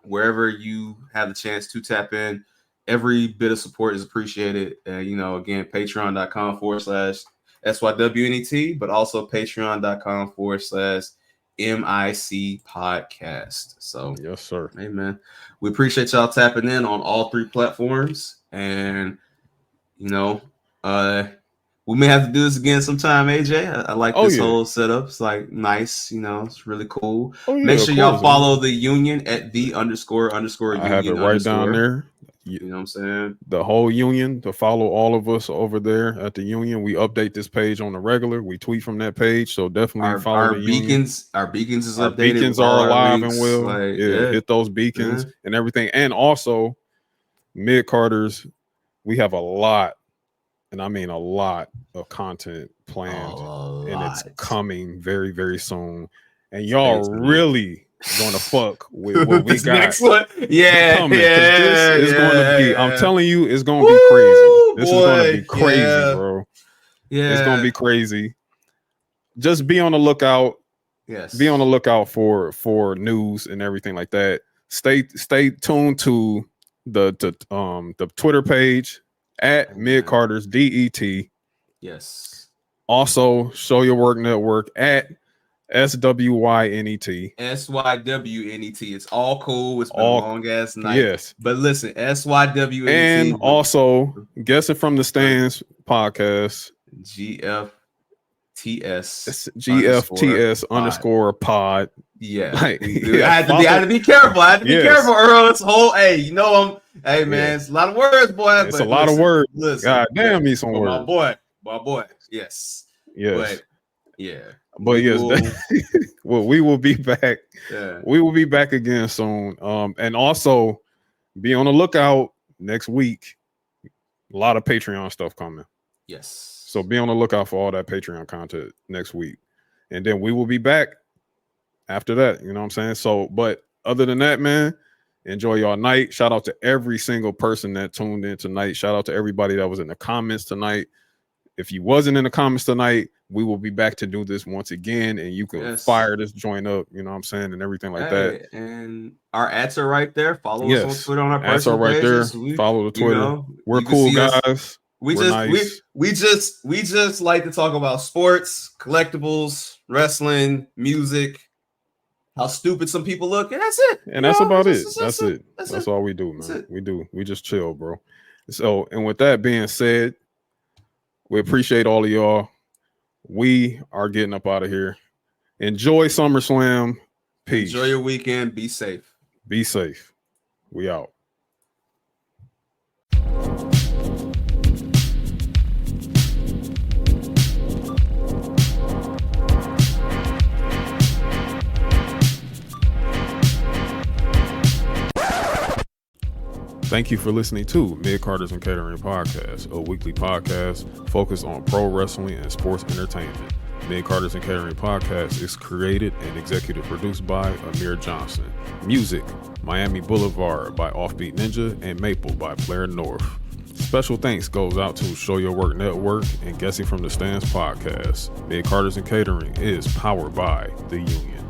wherever you have the chance to tap in. Every bit of support is appreciated. Again, patreon.com/SYWNET, but also patreon.com/MIC podcast. So, yes, sir. Hey, man, we appreciate y'all tapping in on all 3 platforms. And, we may have to do this again sometime, AJ. I like this whole setup. It's like nice, it's really cool. Make sure y'all follow the union at __union. I have it right down there. You know what I'm saying? The whole union, to follow all of us over there at the union. We update this page on the regular. We tweet from that page. So definitely follow the beacons. Our beacons is updated. Our beacons are alive and well. Hit those beacons and everything. And also, Midcarders, we have a lot, and I mean a lot of content planned. And it's coming very, very soon. And y'all really going to fuck with what we this got. Next one, yeah, This is going to be. I'm telling you, it's going to be crazy. This is going to be crazy, bro. Yeah, it's going to be crazy. Just be on the lookout. Yes, be on the lookout for news and everything like that. Stay tuned to the Twitter page at Midcarders DET. Yes. Also, Show Your Work Network at SWYNET. SYWNET. It's all cool. It's been a long ass night. Yes. But listen, SYWNET. And also, Guessing from the Stands podcast. GFTS underscore pod. Yeah. Like, I had to be careful. Earl. It's hey, hey man, it's a lot of words, boy. It's a lot of words. Listen, God damn me some words. My boy. Yes. Yes. But yes. Well, we will be back. Yeah. We will be back again soon. And also be on the lookout next week. A lot of Patreon stuff coming. Yes. So be on the lookout for all that Patreon content next week. And then we will be back after that. You know what I'm saying? So, but other than that, man, enjoy your night. Shout out to every single person that tuned in tonight. Shout out to everybody that was in the comments tonight. If you wasn't in the comments tonight, we will be back to do this once again, and you can fire this joint up, you know what I'm saying, and everything like that. And our ads are right there. Follow us on Twitter on our personal right pages. There. Follow the Twitter. We're cool guys. We just like to talk about sports, collectibles, wrestling, music, how stupid some people look, and that's it. And that's about it. That's it. That's all we do, man. We just chill, bro. So, and with that being said, we appreciate all of y'all. We are getting up out of here. Enjoy SummerSlam. Peace. Enjoy your weekend. Be safe. Be safe. We out. Thank you for listening to Midcarders and Catering Podcast, a weekly podcast focused on pro wrestling and sports entertainment. Midcarders and Catering Podcast is created and executive produced by Amir Johnson. Music, Miami Boulevard by Offbeat Ninja and Maple by Blair North. Special thanks goes out to Show Your Work Network and Guessing from the Stands podcast. Midcarders and Catering is powered by The Union.